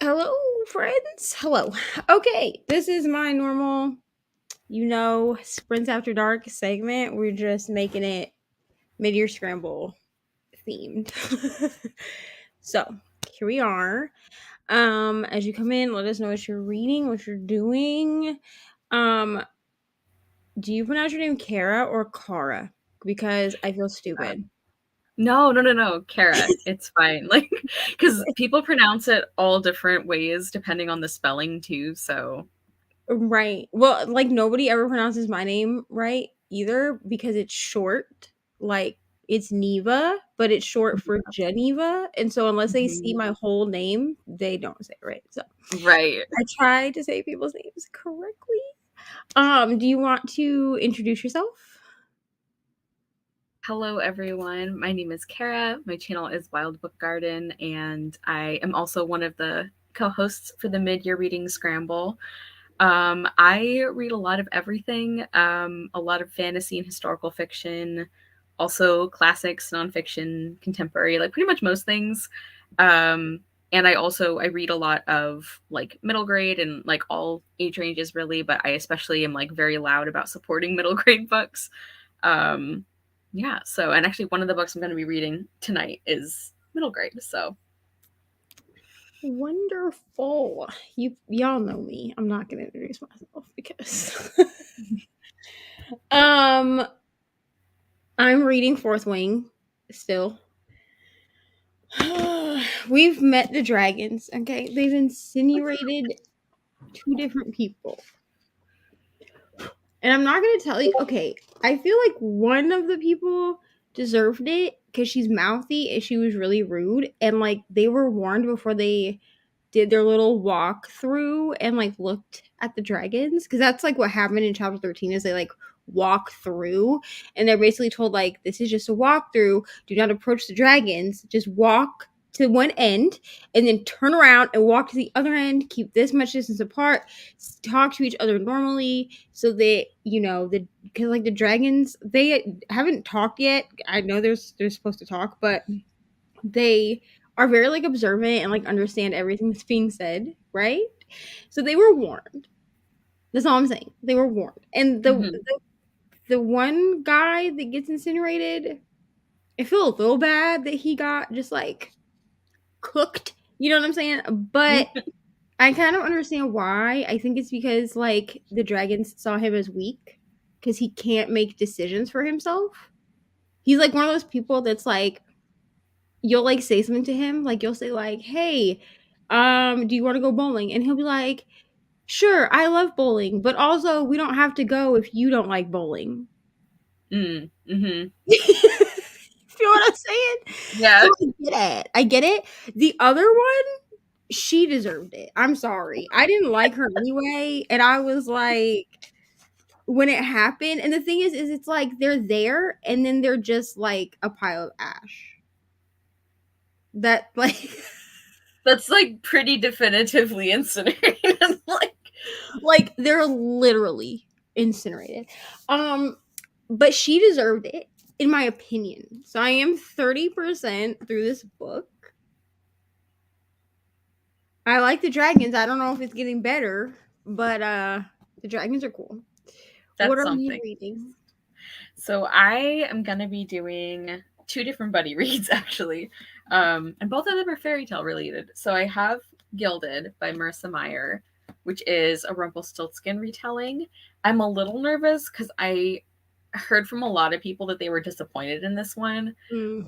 Hello, friends. Hello. Okay, this is my normal, Sprints After Dark segment. We're just making it mid-year scramble themed. So here we are. As you come in, let us know what you're reading, what you're doing. Um, do you pronounce your name Kara or Kara? Because I feel stupid. No, Kara. It's fine. Because people pronounce it all different ways depending on the spelling too. So, Right. Well, nobody ever pronounces my name right either because it's short. It's Neva, but it's short for Geneva. And so unless they see my whole name, they don't say it right. So right. I try to say people's names correctly. Do you want to introduce yourself? Hello, everyone. My name is Kara. My channel is Wild Book Garden, and I am also one of the co-hosts for the mid-year reading Scramble. I read a lot of everything, a lot of fantasy and historical fiction, also classics, nonfiction, contemporary, like pretty much most things. And I read a lot of like middle grade and like all age ranges really, but I especially am like very loud about supporting middle grade books. Yeah, so and actually one of the books I'm going to be reading tonight is middle grade, so Wonderful. Y'all know me. I'm not gonna introduce myself because I'm reading Fourth Wing still. We've met the dragons, okay? They've insinuated two different people. And I'm not going to tell you, okay, I feel like one of the people deserved it because she's mouthy and she was really rude. And they were warned before they did their little walk through and looked at the dragons. Because that's what happened in chapter 13 is they walk through and they're basically told this is just a walkthrough. Do not approach the dragons. Just walk to one end and then turn around and walk to the other end. Keep this much distance apart. Talk to each other normally so that because the dragons they haven't talked yet. I know they're supposed to talk, but they are very observant and understand everything that's being said, right? So they were warned. That's all I'm saying. They were warned. And the one guy that gets incinerated, I feel a little bad that he got just cooked. You know what I'm saying? But I kind of understand why. I think it's because the dragons saw him as weak because he can't make decisions for himself. He's one of those people that's you'll say something to him, you'll say hey, do you want to go bowling? And he'll be like, sure, I love bowling, but also we don't have to go if you don't like bowling. mm-hmm. Feel what I'm saying? Yeah. So I get it. The other one, she deserved it. I'm sorry. I didn't like her anyway, and I was when it happened, and the thing is it's they're there and then they're just a pile of ash. That That's pretty definitively incinerated. they're literally incinerated. But she deserved it, in my opinion. So I am 30% through this book. I like the dragons. I don't know if it's getting better, but the dragons are cool. That's what are something. you reading? So I am gonna be doing two different buddy reads actually. And both of them are fairy tale related. So I have Gilded by Marissa Meyer, which is a Rumpelstiltskin retelling. I'm a little nervous because I heard from a lot of people that they were disappointed in this one.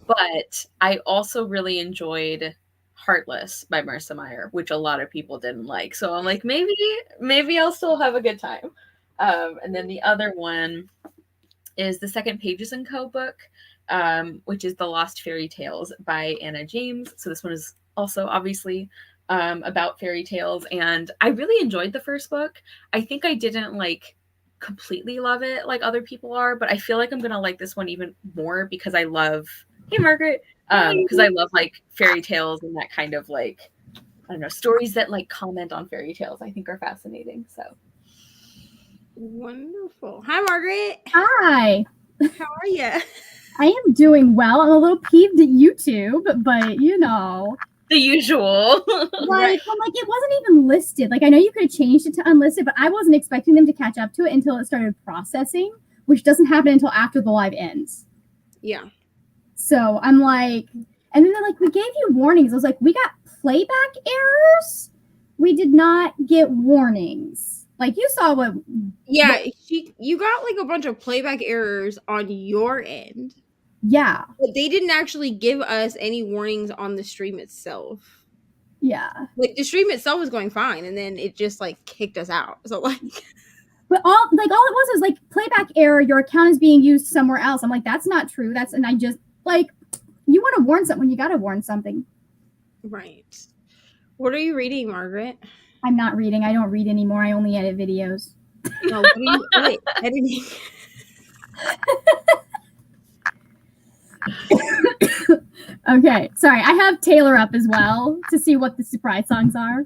But I also really enjoyed Heartless by Marissa Meyer, which a lot of people didn't like. So I'm like, maybe I'll still have a good time. And then the other one is the Second Pages & Co. book, which is The Lost Fairy Tales by Anna James. So this one is also obviously about fairy tales. And I really enjoyed the first book. I think I didn't completely love it like other people are, but I feel like I'm going to like this one even more because I love, hey, Margaret, because I love fairy tales and that kind of I don't know, stories that comment on fairy tales I think are fascinating. So. Wonderful. Hi, Margaret. Hi. How are you? I am doing well. I'm a little peeved at YouTube, but The usual. Right. I'm like, it wasn't even listed. Like, I know you could have changed it to unlisted, but I wasn't expecting them to catch up to it until it started processing, which doesn't happen until after the live ends. Yeah. So I'm like, and then they're like, we gave you warnings. I was like, we got playback errors. We did not get warnings. Like, you saw what? Yeah, you got like a bunch of playback errors on your end. Yeah. But they didn't actually give us any warnings on the stream itself. Yeah. Like, the stream itself was going fine, and then it just like kicked us out. So like, but all it was like playback error. Your account is being used somewhere else. I'm like, that's not true. And I just like, you want to warn something, you got to warn something. Right. What are you reading, Margaret? I'm not reading. I don't read anymore. I only edit videos. No, what are you editing? Okay, sorry. I have Taylor up as well to see what the surprise songs are.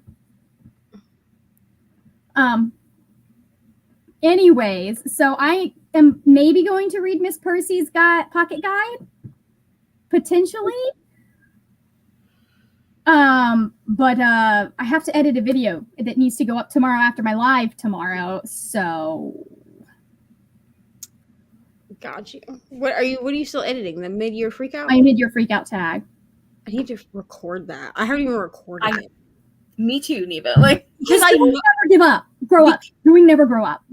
Anyways, so I am maybe going to read Miss Percy's pocket guide, potentially. But I have to edit a video that needs to go up tomorrow after my live tomorrow. So Got you. What are you still editing? The mid-year freakout? My mid-year freakout tag. I need to record that. I haven't even recorded it. Me too, Neva. Like, because I never give up. Grow up. Doing never grow up.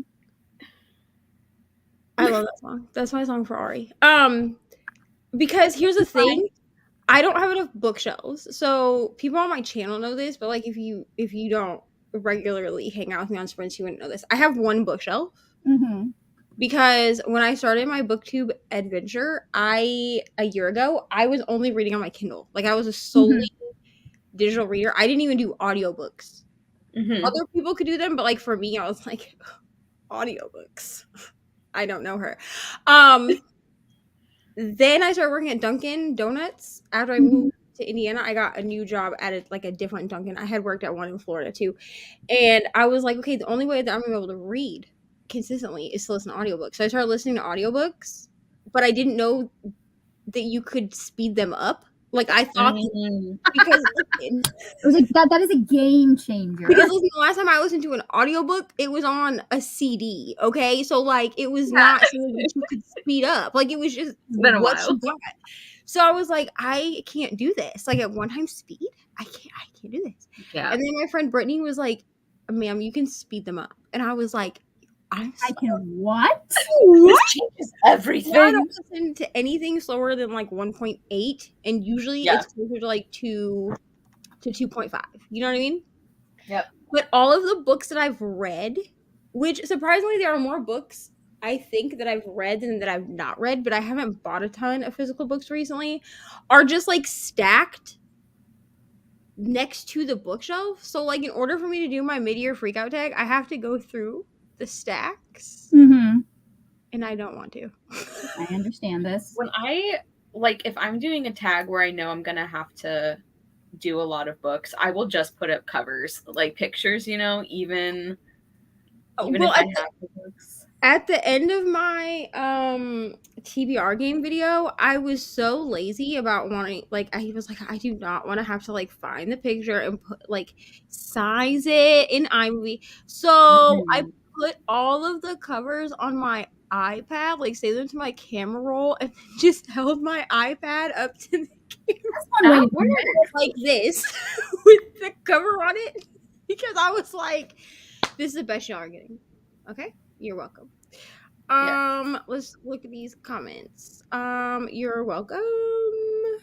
I love that song. That's my song for Ari. Because here's the thing. I don't have enough bookshelves. So people on my channel know this, but like if you don't regularly hang out with me on Sprints, you wouldn't know this. I have one bookshelf. Mm-hmm. Because when I started my booktube adventure, a year ago, I was only reading on my Kindle. Like, I was a solely digital reader. I didn't even do audiobooks. Other people could do them, but like for me, I was like, audiobooks. I don't know her. Then I started working at Dunkin' Donuts. After I moved to Indiana, I got a new job at a different Dunkin'. I had worked at one in Florida too. And I was like, okay, the only way that I'm gonna be able to read consistently is to listen to audiobooks. So I started listening to audiobooks, but I didn't know that you could speed them up. Like, I thought because it was like that is a game changer. Because listen, the last time I listened to an audiobook, it was on a CD, okay? So like it was not something that you could speed up. Like, it was just been a what while. you got. So I was like, I can't do this. Like, at one time speed, I can't do this. Yeah. And then my friend Brittany was like, ma'am, you can speed them up. And I was like, I can what? This changes everything. I don't listen to anything slower than like 1.8, and usually it's closer to like 2 to 2.5. You know what I mean? Yep. But all of the books that I've read, which surprisingly there are more books I think that I've read than that I've not read, but I haven't bought a ton of physical books recently, are just like stacked next to the bookshelf. So like in order for me to do my mid-year freakout tag, I have to go through the stacks. And I don't want to. I understand this. When if I'm doing a tag where I know I'm gonna have to do a lot of books, I will just put up covers, like pictures, even if I have the books. At the end of my TBR game video, I was so lazy about wanting, like, I was like, I do not want to have to like find the picture and put like size it in iMovie. So I put all of the covers on my iPad, like saved them to my camera roll, and just held my iPad up to the camera like this with the cover on it, because I was like, this is the best y'all are getting. Okay, you're welcome. Let's look at these comments. You're welcome.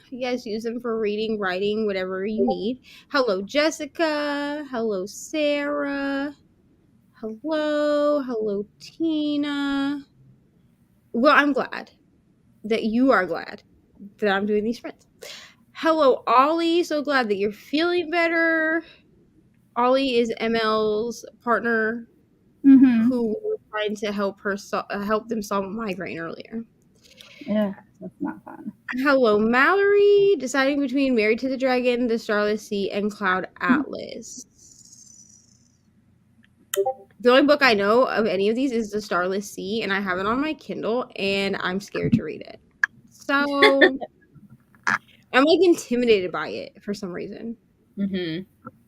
You guys use them for reading, writing, whatever you need. Hello, Jessica. Hello, Sarah. Hello, Tina. Well, I'm glad that you are glad that I'm doing these sprints. Hello, Ollie. So glad that you're feeling better. Ollie is ML's partner who was trying to help them solve a migraine earlier. Yeah, that's not fun. Hello, Mallory. Deciding between Married to the Dragon, The Starless Sea, and Cloud Atlas. The only book I know of any of these is The Starless Sea, and I have it on my Kindle, and I'm scared to read it. So I'm like intimidated by it for some reason. Mm-hmm.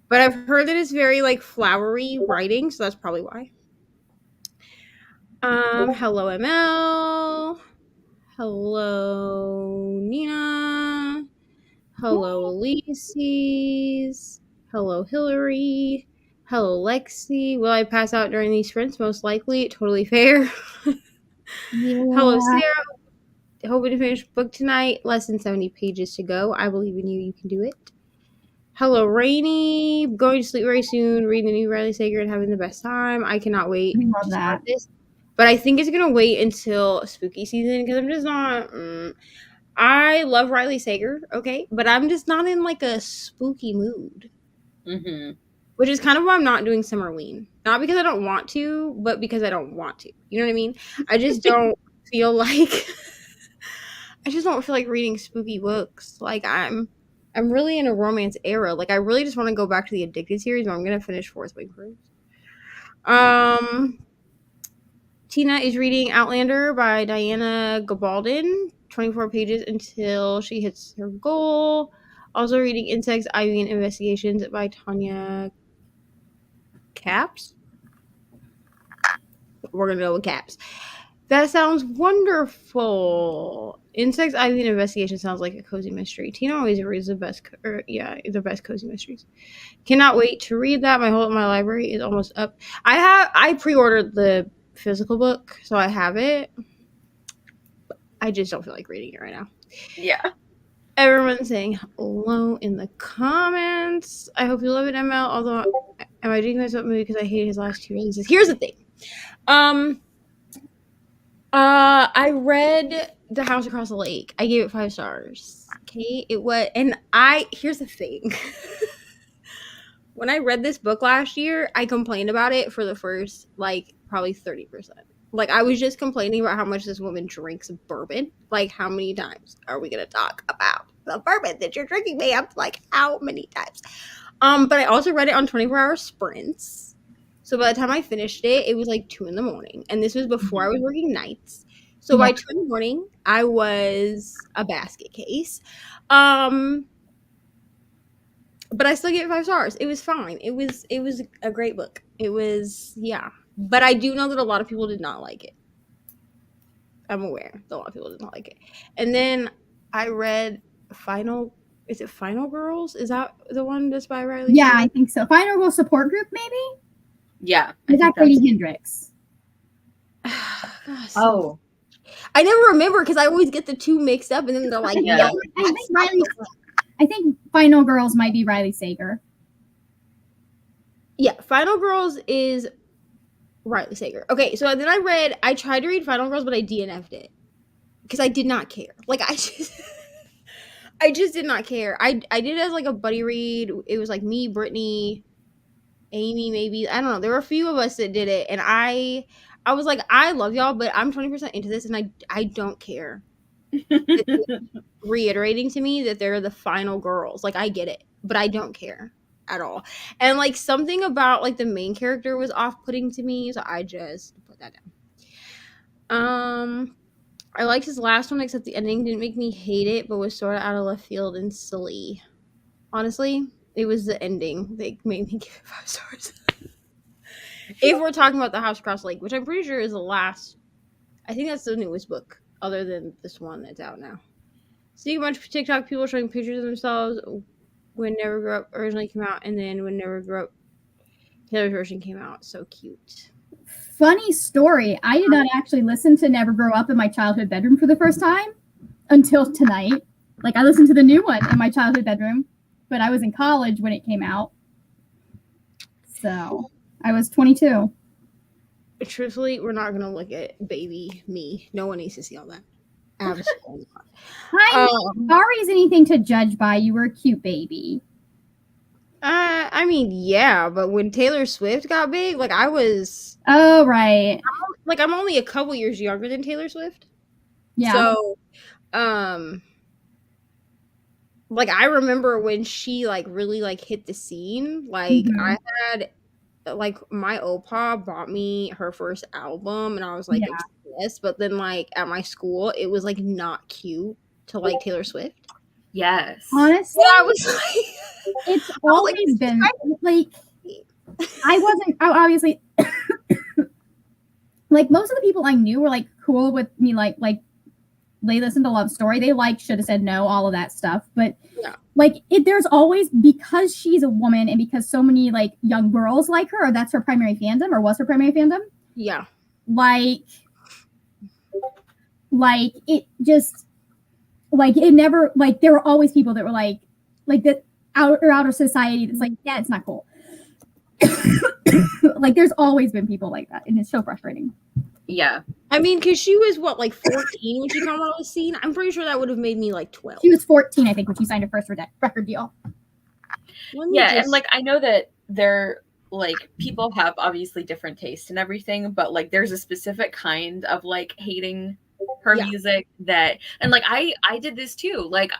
But I've heard that it's very like flowery writing, so that's probably why. Hello ML. Hello Nina. Hello Ulysses. Hello Hillary. Hello Lexi. Will I pass out during these sprints? Most likely. Totally fair. Hello Yeah. Sarah. Hoping to finish book tonight. Less than 70 pages to go. I believe in you. You can do it. Hello, Rainy. Going to sleep very soon. Reading the new Riley Sager and having the best time. I cannot wait I love to that. start this. But I think it's going to wait until spooky season because I'm just not. I love Riley Sager, okay? But I'm just not in like a spooky mood. Mm-hmm. Which is kind of why I'm not doing Summerween. Not because I don't want to, but because I don't want to. You know what I mean? I just don't feel like. I just don't feel like reading spooky books. Like I'm really in a romance era. Like I really just want to go back to the Addicted series, but I'm gonna finish Fourth Wing Cruise. Tina is reading Outlander by Diana Gabaldon, 24 pages until she hits her goal. Also reading Insects, Ivy, and Investigations by Tanya Caps. We're gonna go with Caps. That sounds wonderful. Insects, Ivy, and Investigation sounds like a cozy mystery. Tina always reads the best, the best cozy mysteries. Cannot wait to read that. My library is almost up. I pre-ordered the physical book, so I have it. I just don't feel like reading it right now. Yeah. Everyone's saying hello in the comments. I hope you love it, ML. Although, am I doing this up movie because I hate his last two releases? Here's the thing. I read The House Across the Lake. I gave it 5 stars. Okay, it was, and here's the thing. When I read this book last year, I complained about it for the first like probably 30%. Like I was just complaining about how much this woman drinks bourbon. Like how many times are we gonna talk about the bourbon that you're drinking, ma'am? Like how many times? But I also read it on 24-hour sprints. So by the time I finished it, it was like 2 a.m. And this was before I was working nights. So by 2 a.m, I was a basket case. But I still give it 5 stars. It was fine. It was a great book. It was, yeah. But I do know that a lot of people did not like it. I'm aware that a lot of people did not like it. And then I read is it Final Girls? Is that the one that's by Riley? Yeah, I think so. Final Girl Support Group, maybe? Yeah. Is that Katie Hendricks? Gosh, Oh. I never remember because I always get the two mixed up, and then they're like, Yeah. I think Final Girls might be Riley Sager. Yeah, Final Girls is Riley Sager. Okay, so then I tried to read Final Girls, but I DNF'd it because I did not care. Like I just did not care. I did it as like a buddy read. It was like me, Brittany, Amy, maybe. I don't know. There were a few of us that did it, and I was like, I love y'all, but I'm 20% into this, and I don't care. Reiterating to me that they're the final girls. Like I get it, but I don't care at all. And like something about like the main character was off-putting to me, so I just put that down. I liked his last one, except the ending didn't make me hate it, but was sort of out of left field and silly. Honestly, it was the ending that made me give it 5 stars. If we're talking about The House Across the Lake, which I'm pretty sure is the last, I think that's the newest book, other than this one that's out now. Seeing a bunch of TikTok people showing pictures of themselves when Never Grow Up originally came out, and then when Never Grow Up, Taylor's version came out. So cute. Funny story. I did not actually listen to Never Grow Up in my childhood bedroom for the first time until tonight. Like I listened to the new one in my childhood bedroom, but I was in college when it came out. So I was 22. Truthfully, we're not gonna look at baby me. No one needs to see all that. Absolutely not. Hi, sorry is anything to judge by. You were a cute baby. I mean, yeah, but when Taylor Swift got big, like I was. Oh right. I'm only a couple years younger than Taylor Swift. Yeah. So, like I remember when she like really like hit the scene. Like I had, like my opa bought me her first album, and I was like obsessed. But then like at my school, it was like not cute to like Taylor Swift. Yes. Honestly, Well, I was like, it's was always like, been like I obviously like most of the people I knew were like cool with me, like they listened to Love Story, they like should have said no, all of that stuff, but yeah, like there's always, because she's a woman and because so many like young girls like her, or that's her primary fandom or was her primary fandom, yeah. like it just like it never, like there were always people that were like that outer society that's like, yeah, it's not cool. Like there's always been people like that, and it's so frustrating. Yeah. I mean, because she was what, like 14 when she came out on the scene. I'm pretty sure that would have made me like 12. She was 14, I think, when she signed her first record deal. And like I know that they're like people have obviously different taste and everything, but like there's a specific kind of like hating her music that, and like I did this too. Like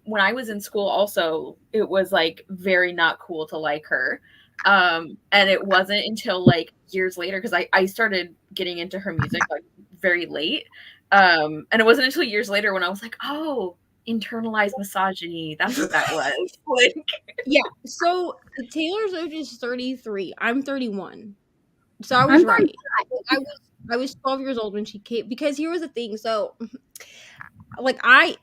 when I was in school also, it was like very not cool to like her. And it wasn't until like years later, because I started getting into her music like very late. And it wasn't until years later when I was like, oh, internalized misogyny. That's what that was. Like, yeah. So Taylor's age is 33. I'm 31. So I was right. I was 12 years old when she came, because here was the thing. So like I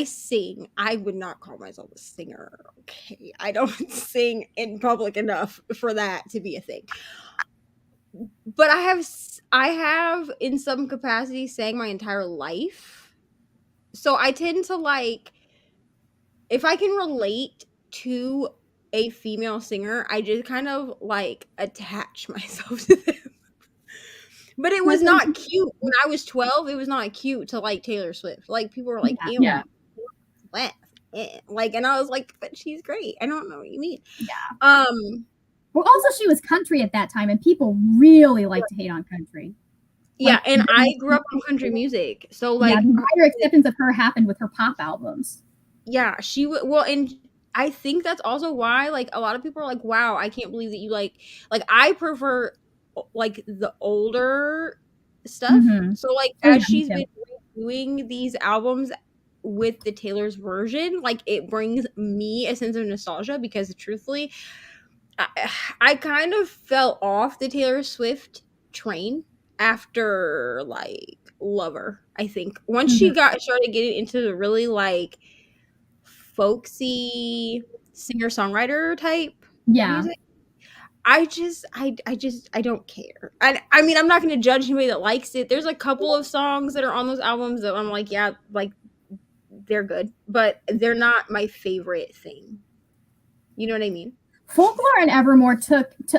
sing. I would not call myself a singer. Okay. I don't sing in public enough for that to be a thing. But I have in some capacity sang my entire life. So I tend to like, if I can relate to a female singer, I just kind of like attach myself to them. But it was not cute when I was 12. It was not cute to like Taylor Swift. Like people were like, "Ew, yeah. like," and I was like, "But she's great." I don't know what you mean. Yeah. Well, also she was country at that time, and people really like to hate on country. Yeah, like, and I grew up on country music, so like, the wider acceptance of her happened with her pop albums. Yeah, she would. Well, and I think that's also why like a lot of people are like, "Wow, I can't believe that you like." I prefer like the older stuff. Mm-hmm. So like as she's been doing these albums with the Taylor's version, like it brings me a sense of nostalgia, because truthfully, I kind of fell off the Taylor Swift train after like Lover. I think once she started getting into the really like folksy singer-songwriter type music, I don't care. I mean, I'm not going to judge anybody that likes it. There's a couple of songs that are on those albums that I'm like, yeah, like they're good, but they're not my favorite thing. You know what I mean? Folklore and Evermore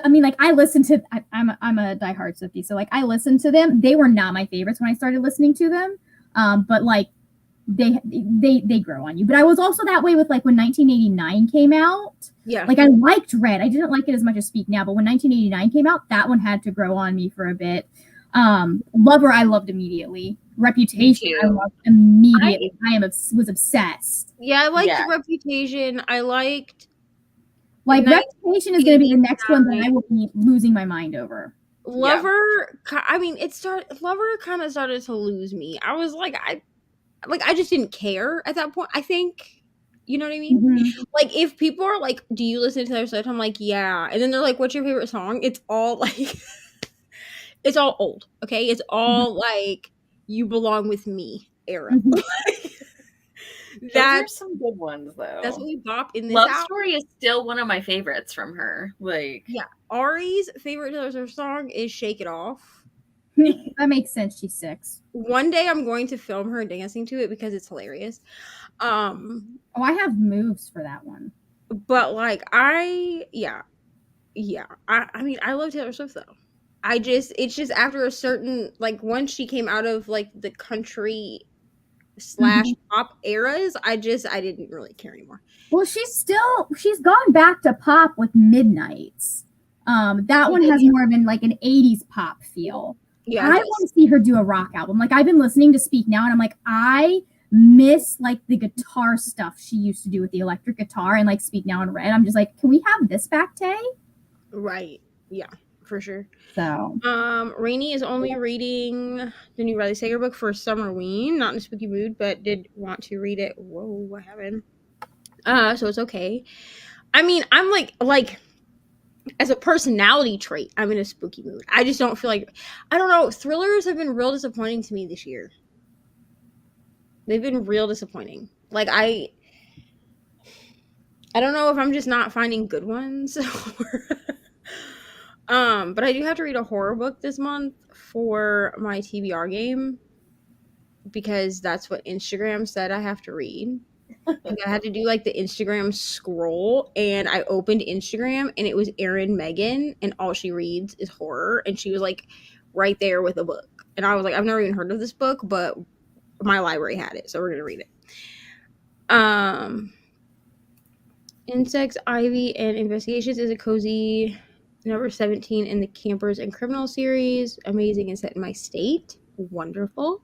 I mean, like I listened to, I'm a diehard Swiftie, so like I listened to them. They were not my favorites when I started listening to them, but like they grow on you. But I was also that way with like when 1989 came out. Yeah, like I liked Red. I didn't like it as much as Speak Now, but when 1989 came out, that one had to grow on me for a bit. Lover, I loved immediately. Reputation, I loved immediately. Was obsessed. Yeah, I liked Reputation. I liked like Reputation is going to be the next one that I will be losing my mind over. Lover, I mean, Lover kind of started to lose me. I was like, I just didn't care at that point. I think, you know what I mean? Mm-hmm. Like, if people are like, "Do you listen to Taylor Swift?" I'm like, "Yeah," and then they're like, "What's your favorite song?" It's all like, it's all old. Okay, it's all like "You Belong with Me" era. That's some good ones though. That's what we bop in this. Love Story is still one of my favorites from her. Like, yeah, Ari's favorite Taylor Swift song is "Shake It Off." That makes sense. She's 6. One day I'm going to film her dancing to it because it's hilarious. I have moves for that one. But like I mean, I love Taylor Swift though. It's just after a certain, like once she came out of like the country / pop eras, I didn't really care anymore. Well, she's gone back to pop with Midnights. That one has more been like an 80s pop feel. Yeah, I want to see her do a rock album. Like I've been listening to Speak Now, and I'm like, I miss like the guitar stuff she used to do with the electric guitar and like Speak Now and Red. I'm just like, can we have this back, Tay? Right. Yeah, for sure. So Reni is only reading the new Riley Sager book for Summerween, not in a spooky mood, but did want to read it. Whoa, what happened? So it's okay. I mean, I'm like as a personality trait, I'm in a spooky mood. I just don't feel like, I don't know, thrillers have been real disappointing to me this year. They've been real disappointing. Like I don't know if I'm just not finding good ones. But I do have to read a horror book this month for my TBR game because that's what Instagram said I have to read. And I had to do like the Instagram scroll, and I opened Instagram and it was Erin Megan, and all she reads is horror, and she was like right there with a book. And I was like, I've never even heard of this book, but my library had it, so we're gonna read it. Insects, Ivy, and Investigations is a cozy number 17 in the Campers and Criminal series. Amazing and set in my state. Wonderful.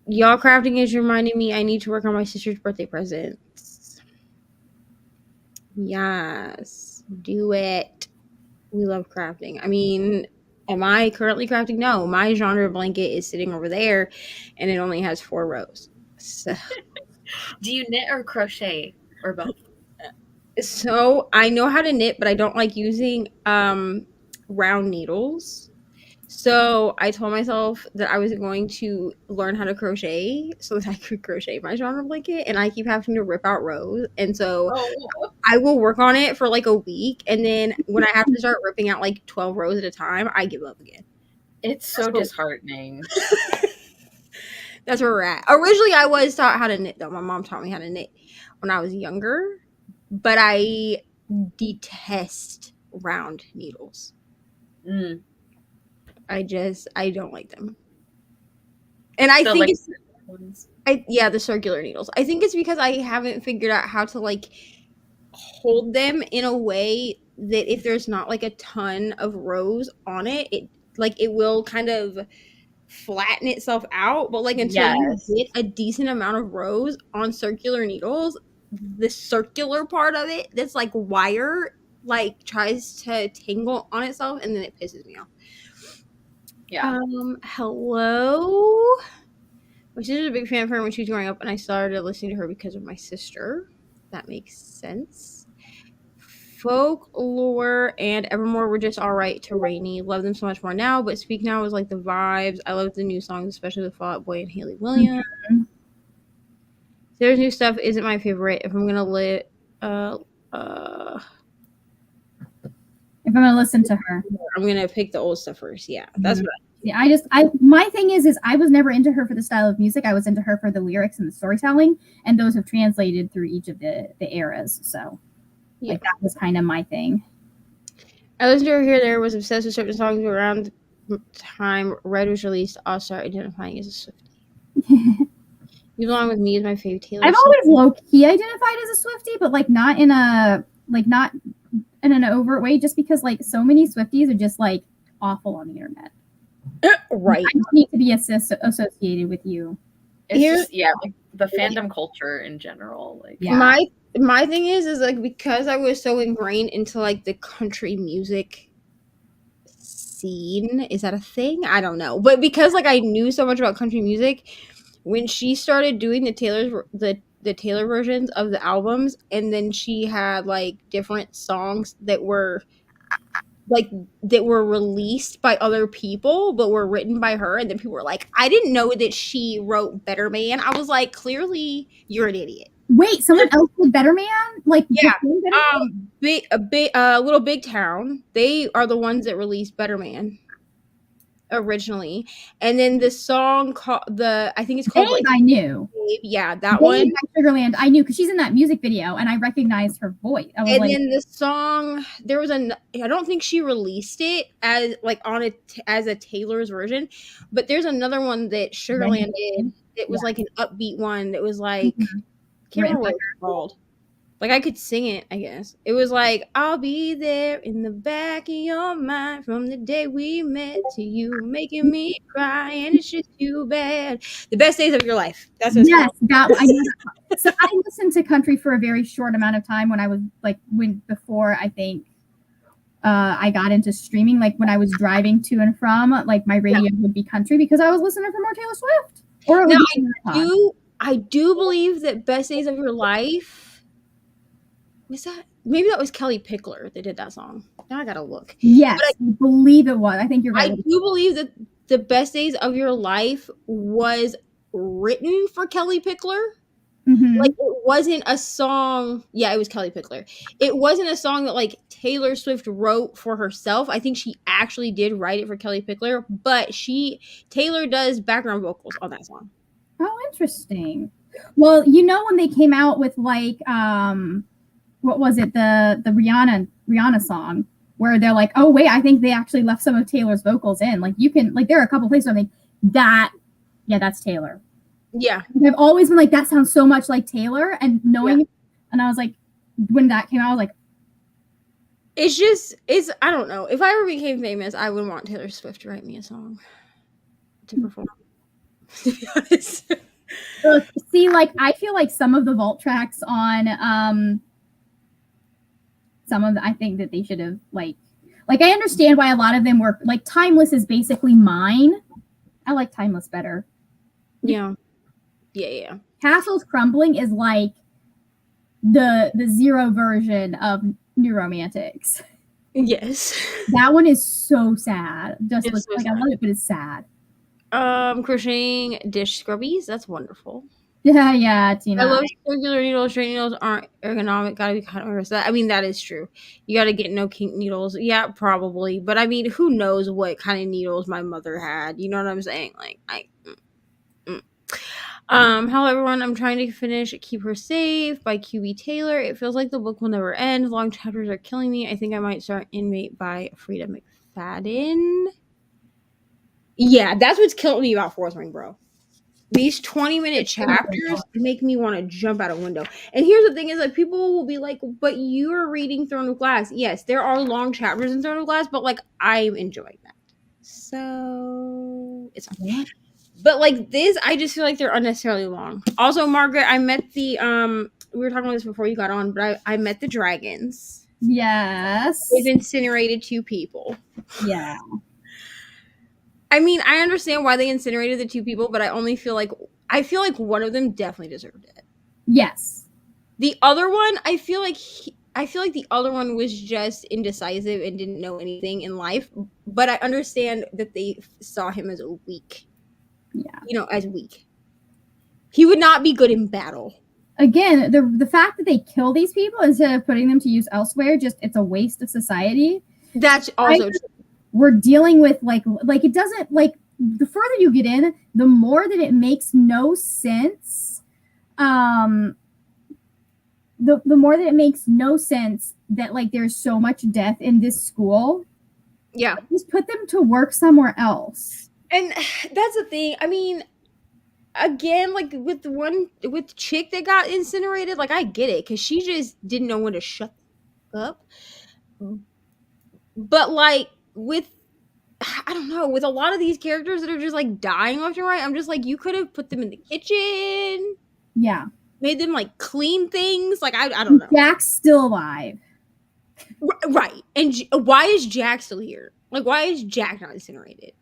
Y'all crafting is reminding me I need to work on my sister's birthday presents. Yes, do it. We love crafting. I mean, am I currently crafting? No, my genre blanket is sitting over there, and it only has 4 rows. So, Do you knit or crochet or both? so I know how to knit, but I don't like using round needles. So I told myself that I was going to learn how to crochet so that I could crochet my genre blanket, and I keep having to rip out rows. And so I will work on it for like a week, and then when I have to start ripping out like 12 rows at a time, I give up again. It's so disheartening. That's where we're at. Originally, I was taught how to knit, though. My mom taught me how to knit when I was younger, but I detest round needles. I don't like them. And I think it's the circular needles. I think it's because I haven't figured out how to like hold them in a way that if there's not like a ton of rows on it, it will kind of flatten itself out. But like until you get a decent amount of rows on circular needles, the circular part of it that's like wire like tries to tangle on itself, and then it pisses me off. Yeah. Hello. My sister's a big fan of her when she was growing up, and I started listening to her because of my sister. That makes sense. Folklore and Evermore were just all right to Reni. Love them so much more now, but Speak Now was like the vibes. I love the new songs, especially with Fall Out Boy and Haley Williams. Mm-hmm. There's new stuff isn't my favorite. If I'm gonna listen to her, I'm gonna pick the old stuff first. Yeah, that's what. My thing is I was never into her for the style of music. I was into her for the lyrics and the storytelling, and those have translated through each of the eras. So, like that was kind of my thing. I listened to her here. There was obsessed with certain songs around the time Red was released. I'll start identifying as a Swiftie. You Belong With Me is my favorite Taylor. I've always low key identified as a Swiftie, but like not in an overt way, just because like so many Swifties are just like awful on the internet. Right. I don't need to be associated with you. It's just, like the fandom culture in general. Like my thing is like because I was so ingrained into like the country music scene. Is that a thing? I don't know. But because like I knew so much about country music, when she started doing the Taylor versions of the albums, and then she had like different songs that were released by other people but were written by her, and then people were like, I didn't know that she wrote Better Man. I was like, clearly you're an idiot. Wait, someone else did Better Man? Like Little Big Town, they are the ones that released Better Man originally, and then the song I think it's called Babe, I knew. Babe, yeah, that one. Sugarland, I knew because she's in that music video, and I recognized her voice. And then the song, there was I don't think she released it as like as a Taylor's version, but there's another one that Sugarland did. It was like an upbeat one that was like, can't remember what it's called. Like, I could sing it, I guess. It was like, I'll be there in the back of your mind from the day we met to you making me cry, and it's just too bad. The best days of your life. That's what it's So I listened to country for a very short amount of time when I was like, before I think I got into streaming, like when I was driving to and from, like my radio would be country because I was listening for more Taylor Swift. Or I do believe that Best Days of Your Life Was that maybe that was Kelly Pickler that did that song? Now I gotta look. Yes, I believe it was. I think you're right. I do believe that the best days of your life was written for Kelly Pickler. Mm-hmm. Like it wasn't a song. Yeah, it was Kelly Pickler. It wasn't a song that like Taylor Swift wrote for herself. I think she actually did write it for Kelly Pickler, but Taylor does background vocals on that song. Oh, interesting. Well, you know when they came out with like what was it, the Rihanna song where they're like, oh wait, I think they actually left some of Taylor's vocals in. Like you can like there are a couple places where I think that's Taylor. Yeah. I've always been like, that sounds so much like Taylor, and knowing and I was like, when that came out, I was like, it's I don't know. If I ever became famous, I would want Taylor Swift to write me a song to perform. To be honest. See, like I feel like some of the vault tracks on some of the, I think that they should have like I understand why a lot of them were like Timeless is basically mine. I like Timeless better. Yeah. Castles Crumbling is like the zero version of New Romantics. Yes. That one is so sad. Just It's so like sad. I love it, but it's sad. Crocheting dish scrubbies. That's wonderful. Yeah, Tina. I love circular needles. Straight needles aren't ergonomic. Gotta be kind of that. I mean, that is true. You gotta get no kink needles. Yeah, probably. But I mean, who knows what kind of needles my mother had? You know what I'm saying? Like, Hello everyone. I'm trying to finish Keep Her Safe by QB Taylor. It feels like the book will never end. Long chapters are killing me. I think I might start Inmate by Frida McFadden. Yeah, that's what's killing me about Fourth Ring, bro. These 20-minute chapters make me want to jump out a window. And here's the thing is like people will be like, but you're reading Throne of Glass. Yes, there are long chapters in Throne of Glass, but like I'm enjoying that. So it's fine. But like this, I just feel like they're unnecessarily long. Also, Margaret, I met the we were talking about this before you got on, but I met the dragons. Yes. They've incinerated 2 people. Yeah. I mean, I understand why they incinerated the 2 people, but I feel like one of them definitely deserved it. Yes. The other one, I feel like the other one was just indecisive and didn't know anything in life, but I understand that they saw him as weak. Yeah. As weak. He would not be good in battle. Again, the fact that they kill these people instead of putting them to use elsewhere, just it's a waste of society. That's also true. We're dealing with like it doesn't like the further you get in, the more that it makes no sense. The more that it makes no sense that like there's so much death in this school. Yeah. Just put them to work somewhere else. And that's the thing. I mean, again, like with the chick that got incinerated, like I get it because she just didn't know when to shut up. But like I don't know, with a lot of these characters that are just like dying left and right, I'm just like, you could have put them in the kitchen. Yeah. Made them like clean things. Like I don't know. Jack's still alive. Right. And why is Jack still here? Like why is Jack not incinerated?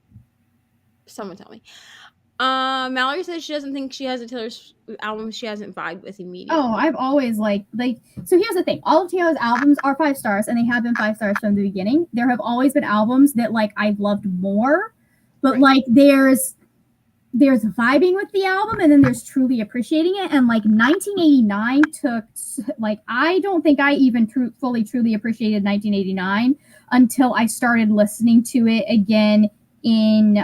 Someone tell me. Mallory says she doesn't think she has a Taylor album she hasn't vibed with immediately. Oh, I've always like so here's the thing. All of Taylor's albums are 5 stars and they have been 5 stars from the beginning. There have always been albums that like I've loved more, but right. Like there's vibing with the album and then there's truly appreciating it. And like 1989 took like I don't think I even truly appreciated 1989 until I started listening to it again in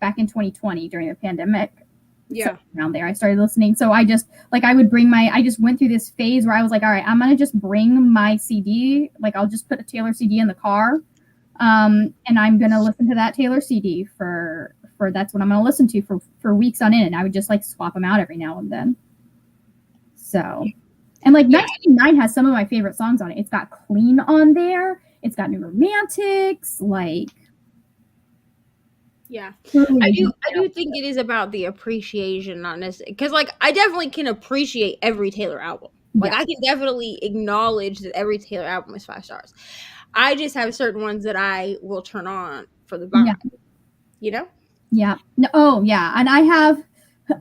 back in 2020 during the pandemic. Yeah. Around there I started listening. So I just like I just went through this phase where I was like, all right, I'm gonna just bring my CD, like I'll just put a Taylor CD in the car. And I'm gonna listen to that Taylor CD for that's what I'm gonna listen to for weeks on end. And I would just like swap them out every now and then. So and like 1989 has some of my favorite songs on it. It's got Clean on there, it's got New Romantics, like yeah. I do think it is about the appreciation, not necessarily because like I definitely can appreciate every Taylor album. Like I can definitely acknowledge that every Taylor album is 5 stars. I just have certain ones that I will turn on for the vibe. You know? Yeah. No, oh yeah. And I have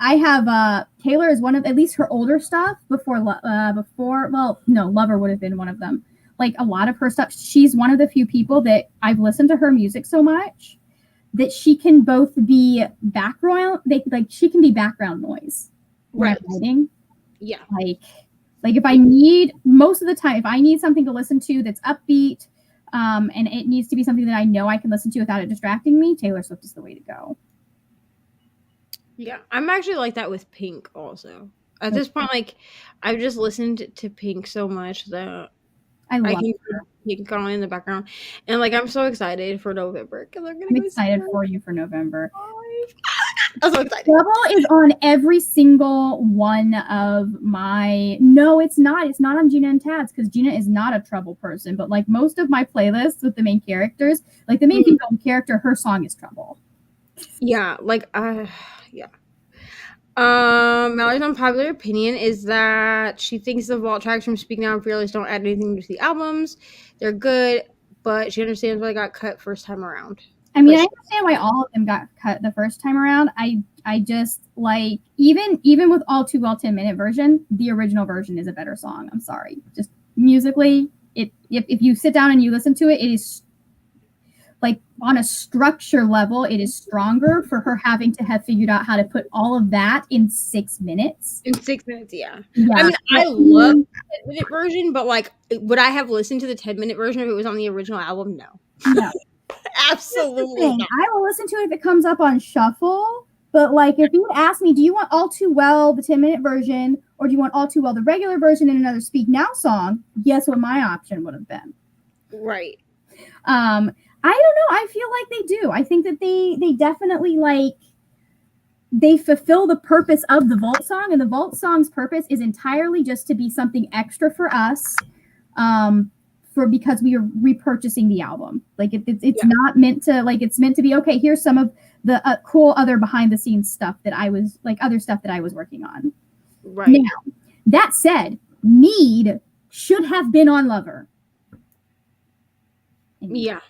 I have Taylor is one of at least her older stuff before well no Lover would have been one of them. Like a lot of her stuff, she's one of the few people that I've listened to her music so much that she can both be background she can be background noise when Right. I'm writing. Yeah. Like if I need most of the time if I need something to listen to that's upbeat, and it needs to be something that I know I can listen to without it distracting me, Taylor Swift is the way to go. Yeah, I'm actually like that with Pink also. At this point, like, I've just listened to Pink so much that I I love can hear Pink on in the background. And, like, I'm so excited for November because I'm going I'm to go excited see for you for November. I'm so excited. Scramble is on every single one of my. No, it's not. It's not on Gina and Tad's because Gina is not a Trouble person. But like most of my playlists with the main characters, like the main female character, her song is Trouble. Yeah, like, yeah. Mallory's unpopular opinion is that she thinks the vault tracks from Speak Now and Fearless don't add anything to the albums. They're good, but she understands why they got cut first time around. I mean, I understand why all of them got cut the first time around. I just like even with All Too Well 10-minute version, the original version is a better song. I'm sorry, just musically, if you sit down and you listen to it, it is like on a structure level, it is stronger for her having to have figured out how to put all of that in 6 minutes. In 6 minutes, yeah. Yeah. I mean, I love the 10-minute version, but like, would I have listened to the 10-minute version if it was on the original album? No. No. Absolutely not. I will listen to it if it comes up on shuffle. But like, if you would ask me, do you want All Too Well, the 10-minute version, or do you want All Too Well, the regular version, and another Speak Now song? Guess what my option would have been. Right. I don't know. I feel like they do. I think that they definitely like they fulfill the purpose of the vault song, and the vault song's purpose is entirely just to be something extra for us, because we are repurchasing the album. Like it's not meant to like it's meant to be okay. Here's some of the cool other behind the scenes stuff that I was like other stuff that I was working on. Right. Now that said, Need should have been on Lover. Yeah.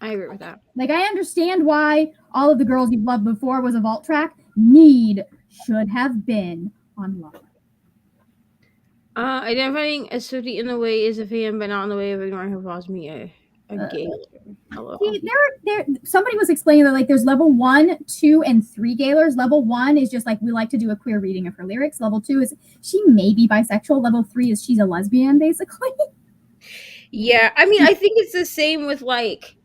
I agree with that. Like, I understand why All of the Girls You've Loved Before was a vault track. Need should have been on Lover. Identifying as 50 in the way is a fan, but not in the way of ignoring her flaws. Me a gay. See, there. Somebody was explaining that like there's level 1, 2, and 3 Gaylors. Level 1 is just like we like to do a queer reading of her lyrics. Level 2 is she may be bisexual. Level 3 is she's a lesbian, basically. Yeah, I mean, I think it's the same with like.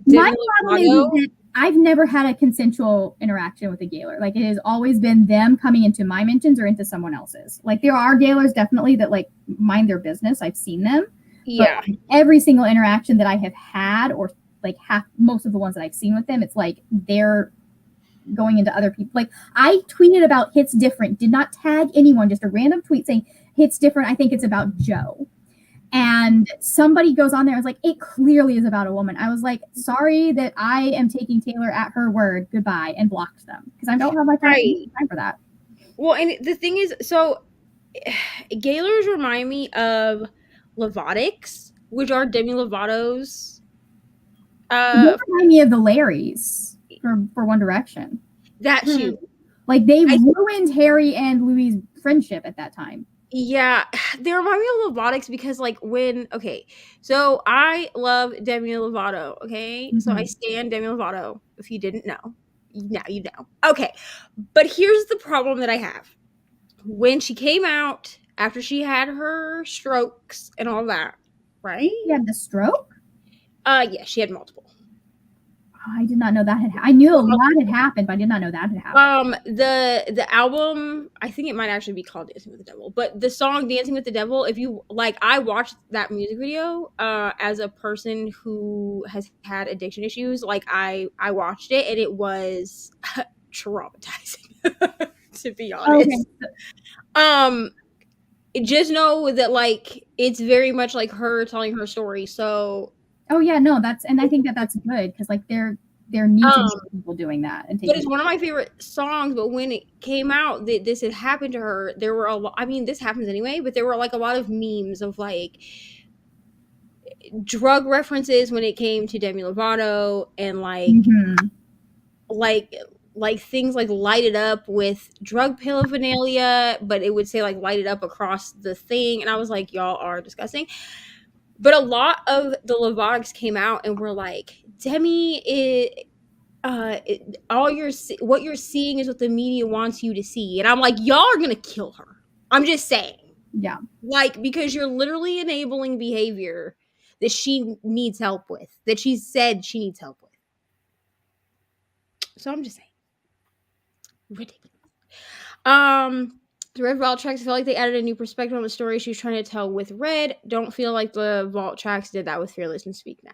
My problem is that I've never had a consensual interaction with a Gaylor. Like, it has always been them coming into my mentions or into someone else's. Like, there are Gaylors definitely that like mind their business. I've seen them. Yeah. But every single interaction that I have had, or like most of the ones that I've seen with them, it's like they're going into other people. Like, I tweeted about Hits Different, did not tag anyone, just a random tweet saying Hits Different. I think it's about Joe. And somebody goes on there and was like, it clearly is about a woman. I was like, sorry that I am taking Taylor at her word. Goodbye, and blocked them because I don't have my time for that. Well, and the thing is, so Gaylors remind me of Lovotics, which are Demi Lovato's. They remind me of the Larrys for One Direction. That too. Like, they ruined Harry and Louis' friendship at that time. Yeah, they remind me of Lovotics because, like, so I love Demi Lovato, okay? Mm-hmm. So I stan Demi Lovato, if you didn't know. Now you know. Okay, but here's the problem that I have. When she came out, after she had her strokes and all that, right? You had the stroke? Yeah, she had multiple. I did not know that I knew a lot had happened, but I did not know that had happened. The album, I think it might actually be called Dancing with the Devil, but the song Dancing with the Devil, if you like, I watched that music video as a person who has had addiction issues. Like, I watched it and it was traumatizing to be honest. Okay. Just know that like it's very much like her telling her story. So oh yeah, no, I think that's good because like there need to be people doing that. But it's one of my favorite songs. But when it came out that this had happened to her, there were a lot. I mean, this happens anyway, but there were like a lot of memes of like drug references when it came to Demi Lovato and like like things like lighted up with drug paraphernalia, but it would say like lighted up across the thing, and I was like, y'all are disgusting. But a lot of the Lovotics came out and were like, Demi, what you're seeing is what the media wants you to see, and I'm like, y'all are gonna kill her. I'm just saying, Yeah. like, because you're literally enabling behavior that she needs help with, that she said she needs help with. So I'm just saying, ridiculous. The Red Vault tracks, I feel like they added a new perspective on the story she was trying to tell with Red. Don't feel like the Vault tracks did that with Fearless and Speak Now.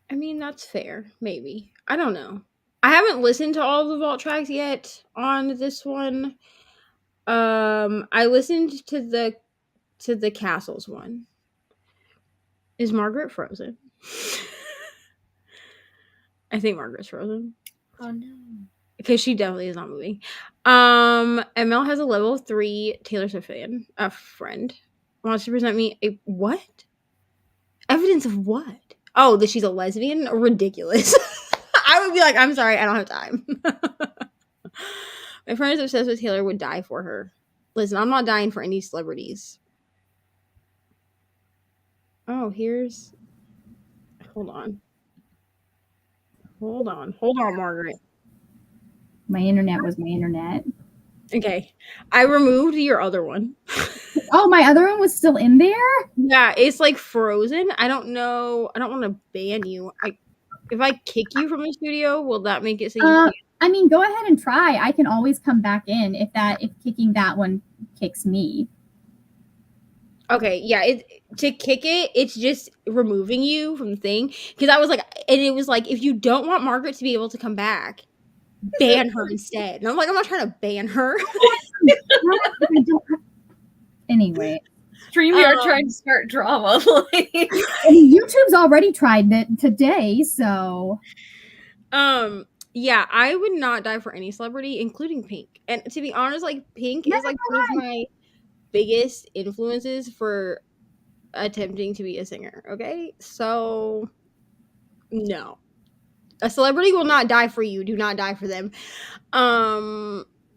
I mean, that's fair. Maybe. I don't know. I haven't listened to all the Vault tracks yet on this one. I listened to the Castles one. Is Margaret frozen? I think Margaret's frozen. Oh no. Because she definitely is not moving. ML has a level 3 Taylor Swift fan, a friend, wants to present me a what? Evidence of what? Oh, that she's a lesbian? Ridiculous. I would be like, I'm sorry, I don't have time. My friend is obsessed with Taylor, would die for her. Listen, I'm not dying for any celebrities. Oh, here's... Hold on, Margaret. My internet was my internet. Okay. I removed your other one. Oh, my other one was still in there? Yeah, it's like frozen. I don't know. I don't want to ban you. If I kick you from the studio, will that make it so you can't? I mean, go ahead and try. I can always come back in if kicking that one kicks me. Okay, yeah, to kick it, it's just removing you from the thing. Because I was like, and it was like, if you don't want Margaret to be able to come back, ban her instead. And I'm like, I'm not trying to ban her. Anyway. StreamYard trying to start drama. YouTube's already tried it today, so. Yeah, I would not die for any celebrity, including Pink. And to be honest, like, Pink is like one of my biggest influences for attempting to be a singer. Okay, so no, a celebrity will not die for you. Do not die for them.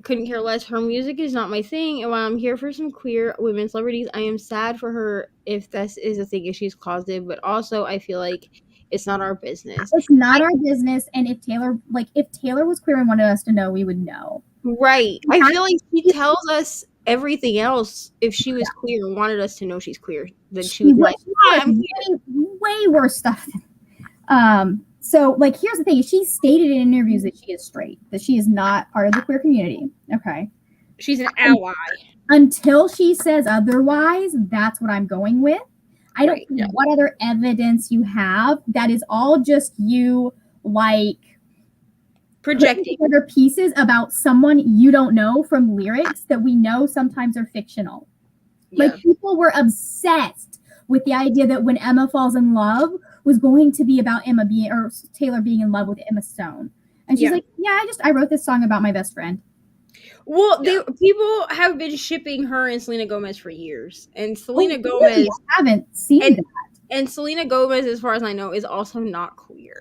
Couldn't care less. Her music is not my thing, and while I'm here for some queer women celebrities, I am sad for her if this is a thing, if she's caused it. But also, I feel like it's not our business. It's not our business, and if Taylor was queer and wanted us to know, we would know. Right. I feel like she tells us everything else. If she was queer and wanted us to know she's queer, then she would like, I'm way worse stuff. So, like, here's the thing. She stated in interviews that she is straight, that she is not part of the queer community. Okay. She's an ally. Until she says otherwise, that's what I'm going with. I don't know what other evidence you have. That is all just you, like, projecting other pieces about someone you don't know from lyrics that we know sometimes are fictional. Yeah. Like, people were obsessed with the idea that When Emma Falls in Love was going to be about Taylor being in love with Emma Stone. And she's like, yeah, I wrote this song about my best friend. Well, people have been shipping her and Selena Gomez for years. And Selena Gomez... I haven't seen that. And Selena Gomez, as far as I know, is also not queer.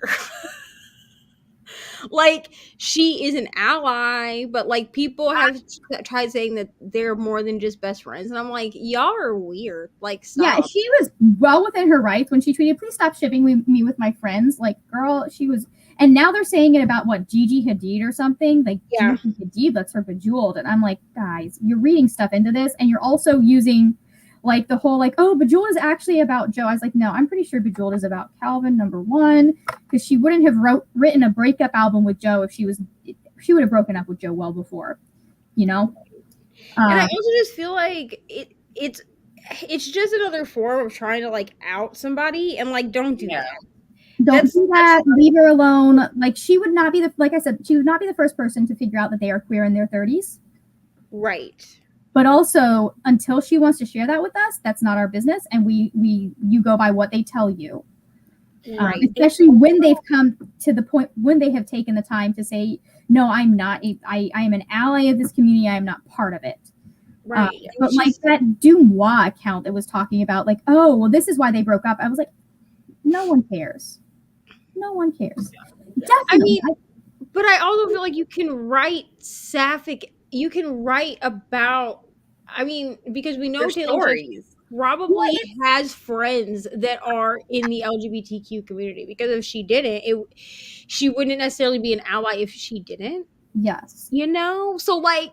Like, she is an ally, but like, people have tried saying that they're more than just best friends, and I'm like, y'all are weird. Like, stop. Yeah, she was well within her rights when she tweeted, "Please stop shipping me with my friends." Like, girl, she was. And now they're saying it about what, Gigi Hadid or something. Like, Gigi Hadid, that's her Bejeweled, and I'm like, guys, you're reading stuff into this, and you're also using, like, the whole, like, oh, Bejeweled is actually about Joe. I was like, no, I'm pretty sure Bejeweled is about Calvin, number one, because she wouldn't have written a breakup album with Joe if she would have broken up with Joe well before, you know? And I also just feel like it's just another form of trying to, like, out somebody, and, like, don't do that. Don't do that. Leave her alone. Like, she would not be she would not be the first person to figure out that they are queer in their 30s. Right. But also, until she wants to share that with us, that's not our business, and you go by what they tell you. Right. Especially when they've come to the point when they have taken the time to say, no, I'm not. I am an ally of this community. I am not part of it. Right. But like that Dumois account that was talking about, like, oh, well, this is why they broke up. I was like, no one cares. no one cares. Yeah. I Definitely. mean, but I also feel like you can write sapphic. You can write about. I mean, because we know Their Taylor Swift stories. probably has friends that are in the LGBTQ community. Because if she didn't, she wouldn't necessarily be an ally if she didn't. Yes. You know, so like,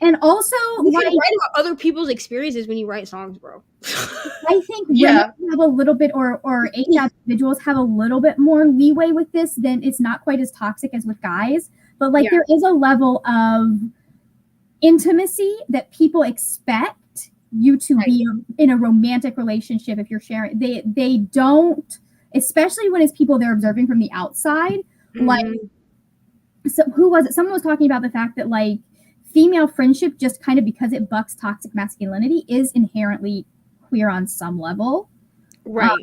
And also, you like, can write about other people's experiences when you write songs, bro. I think Yeah. women have a little bit, or ACAB individuals have a little bit more leeway with this. Then it's not quite as toxic as with guys, but like there is a level of intimacy that people expect you to be in a romantic relationship if you're sharing. They don't, especially when it's people they're observing from the outside. Like, so who was it? Someone was talking about the fact that like female friendship, just kind of because it bucks toxic masculinity, is inherently queer on some level. Right.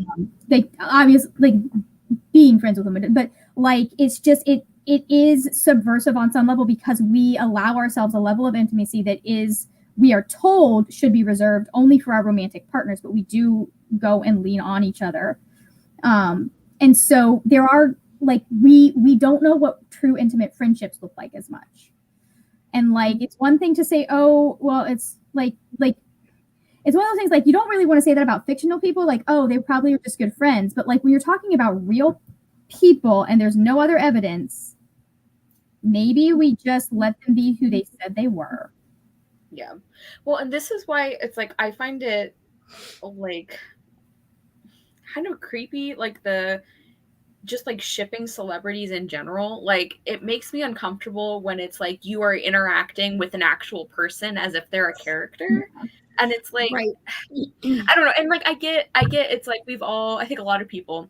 They obviously like being friends with women, but like it's just it is subversive on some level because we allow ourselves a level of intimacy that is, we are told, should be reserved only for our romantic partners, but we do go and lean on each other. And so there are like we don't know what true intimate friendships look like as much. And like it's one thing to say, oh well, it's like it's one of those things like you don't really want to say that about fictional people, like, oh, they probably are just good friends. But like when you're talking about real people and there's no other evidence, maybe we just let them be who they said they were. Yeah. Well, and this is why it's like I find it like kind of creepy, like the just like shipping celebrities in general. Like it makes me uncomfortable when it's like you are interacting with an actual person as if they're a character. Yeah. And it's like, right. I don't know. And like I get it's like we've all, I think a lot of people,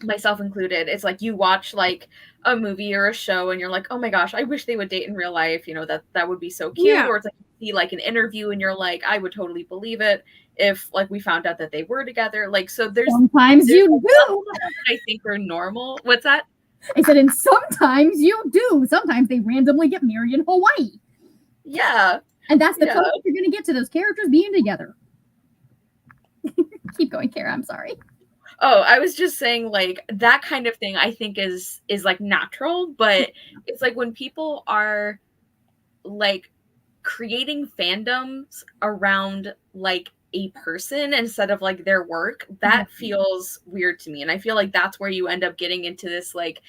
myself included, it's like you watch like a movie or a show and you're like, oh my gosh, I wish they would date in real life, you know, that would be so cute. Yeah. Or it's like you see like an interview and you're like, I would totally believe it if like we found out that they were together. Like, so sometimes you do. I think are normal. What's that? I said, and sometimes you do. Sometimes they randomly get married in Hawaii. Yeah. And that's the closest you're going to get to those characters being together. Keep going, Kara. I'm sorry. Oh, I was just saying like that kind of thing I think is like natural, but it's like when people are like creating fandoms around like a person instead of like their work, that feels weird to me. And I feel like that's where you end up getting into this like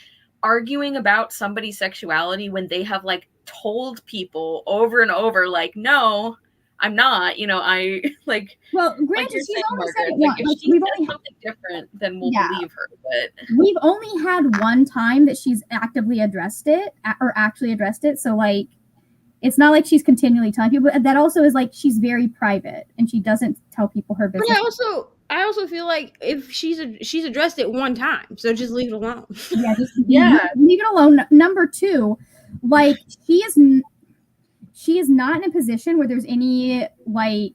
arguing about somebody's sexuality when they have like told people over and over like, no, I'm not, you know, I like. Well, granted, like she's saying, only Margaret, said it like, once. if like, she says something different, then we'll believe her. But we've only had one time that she's actively addressed it or actually addressed it. So like, it's not like she's continually telling people. But that also is like she's very private and she doesn't tell people her business. But I also feel like if she's addressed it one time, so just leave it alone. Yeah, just leave it alone. Number two, like she is not in a position where there's any like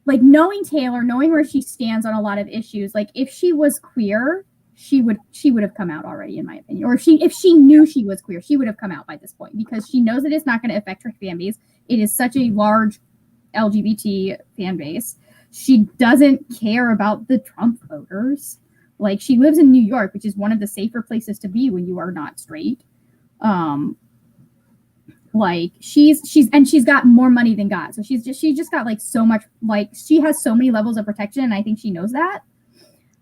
knowing Taylor, knowing where she stands on a lot of issues. Like if she was queer, she would have come out already, in my opinion. Or if she knew she was queer, she would have come out by this point because she knows that it's not going to affect her fan base. It is such a large LGBT fan base. She doesn't care about the Trump voters. Like she lives in New York, which is one of the safer places to be when you are not straight. Like she's got more money than God. So she just got like so much, like she has so many levels of protection. And I think she knows that.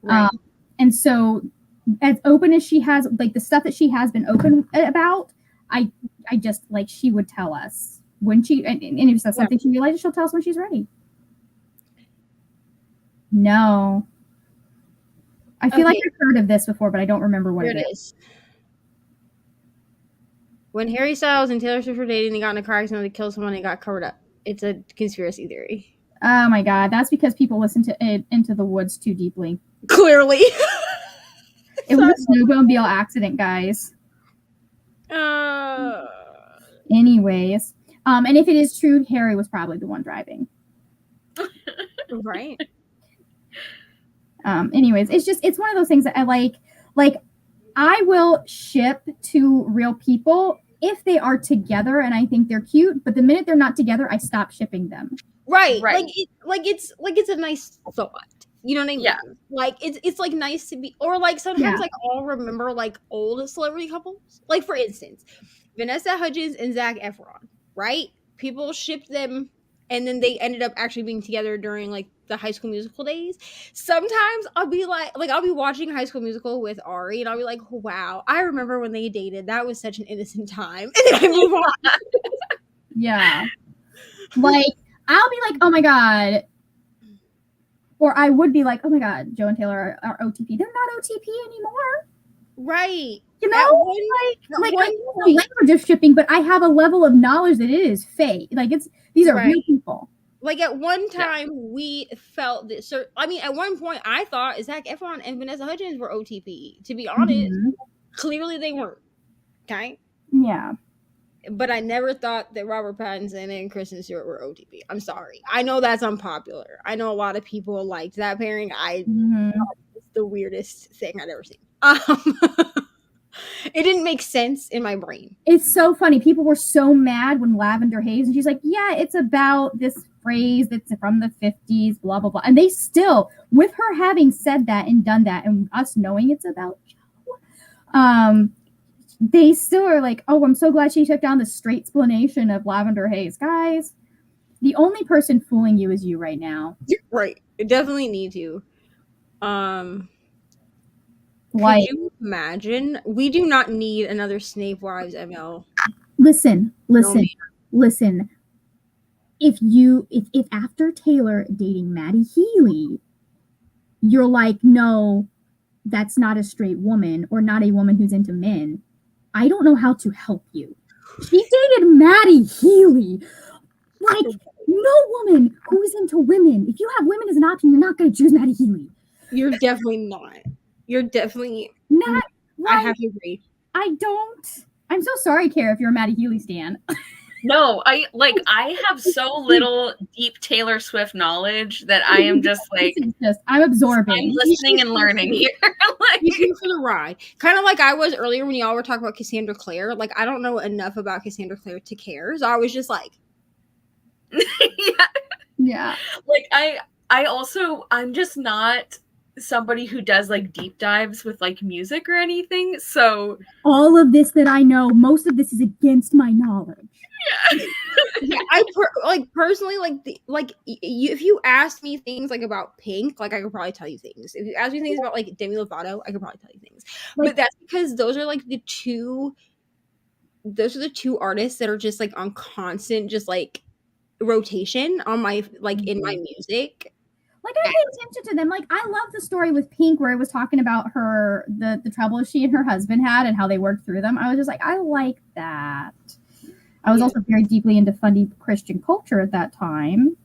Right. And so as open as she has, like the stuff that she has been open about, I just like, she would tell us when she, and if that's something she realizes, she'll tell us when she's ready. No. I feel like I've heard of this before, but I don't remember what it is. When Harry Styles and Taylor Swift were dating, they got in a car accident, they killed someone, and got covered up. It's a conspiracy theory. Oh my God. That's because people listen to it Into the Woods too deeply. Clearly. It was a snowmobile accident, guys. Anyways. And if it is true, Harry was probably the one driving. Right. Anyways, it's one of those things that I like I will ship to real people if they are together and I think they're cute, but the minute they're not together, I stop shipping them. Right. Like it's a nice thought. You know what I mean? Yeah. Like it's like nice to be, or like sometimes like I'll remember like old celebrity couples. Like for instance, Vanessa Hudgens and Zac Efron, right? People shipped them, and then they ended up actually being together during like the High School Musical days. Sometimes I'll be like I'll be watching High School Musical with Ari, and I'll be like, wow, I remember when they dated. That was such an innocent time. And then I move on. Yeah. Like, I'll be like, oh my God. Or I would be like, oh my God, Joe and Taylor are OTP. They're not OTP anymore. Right. You know? Like I know the language of shipping, but I have a level of knowledge that it is fake. Like these are real people. Like at one time we felt that. So I mean, at one point I thought Zac Efron and Vanessa Hudgens were OTP. To be honest, clearly they weren't. Okay. Yeah. But I never thought that Robert Pattinson and Kristen Stewart were OTP. I'm sorry. I know that's unpopular. I know a lot of people liked that pairing. It's the weirdest thing I'd ever seen. It didn't make sense in my brain. It's so funny. People were so mad when Lavender Haze, and she's like, yeah, it's about this phrase that's from the 50s, blah, blah, blah. And they still, with her having said that and done that, and us knowing it's about Joe, they still are like, oh, I'm so glad she took down the straight explanation of Lavender Haze. Guys, the only person fooling you is you right now. Right. You definitely need to. Like, could you imagine? We do not need another Snape Wives ML. Listen. If after Taylor dating Maddie Healy, you're like, no, that's not a straight woman or not a woman who's into men, I don't know how to help you. She dated Maddie Healy. Like, no woman who is into women. If you have women as an option, you're not going to choose Maddie Healy. You're definitely not. You're definitely not. Right. I have to agree. I don't. I'm so sorry, Kara, if you're a Maddie Healy stan. No, I have so little deep Taylor Swift knowledge that I am just like I'm absorbing. I'm listening and learning here. Like, you're here for the ride. Kind of like I was earlier when y'all were talking about Cassandra Clare. Like I don't know enough about Cassandra Clare to care. So I was just like Yeah. Like I'm just not somebody who does like deep dives with like music or anything. So all of this that I know, most of this is against my knowledge. Yeah, personally if you ask me things like about Pink, like I could probably tell you things. If you ask me things about like Demi Lovato, I could probably tell you things. Like, but that's because those are the two artists that are just like on constant just like rotation on my in my music. Like I pay attention to them. Like I love the story with Pink where it was talking about her the troubles she and her husband had and how they worked through them. I was just like, I like that. I was also very deeply into funny Christian culture at that time.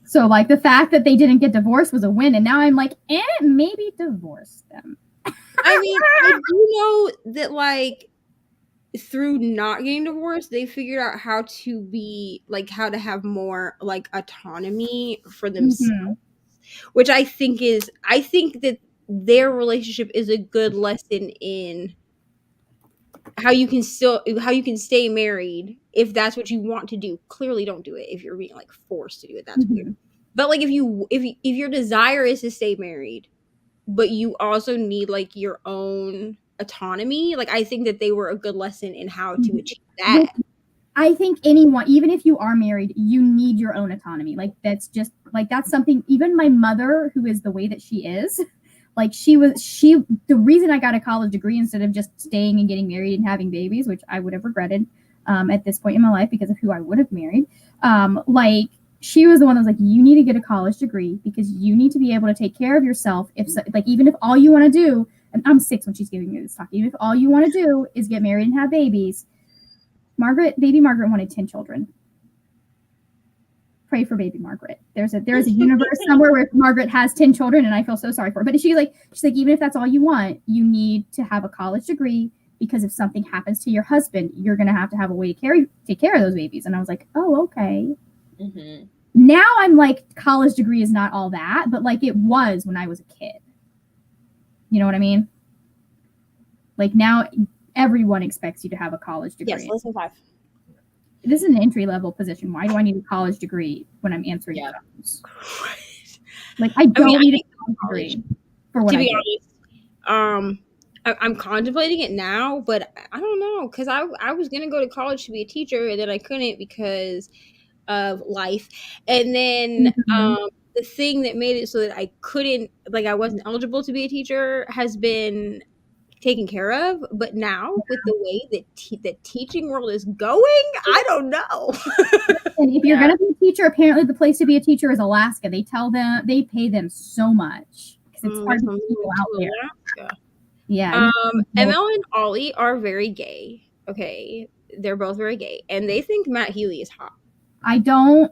So like the fact that they didn't get divorced was a win. And now I'm like, maybe divorce them. I mean, I do know that like through not getting divorced, they figured out how to be like how to have more like autonomy for themselves, which I think that their relationship is a good lesson in how you can stay married if that's what you want to do. Clearly don't do it if you're being like forced to do it. That's weird. But like if your desire is to stay married, but you also need like your own autonomy, like I think that they were a good lesson in how to achieve that. I think anyone, even if you are married, you need your own autonomy. Like that's just like that's something even my mother, who is the way that she is, like the reason I got a college degree instead of just staying and getting married and having babies, which I would have regretted at this point in my life because of who I would have married. Like she was the one that was like, you need to get a college degree because you need to be able to take care of yourself. Even if all you want to do, and I'm 6 when she's giving me this talk, even if all you want to do is get married and have babies. Baby Margaret wanted 10 children. Pray for baby Margaret. There's a universe somewhere where Margaret has 10 children, and I feel so sorry for her. But she's like, even if that's all you want, you need to have a college degree because if something happens to your husband, you're gonna have a way to take care of those babies. And I was like, oh, okay. Mm-hmm. Now I'm like, college degree is not all that, but like it was when I was a kid. You know what I mean? Like now everyone expects you to have a college degree. Yes, listen 5. This is an entry-level position. Why do I need a college degree when I'm answering phones? Like, I I mean, don't I need think a college degree for what to I be do. honest, I'm contemplating it now, but I don't know because I was gonna go to college to be a teacher, and then I couldn't because of life, and then Mhm. the thing that made it so that I couldn't, like, I wasn't eligible to be a teacher has been taken care of. But now with the way that the teaching world is going, I don't know. And if you're Yeah. gonna be a teacher, apparently the place to be a teacher is Alaska. They pay them so much because it's hard Guess to I'm get people moving out to there. Alaska. Yeah, you ML and Ollie are very gay. Okay, they're both very gay, and they think Matt Healy is hot. I don't.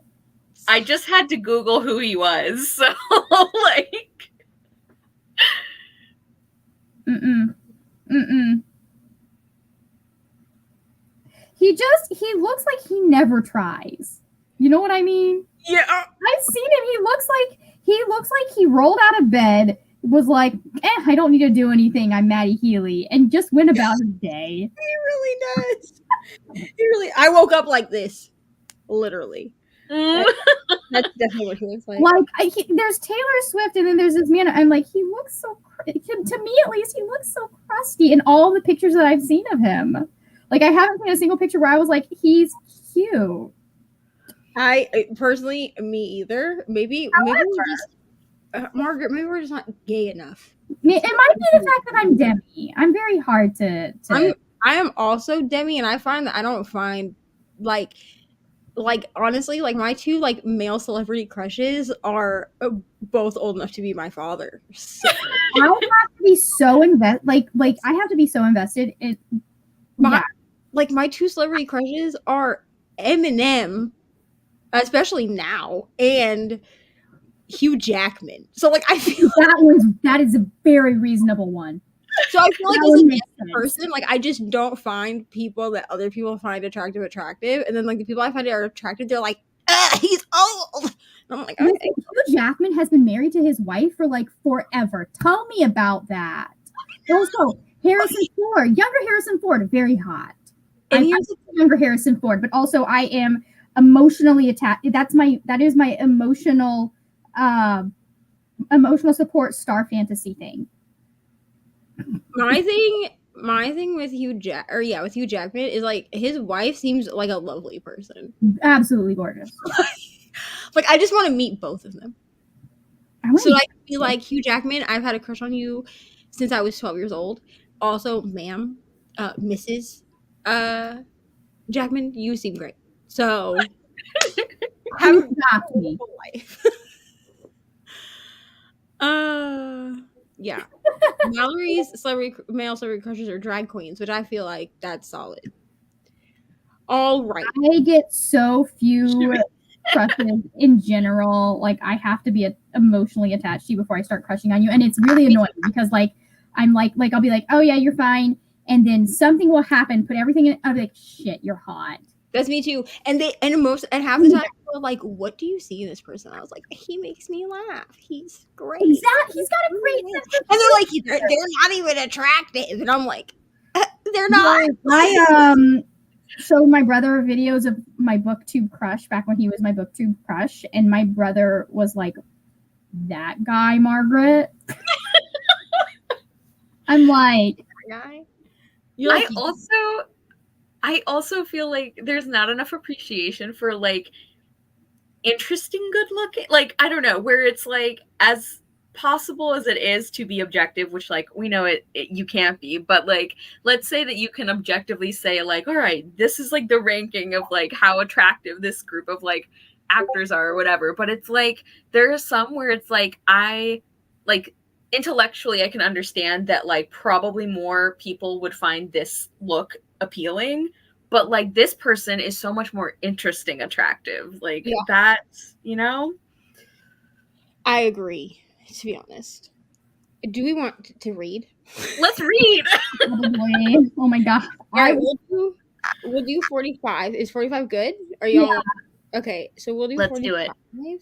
I just had to Google who he was, so like. Mm-mm. He looks like he never tries. You know what I mean? Yeah, I've seen him. He looks like he rolled out of bed, was like, I don't need to do anything. I'm Maddie Healy, and just went about his day. he really does. He really. I woke up like this, literally. That's definitely what he looks like. Like, there's Taylor Swift, and then there's this man. I'm like, he looks so. To me, at least, he looks so crusty in all the pictures that I've seen of him. Like, I haven't seen a single picture where I was like, he's cute. I personally, me either. Maybe we're just Margaret. Maybe we're just not gay enough. It might be the fact that I'm Demi. I'm very hard to. I am also Demi, and I find that I don't find like honestly, like my two like male celebrity crushes are both old enough to be my father. So I have to be so I have to be so invested in. my my two celebrity crushes are Eminem, especially now, and Hugh Jackman. So like I feel that is a very reasonable one. so I feel like That as would a make gay sense. person, like I just don't find people that other people find attractive, and then like the people I find are attractive, they're like, he's old. And I'm like, okay. Listen, Hugh Jackman has been married to his wife for like forever. Tell me about that. Also, Harrison Ford, younger Harrison Ford, very hot. And I'm here's younger Harrison Ford, but also I am emotionally attached. That is my emotional support star fantasy thing. my thing with with Hugh Jackman is like his wife seems like a lovely person. Absolutely gorgeous. Like I just want to meet both of them. I wanna So meet- I can be like, Hugh Jackman, I've had a crush on you since I was 12 years old. Also, ma'am, Mrs. Jackman, you seem great. So have you a got me. wonderful life. Yeah. Mallory's male celebrity crushes are drag queens, which I feel like that's solid. All right. I get so few crushes in general. Like, I have to be emotionally attached to you before I start crushing on you, and it's really annoying because I'm like I'll be like, oh yeah, you're fine, and then something will happen, put everything in. I'll be like, shit, you're hot. That's me too. And half the time people are like, what do you see in this person? I was like, he makes me laugh. He's great. Exactly. He's got a great sense of And they're like, they're not even attractive. And I'm like, they're not. I showed my brother videos of my booktube crush back when he was my booktube crush, and my brother was like, that guy, Margaret. I'm like, Guy. I also feel like there's not enough appreciation for like interesting good looking, like I don't know, where it's like as possible as it is to be objective, which like we know it you can't be, but like let's say that you can objectively say like, all right, this is like the ranking of like how attractive this group of like actors are or whatever, but it's like there are some where it's like I like intellectually I can understand that like probably more people would find this look appealing, but like this person is so much more interesting attractive, like that's, you know. I agree, to be honest. Do we want to read? Let's read. probably. Oh my god. All right, we'll do 45. Is 45 good? Are y'all okay? So we'll do Let's 45. do it.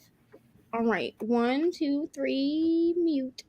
All right, 1, 2, 3, mute.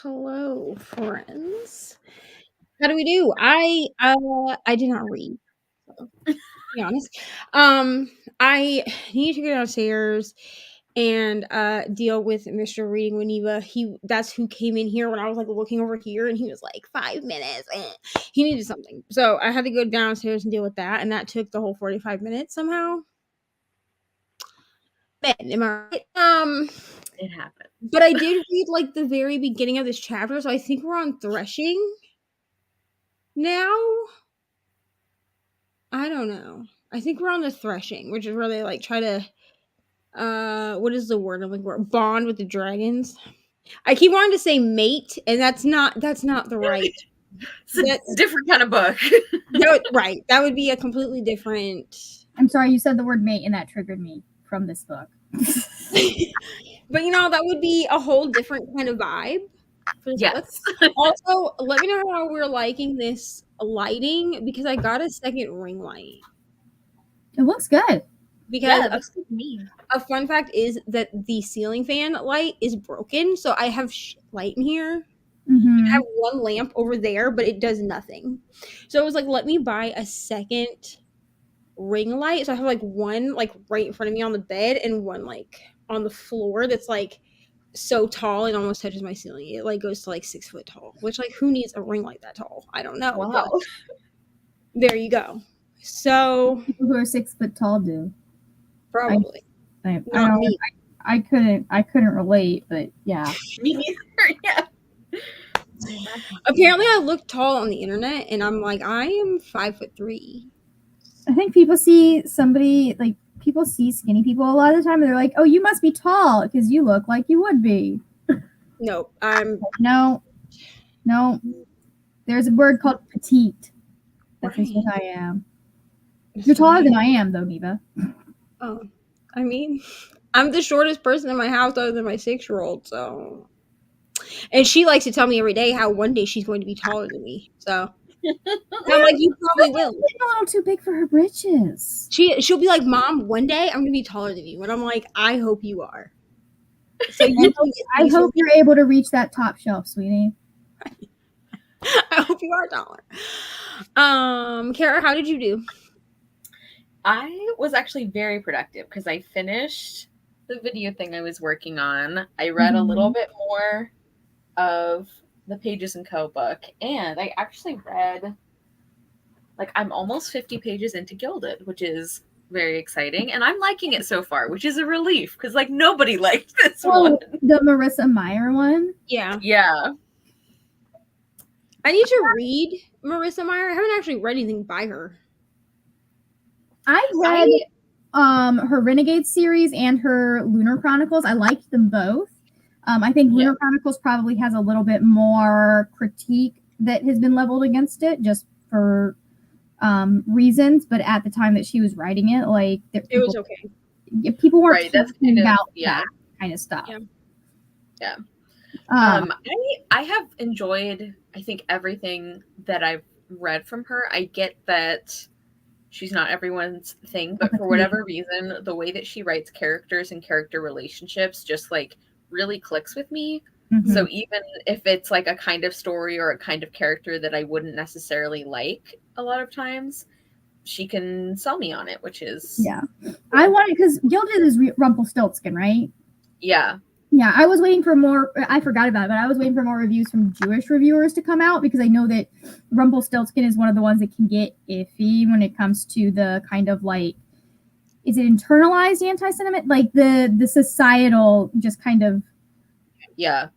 Hello, friends. How do we do? I did not read, so, to be honest. I need to go downstairs and deal with Mr. Reading Winiva. That's who came in here when I was like looking over here, and he was like 5 minutes. He needed something, so I had to go downstairs and deal with that, and that took the whole 45 minutes somehow. Man, am I right? It happened. But I did read like the very beginning of this chapter, so I think we're on threshing now. I don't know. I think we're on the threshing, which is where they like try to what is the word I'm looking for? Bond with the dragons. I keep wanting to say mate, and that's not the right. It's a different kind of book. Right. That would be a completely different. I'm sorry, you said the word mate, and that triggered me from this book. But that would be a whole different kind of vibe for this book. Also, let me know how we're liking this lighting, because I got a second ring light. It looks good. Because it looks like me. A fun fact is that the ceiling fan light is broken, so I have light in here. Mm-hmm. I have one lamp over there, but it does nothing. So I was like, let me buy a second ring light. So I have like one like right in front of me on the bed, and one like on the floor that's like so tall it almost touches my ceiling. It like goes to like 6 foot tall, which like who needs a ring light that tall? I don't know. Wow. But there you go. So people who are 6 foot tall do. Probably. I couldn't relate, but yeah. Me neither. Yeah. Apparently I look tall on the internet, and I'm like, I am 5'3". I think people see people see skinny people a lot of the time, and they're like, "Oh, you must be tall because you look like you would be." No, I'm no. There's a word called petite. That's right. just what I am. You're taller than I am, though, Neva. Oh, I mean, I'm the shortest person in my house other than my 6-year-old, so. And she likes to tell me every day how one day she's going to be taller than me. So I'm like, you probably will. She's a little too big for her britches. She'll be like, Mom, one day I'm gonna be taller than you. And I'm like, I hope you are. So I hope you're able to reach that top shelf, sweetie. I hope you are taller. Kara, how did you do? I was actually very productive because I finished the video thing I was working on. I read a little bit more of the Pages & Co. book, and I actually read, like, I'm almost 50 pages into Gilded, which is very exciting, and I'm liking it so far, which is a relief, because, like, nobody liked this one. The Marissa Meyer one? Yeah. I need to read Marissa Meyer. I haven't actually read anything by her. I read her Renegade series and her Lunar Chronicles. I liked them both. I think Lunar Chronicles probably has a little bit more critique that has been leveled against it, just for reasons. But at the time that she was writing it, like it was okay. People weren't talking about that kind of stuff. Yeah. I have enjoyed, I think, everything that I've read from her. I get that she's not everyone's thing, but for whatever reason, the way that she writes characters and character relationships just like really clicks with me. Mm-hmm. So even if it's like a kind of story or a kind of character that I wouldn't necessarily like a lot of times, she can sell me on it, which is I wanted, because Gilded is Rumpelstiltskin, right? Yeah, I was waiting for more. I forgot about it, but I was waiting for more reviews from Jewish reviewers to come out, because I know that Rumpelstiltskin is one of the ones that can get iffy when it comes to the kind of like, is it internalized anti-Semitism? Like the societal just kind of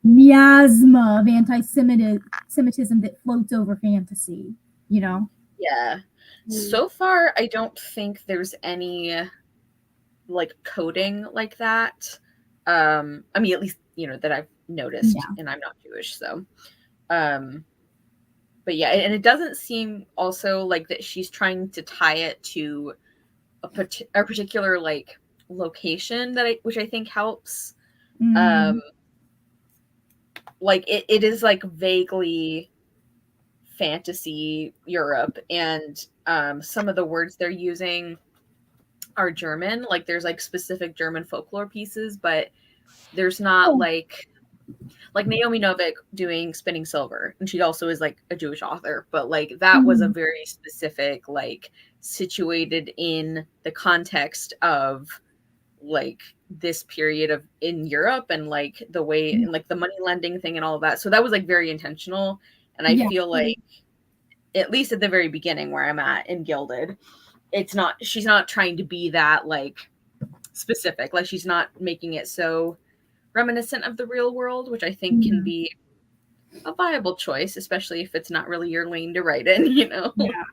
miasma of anti-Semitism that floats over fantasy, you know? Yeah. So far, I don't think there's any like coding like that. I mean, at least, that I've noticed, and I'm not Jewish, so, but yeah, and it doesn't seem also like that she's trying to tie it to a particular like location which I think helps. Like it is like vaguely fantasy Europe, and some of the words they're using are German. Like there's like specific German folklore pieces, but there's not like like Naomi Novik doing Spinning Silver, and she also is like a Jewish author, but like that was a very specific, like situated in the context of like this period of in Europe and like the way and like the money lending thing and all of that. So that was like very intentional. And I feel like at least at the very beginning where I'm at in Gilded, she's not trying to be that like specific. Like she's not making it so reminiscent of the real world, which I think can be a viable choice, especially if it's not really your lane to write in, you know? Yeah.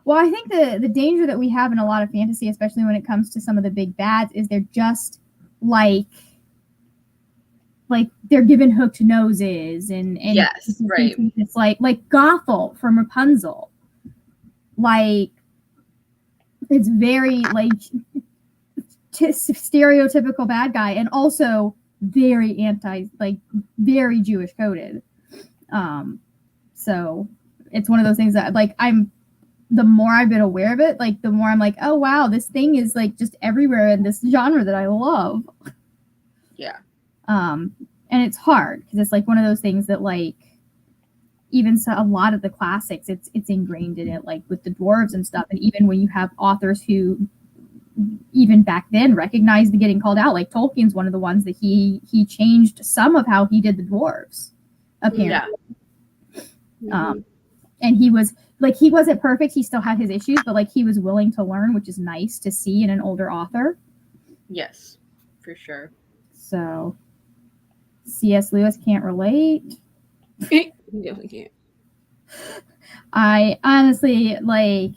Well, I think the danger that we have in a lot of fantasy, especially when it comes to some of the big bads, is they're just like they're given hooked noses and yes, right. It's like Gothel from Rapunzel. Like it's very like stereotypical bad guy and also very very Jewish coded. So it's one of those things that like the more I've been aware of it, like the more I'm like, oh wow, this thing is like just everywhere in this genre that I love. Yeah. And it's hard because it's like one of those things that like even a lot of the classics, it's ingrained in it, like with the dwarves and stuff. And even when you have authors who even back then recognized the getting called out, like Tolkien's one of the ones that he changed some of how he did the dwarves, apparently. Yeah. And he wasn't perfect. He still had his issues, but like he was willing to learn, which is nice to see in an older author. Yes, for sure. So C.S. Lewis can't relate. He definitely can't. I honestly like,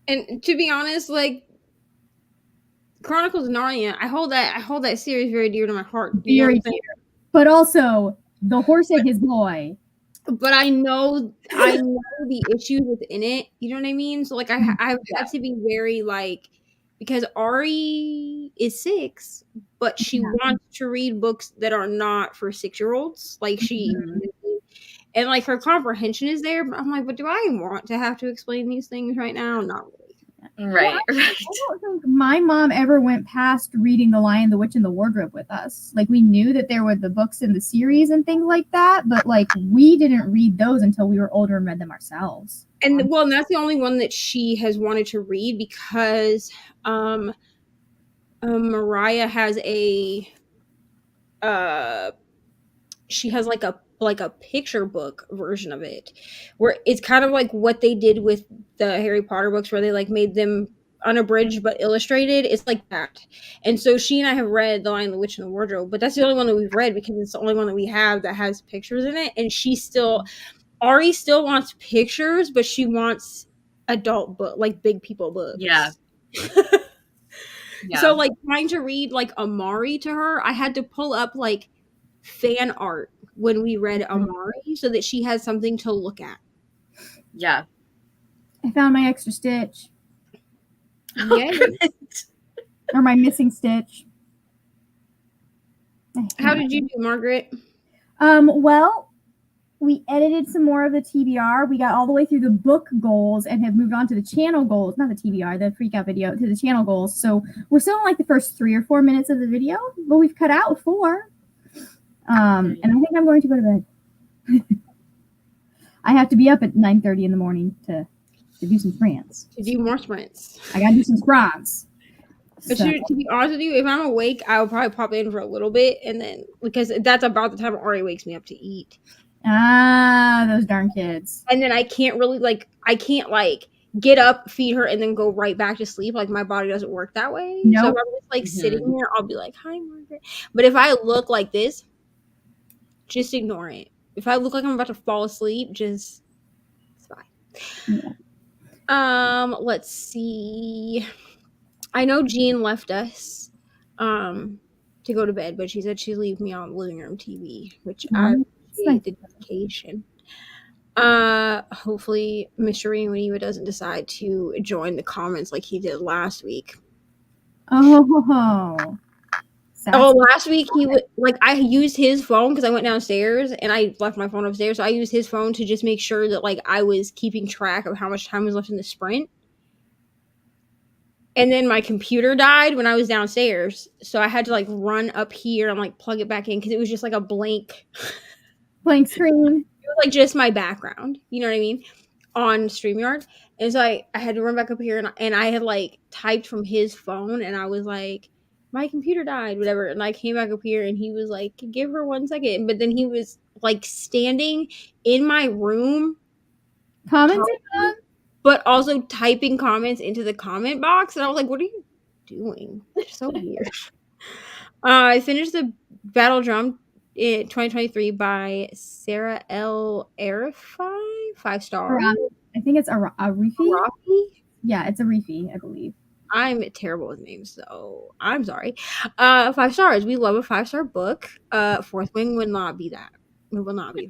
and to be honest, like Chronicles of Narnia, I hold that series very dear to my heart. Very dear. But also The Horse and His Boy. But I know the issues within it. You know what I mean? So like I have to be very like, because Ari is 6, but she wants to read books that are not for 6-year-olds. Like she and like her comprehension is there, but I'm like, but do I want to have to explain these things right now? Not really. Right, well, I don't think my mom ever went past reading The Lion, the Witch, and the Wardrobe with us. Like, we knew that there were the books in the series and things like that, but like we didn't read those until we were older and read them ourselves. And well, that's the only one that she has wanted to read because Mariah has she has like a picture book version of it where it's kind of like what they did with the Harry Potter books where they like made them unabridged but illustrated. It's like that. And so she and I have read The Lion, the Witch, and the Wardrobe, but that's the only one that we've read because it's the only one that we have that has pictures in it. And Ari still wants pictures, but she wants adult book, like big people books. Yeah. So like trying to read like Amari to her, I had to pull up like fan art when we read Amari so that she has something to look at. Yeah. I found my extra stitch. Yes. Or my missing stitch. How did you do, Margaret? Well, we edited some more of the TBR. We got all the way through the book goals and have moved on to the channel goals, not the TBR, the freak out video, to the channel goals. So we're still in like the first 3 or 4 minutes of the video, but we've cut out 4. And I think I'm going to go to bed. I have to be up at 9:30 in the morning to do some sprints. To do more sprints. I got to do some sprints. But to be honest with you, if I'm awake, I'll probably pop in for a little bit, and then because that's about the time Ari wakes me up to eat. Ah, those darn kids. And then I can't get up, feed her, and then go right back to sleep. Like my body doesn't work that way. Nope. So if I'm just like sitting here, I'll be like, "Hi, Margaret." But if I look like this, just ignore it. If I look like I'm about to fall asleep, it's fine. Yeah. Let's see. I know Jean left us to go to bed, but she said she'd leave me on living room TV, which I appreciate the dedication. Hopefully Mr. Reni doesn't decide to join the comments like he did last week. Last week he would I used his phone because I went downstairs and I left my phone upstairs, so I used his phone to just make sure that like I was keeping track of how much time was left in the sprint. And then my computer died when I was downstairs, so I had to like run up here and like plug it back in because it was just like a blank screen. It was like just my background, you know what I mean, on StreamYard. And so I had to run back up here and I had like typed from his phone and I was like, my computer died, whatever. And I came back up here and he was like, give her 1 second. But then he was like standing in my room, Commenting on? but also typing comments into the comment box. And I was like, what are you doing? It's so weird. I finished the Battle Drum in 2023 by Sarah L. Arifai, 5 stars. I think it's Arifi. Arafi? Yeah, it's Arifi, I believe. I'm terrible with names, so I'm sorry. 5 stars. We love a 5-star book. Fourth Wing would not be that. It will not be.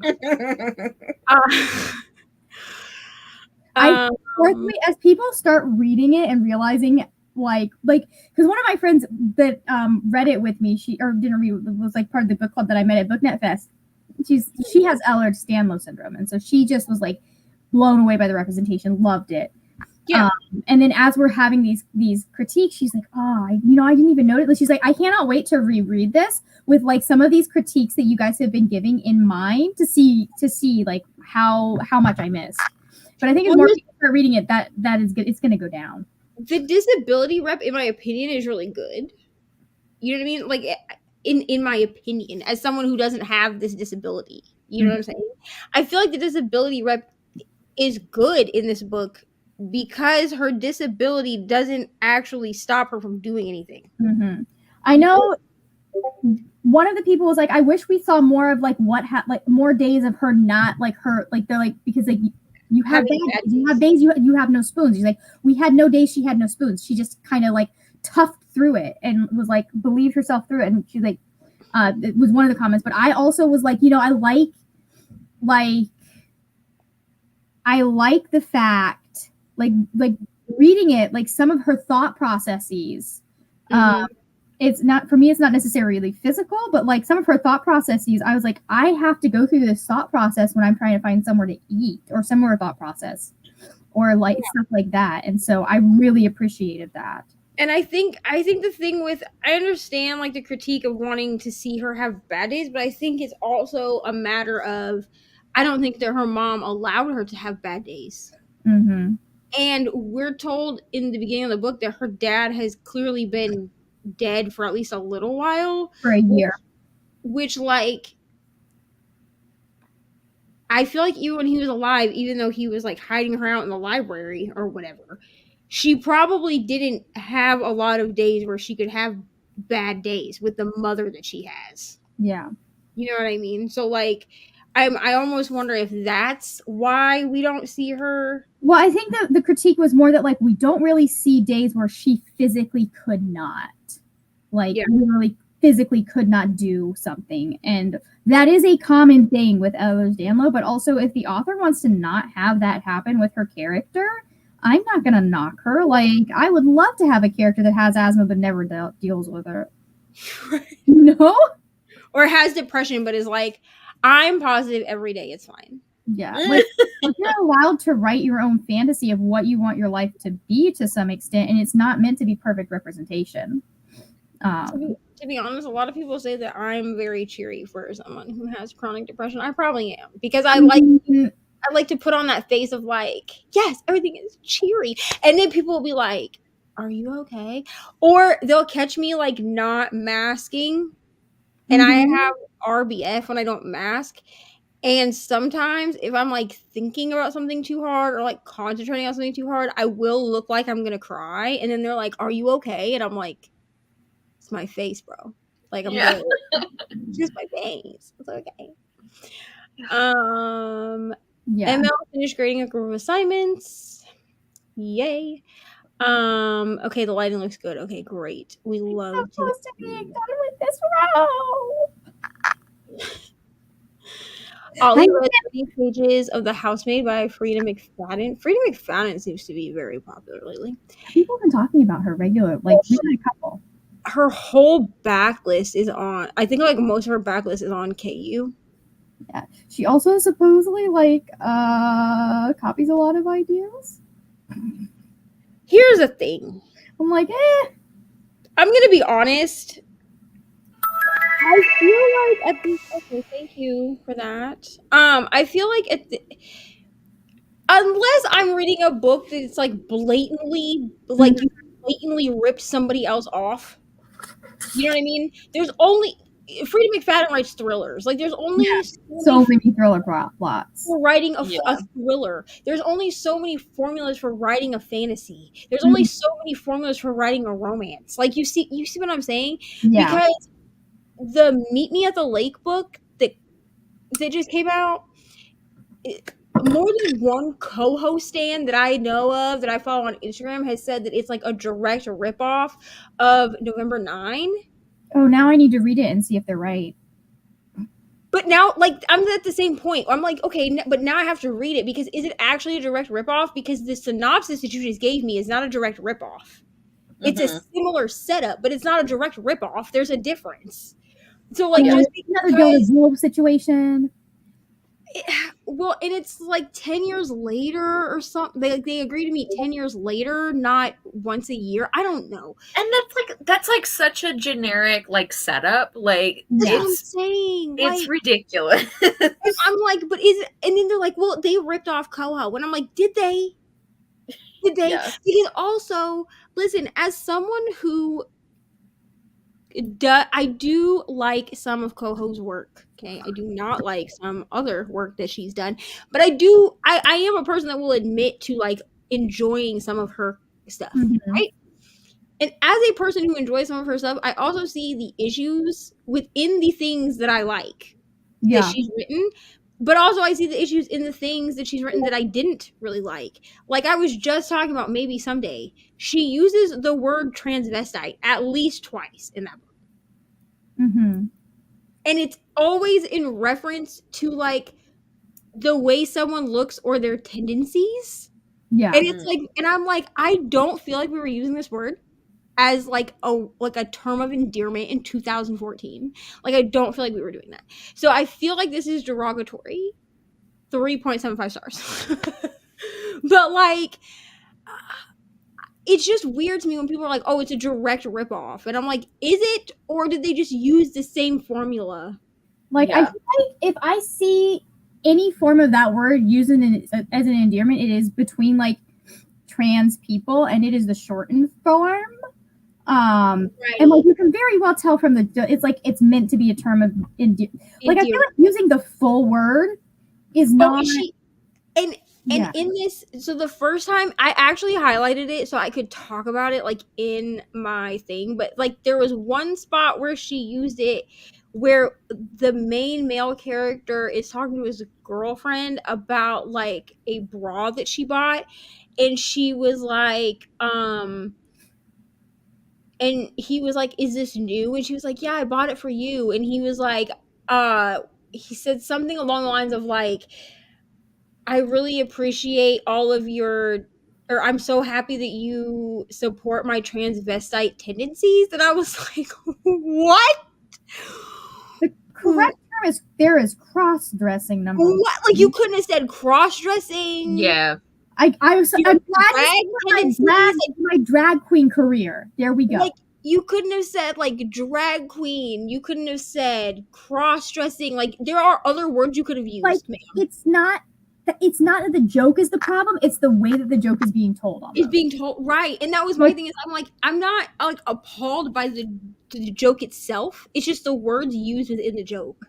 Fourthly, as people start reading it and realizing like because one of my friends that read it with me, she didn't read, was like part of the book club that I met at BookNet Fest. She has Ehlers-Danlos syndrome, and so she just was like blown away by the representation, loved it. Yeah. And then as we're having these critiques, she's like, oh, I didn't even notice. She's like, I cannot wait to reread this with like some of these critiques that you guys have been giving in mind to see like how much I missed. But I think as more people start reading it, that is good. It's going to go down. The disability rep, in my opinion, is really good. You know what I mean? Like, in my opinion, as someone who doesn't have this disability, you know what I'm saying? I feel like the disability rep is good in this book because her disability doesn't actually stop her from doing anything. Mm-hmm. I know one of the people was like, I wish we saw more of like like more days of her not like her, like they're like, because like you have days, you have days you have no spoons. She's like, we had no days she had no spoons. She just kind of like toughed through it and was like believed herself through it. And she's like, it was one of the comments. But I also was like, I like the fact like reading it, like some of her thought processes. It's not, for me, it's not necessarily physical, but like some of her thought processes, I was like, I have to go through this thought process when I'm trying to find somewhere to eat, or similar thought process, or like stuff like that. And so I really appreciated that. And I think the thing with, I understand like the critique of wanting to see her have bad days, but I think it's also a matter of, I don't think that her mom allowed her to have bad days. Mm-hmm. And we're told in the beginning of the book that her dad has clearly been dead for at least a little while. For a year. Which like, I feel like even when he was alive, even though he was like hiding her out in the library or whatever, she probably didn't have a lot of days where she could have bad days with the mother that she has. Yeah. You know what I mean? So like, I almost wonder if that's why we don't see her. Well, I think that the critique was more that like we don't really see days where she physically could not, like really physically could not do something, and that is a common thing with Ehlers-Danlos. But also, if the author wants to not have that happen with her character, I'm not gonna knock her. Like, I would love to have a character that has asthma but never deals with it. No, or has depression but is like, I'm positive every day, it's fine. Yeah, like you're allowed to write your own fantasy of what you want your life to be to some extent, and it's not meant to be perfect representation. To be honest, a lot of people say that I'm very cheery for someone who has chronic depression. I probably am, because I like to put on that face of like, yes, everything is cheery, and then people will be like, are you okay? Or they'll catch me like not masking, and I have RBF when I don't mask. And sometimes if I'm like thinking about something too hard or like concentrating on something too hard, I will look like I'm gonna cry. And then they're like, are you okay? And I'm like, it's my face, bro. Like, I'm good. It's just my face. It's okay. ML finished grading a group of assignments. Yay. Okay, the lighting looks good. Okay, great. We love I'm supposed to be done with this row. Ollie read 3 pages of The Housemaid by Frida McFadden. Frida McFadden seems to be very popular lately. People have been talking about her regular, like we had a couple. Her whole backlist is on, I think like most of her backlist is on KU. Yeah. She also supposedly like copies a lot of ideas. Here's the thing. I'm like, I'm gonna be honest. I feel like at the okay, thank you for that. I feel like unless I'm reading a book that's like blatantly like you blatantly ripped somebody else off. You know what I mean? There's only Freida McFadden writes thrillers. Like there's only so many thriller plots. for writing a Yeah. thriller. There's only so many formulas for writing a fantasy. There's only so many formulas for writing a romance. Like you see what I'm saying? Yeah. Because the Meet Me at the Lake book that just came out, more than one co-host stand that I know of that I follow on Instagram has said that it's like a direct ripoff of November 9. Oh, now I need to read it and see if they're right. But now, like, I'm at the same point. I'm like, okay, but now I have to read it because is it actually a direct ripoff? Because the synopsis that you just gave me is not a direct ripoff. It's a similar setup, but it's not a direct ripoff. There's a difference. So, like, just another Golden Wolf situation. Well, and it's like 10 years later or something. They agree to meet 10 years later, not once a year. I don't know. And that's like such a generic like setup. Like that's what I'm saying. It's like, ridiculous. I'm like, but is it? And then they're like, well, they ripped off Coho, and I'm like, did they? Did they? Yeah. Because also, listen, as someone who I do like some of Coho's work. Okay, I do not like some other work that she's done, but I am a person that will admit to like enjoying some of her stuff, right? And as a person who enjoys some of her stuff, I also see the issues within the things that I like that she's written, but also I see the issues in the things that she's written that I didn't really like. Like I was just talking about Maybe Someday. She uses the word transvestite at least twice in that book. And it's always in reference to like the way someone looks or their tendencies. Yeah. And it's like, and I'm like, I don't feel like we were using this word as like a term of endearment in 2014. Like I don't feel like we were doing that. So I feel like this is derogatory. 3.75 stars. But like it's just weird to me when people are like, oh, it's a direct ripoff. And I'm like, is it? Or did they just use the same formula? Like, I feel like if I see any form of that word used as an endearment, it is between, like, trans people, and it is the shortened form. And, like, you can very well tell from it's, like, it's meant to be a term of endearment. Like, I feel like using the full word is not... And in this, so the first time I actually highlighted it so I could talk about it like in my thing, but like there was one spot where she used it where the main male character is talking to his girlfriend about like a bra that she bought, and she was like, and he was like, is this new? And she was like, yeah, I bought it for you. And he was like, he said something along the lines of like, I really appreciate all of your, or I'm so happy that you support my transvestite tendencies. And I was like, what? The correct term is cross-dressing, number one. What? Like you couldn't have said cross-dressing? Yeah. I'm glad my drag queen career. There we go. Like you couldn't have said like drag queen. You couldn't have said cross-dressing. Like there are other words you could have used. Like, it's not that the joke is the problem, it's the way that the joke is being told. It's being told, right. And that was my thing, is I'm like, I'm not like appalled by the joke itself. It's just the words used within the joke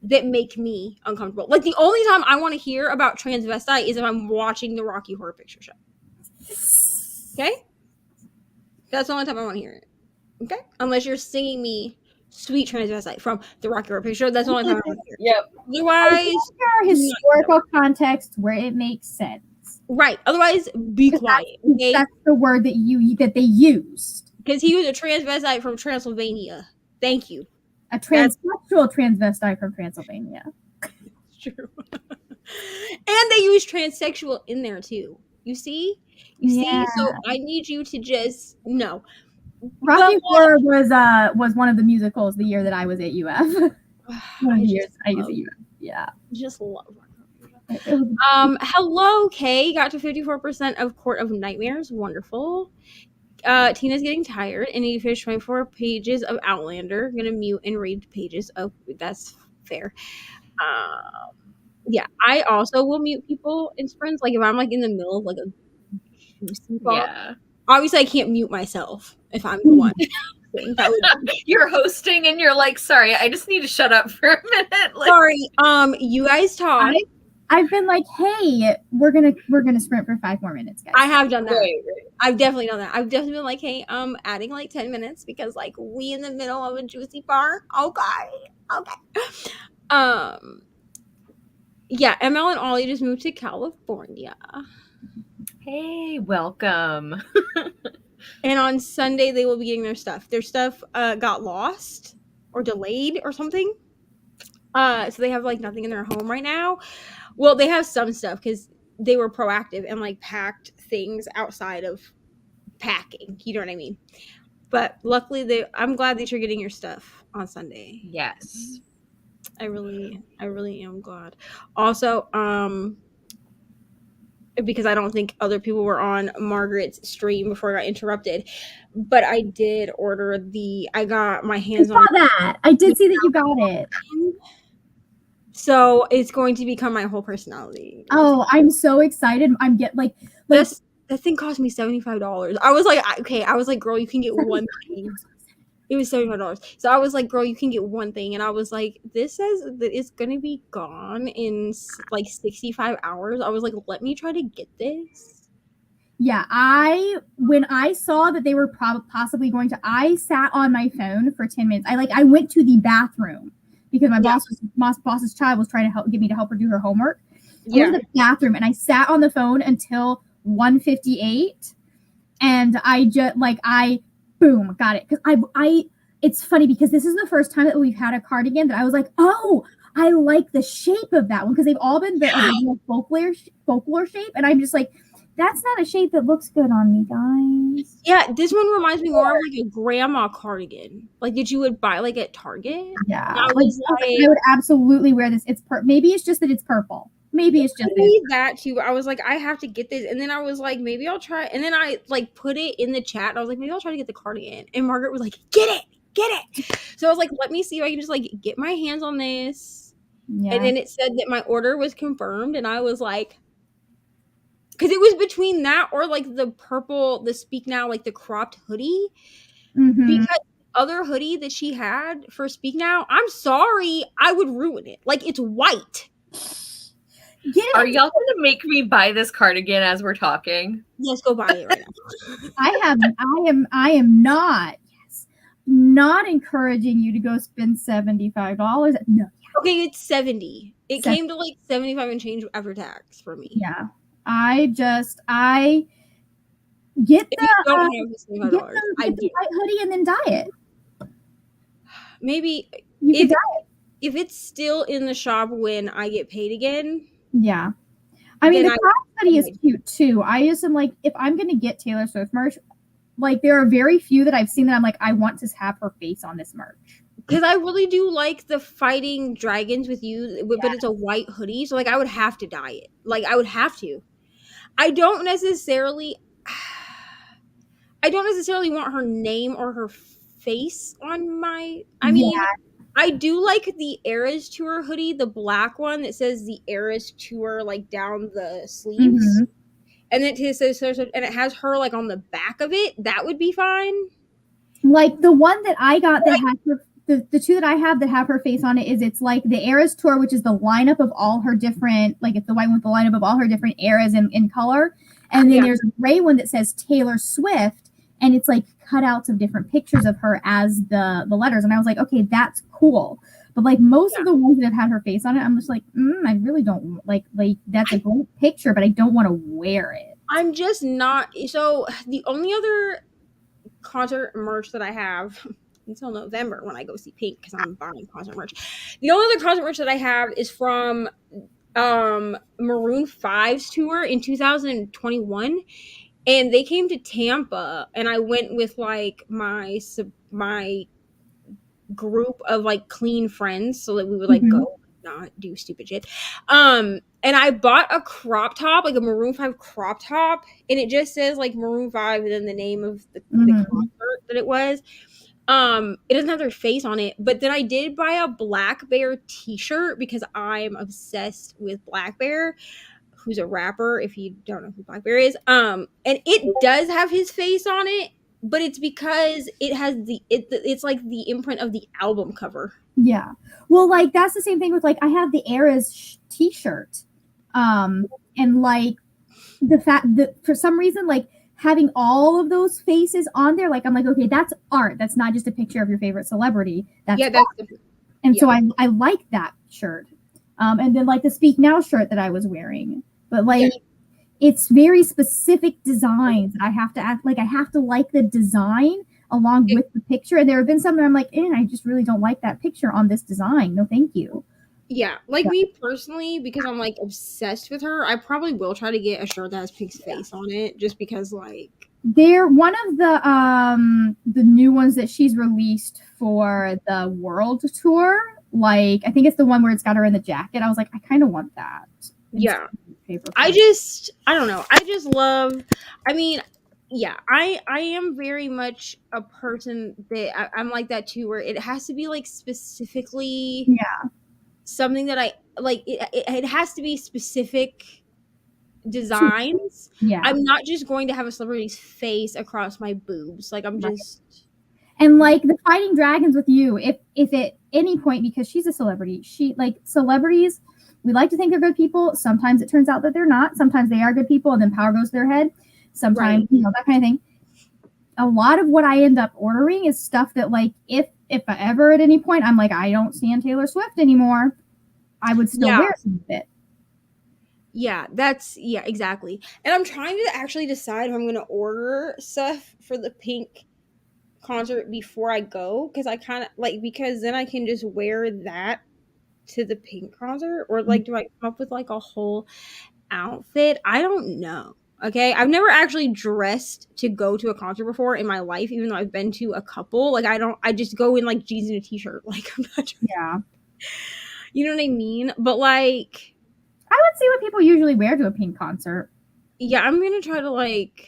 that make me uncomfortable. Like the only time I want to hear about transvestite is if I'm watching the Rocky Horror Picture Show. Okay? That's the only time I want to hear it. Okay? Unless you're singing me Sweet Transvestite from the Rocky Horror Picture Show. That's the only time I want to hear it. Yep. Otherwise, there are historical context where it makes sense. Right. Otherwise, be quiet. Okay? That's the word that they used. Because he was a transvestite from Transylvania. Thank you. A transsexual transvestite from Transylvania. It's true. And they use transsexual in there too. You see? See? So I need you to just no. Rocky Horror was one of the musicals the year that I was at UF. One of the years I was at UF. Yeah. Just love Hello, Kay. Got to 54% of Court of Nightmares. Wonderful. Tina's getting tired and need to finish 24 pages of Outlander. I'm gonna mute and read pages. Oh, that's fair. Yeah, I also will mute people in sprints. Like if I'm like in the middle of like a juicy box. Yeah. Obviously, I can't mute myself if I'm the one. That would You're hosting and you're like, sorry, I just need to shut up for a minute. Like, sorry. You guys talk. I've been like, hey, we're gonna sprint for 5 more minutes, guys. I have done that. right. I've definitely done that. I've definitely been like, hey, adding like 10 minutes because like we in the middle of a juicy part. Okay. Yeah, ML and Ollie just moved to California. Hey, welcome. And on Sunday they will be getting their stuff. Their stuff got lost or delayed or something. So they have like nothing in their home right now. Well, they have some stuff because they were proactive and like packed things outside of packing. You know what I mean? But luckily I'm glad that you're getting your stuff on Sunday. Yes. I really am glad. Also, because I don't think other people were on Margaret's stream before I got interrupted, but I did order I got my hands on that. I did see that you got it. So it's going to become my whole personality. Oh, I'm so excited. I'm that thing cost me $75. I was like, okay, girl, you can get one thing. It was $75. So I was like, girl, you can get one thing. And I was like, this says that it's going to be gone in like 65 hours. I was like, let me try to get this. Yeah, when I saw that they were possibly going to, I sat on my phone for 10 minutes. I went to the bathroom because my boss's child was trying to get me to help her do her homework. I went to the bathroom and I sat on the phone until 1:58, and I just boom, got it. Because it's funny because this is the first time that we've had a cardigan that I was like, oh, I like the shape of that one, because they've all been the original folklore shape, and I'm just like, that's not a shape that looks good on me, guys. Yeah, this one reminds me more of like a grandma cardigan, like that you would buy like at Target. Yeah, I would absolutely wear this. Maybe it's just that it's purple. Maybe it's just that too. I was like, I have to get this, and then I was like, maybe I'll try. And then I like put it in the chat. And I was like, maybe I'll try to get the cardigan. And Margaret was like, get it. So I was like, let me see if I can just like get my hands on this. Yeah. And then it said that my order was confirmed, and I was like, because it was between that or like the purple, the Speak Now, like the cropped hoodie. Mm-hmm. Because the other hoodie that she had for Speak Now, I'm sorry, I would ruin it. Like, it's white. Are y'all gonna make me buy this cardigan as we're talking? Yes, go buy it right now. I am not encouraging you to go spend $75. No. Okay, it's 70. It came to like 75 and change after tax for me. Yeah. I get the white hoodie and then dye it. Maybe if it's still in the shop when I get paid again. Yeah. I mean, the cropped hoodie is cute too. I just am like, if I'm going to get Taylor Swift merch, like there are very few that I've seen that I'm like, I want to have her face on this merch. Because I really do like the fighting dragons with you, but it's a white hoodie. So like I would have to dye it. Like I would have to. I don't necessarily want her name or her face on my, I mean, I do like the Eras Tour hoodie, the black one that says the Eras Tour like down the sleeves. Mm-hmm. And it says, and it has her like on the back of it. That would be fine. Like the one that I got that has the two that I have that have her face on it it's like the Eras Tour, which is the lineup of all her different, like it's the white one with the lineup of all her different eras in color. And then there's a gray one that says Taylor Swift, and it's like cutouts of different pictures of her as the letters. And I was like, okay, that's cool. But like most of the ones that have had her face on it, I'm just like, I really don't like that's a great picture, but I don't want to wear it. I'm just not. So the only other concert merch that I have until November when I go see Pink, because I'm buying concert merch. The only other concert merch that I have is from Maroon 5's tour in 2021. And they came to Tampa, and I went with like my group of like clean friends, so that we would like go not do stupid shit. And I bought a crop top, like a Maroon 5 crop top, and it just says like Maroon 5 and then the name of the concert that it was. It doesn't have their face on it, but then I did buy a Black Bear t-shirt because I'm obsessed with Black Bear, who's a rapper, if you don't know who Black Bear is. And it does have his face on it, but it's because it has it's like the imprint of the album cover. Yeah. Well, like that's the same thing with like I have the Eras t-shirt. And like the fact that for some reason like having all of those faces on there, like I'm like, okay, that's art. That's not just a picture of your favorite celebrity. That's and so I like that shirt. And then like the Speak Now shirt that I was wearing. But like it's very specific designs. I have to act like I have to like the design along with the picture. And there have been some that I'm like, I just really don't like that picture on this design. No, thank you. Yeah, like me personally, because I'm like obsessed with her, I probably will try to get a shirt that has Pink's face on it, just because like they're one of the new ones that she's released for the world tour. Like I think it's the one where it's got her in the jacket. I was like, I kind of want that. Yeah, I don't know. I just love. I mean, yeah, I am very much a person that I'm like that too, where it has to be like specifically something that I like. It has to be specific designs. Yeah, I'm not just going to have a celebrity's face across my boobs. Like I'm just. And like the Fighting Dragons with you, if at any point, because she's a celebrity, she like celebrities. We like to think they're good people. Sometimes it turns out that they're not. Sometimes they are good people, and then power goes to their head. Sometimes, that kind of thing. A lot of what I end up ordering is stuff that, like, if I ever at any point I'm like, I don't stand Taylor Swift anymore, I would still wear some of it. Yeah, exactly. And I'm trying to actually decide if I'm going to order stuff for the Pink concert before I go, because I kind of like, because then I can just wear that to the Pink concert, or like do I come up with like a whole outfit? I don't know. Okay, I've never actually dressed to go to a concert before in my life, even though I've been to a couple. Like I just go in like jeans and a t-shirt. Like I'm not you know what I mean? But like I would see what people usually wear to a Pink concert. Yeah, I'm gonna try to like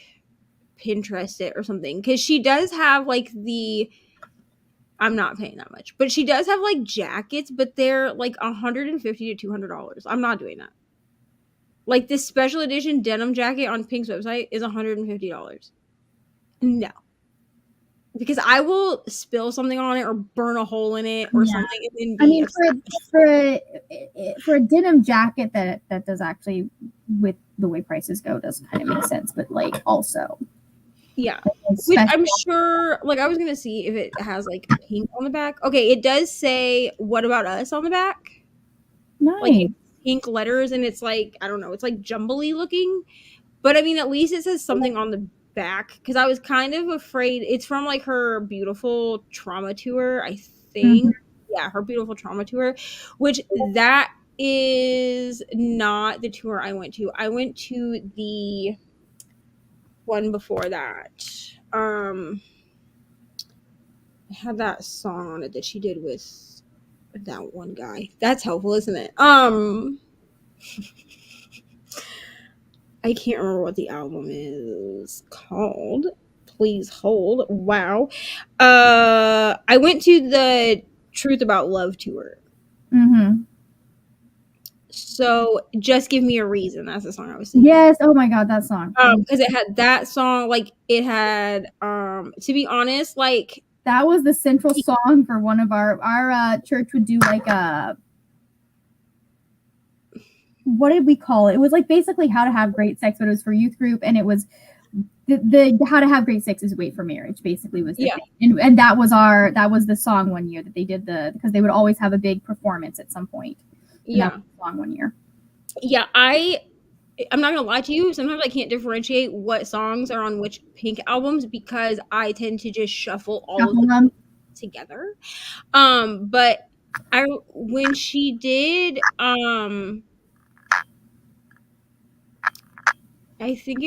Pinterest it or something, because she does have like I'm not paying that much, but she does have like jackets, but they're like $150 to $200. I'm not doing that. Like this special edition denim jacket on Pink's website is $150. No, because I will spill something on it or burn a hole in it or something. And then I mean, for a denim jacket that does actually, with the way prices go, does kind of make sense. But like also. Yeah, which I'm sure, like, I was going to see if it has, like, pink on the back. Okay, it does say, "What About Us" on the back. Nice. Like, pink letters, and it's, like, I don't know, it's, like, jumbly looking. But, I mean, at least it says something on the back, because I was kind of afraid. It's from, like, her Beautiful Trauma Tour, I think. Mm-hmm. Yeah, her Beautiful Trauma Tour, which that is not the tour I went to. I went to the one before that. I had that song on it that she did with that one guy. That's helpful, isn't it? I can't remember what the album is called. Please hold. Wow. I went to the Truth About Love tour. Mm-hmm. So Just Give Me a Reason. That's the song I was singing. Yes. Oh my God, that song. Because it had that song, like it had, to be honest, like that was the central song for one of our church would do like a, what did we call it? It was like basically How to Have Great Sex, but it was for youth group, and it was the How to Have Great Sex is Wait for Marriage, basically was the thing. And that was the song one year that they did because they would always have a big performance at some point. Yeah, that was the song one year. Yeah, I'm not gonna lie to you. Sometimes I can't differentiate what songs are on which Pink albums because I tend to just shuffle all of them together. But when she did, I think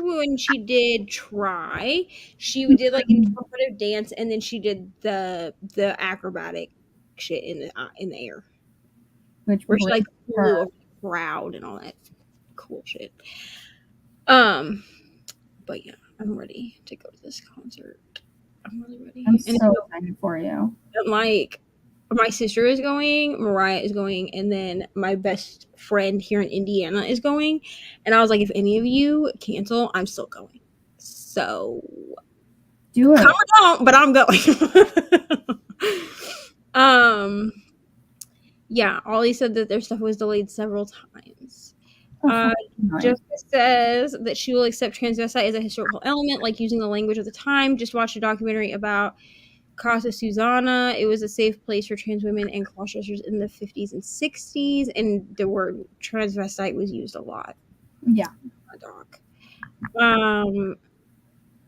when she did Try, she did like interpretive dance, and then she did the acrobatic shit in the air. where she like flew her. over the crowd and all that cool shit. But yeah, I'm ready to go to this concert. I'm really ready. I'm And so excited for you. like, my sister is going, Mariah is going, and then my best friend here in Indiana is going. And I was like, if any of you cancel, I'm still going. So Do it. come or don't, but I'm going. Yeah, Ollie said that their stuff was delayed several times. Oh, nice. Jessica says that she will accept transvestite as a historical element, like using the language of the time. Just watched a documentary about Casa Susana. It was a safe place for trans women and crossdressers in the 50s and 60s, and the word transvestite was used a lot. Yeah. Doc.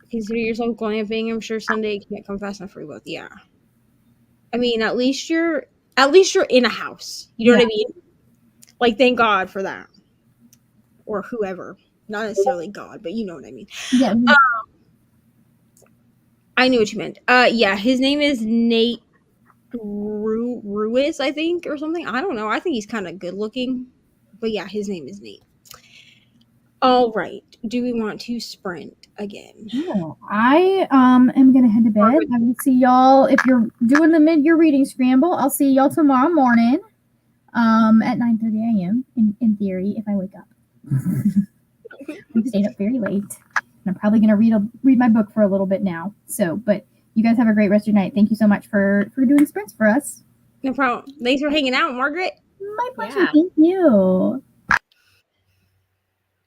Consider yourself glamping. I'm sure Sunday can't come fast enough for you both. Yeah. I mean, at least you're in a house. You know what I mean? Like, thank God for that. Or whoever. Not necessarily God, but you know what I mean. Yeah. I knew what you meant. Yeah, his name is Nate Ruiz, I think, or something. I don't know. I think he's kind of good looking. But yeah, his name is Nate. All right. Do we want to sprint again? No, I am gonna head to bed. I will see y'all if you're doing the mid-year reading scramble. I'll see y'all tomorrow morning, at 9:30 a.m. In theory, if I wake up. I'm staying up very late, and I'm probably gonna read my book for a little bit now. So, but you guys have a great rest of your night. Thank you so much for doing sprints for us. No problem. Thanks for hanging out, Margaret. My pleasure. Yeah. Thank you.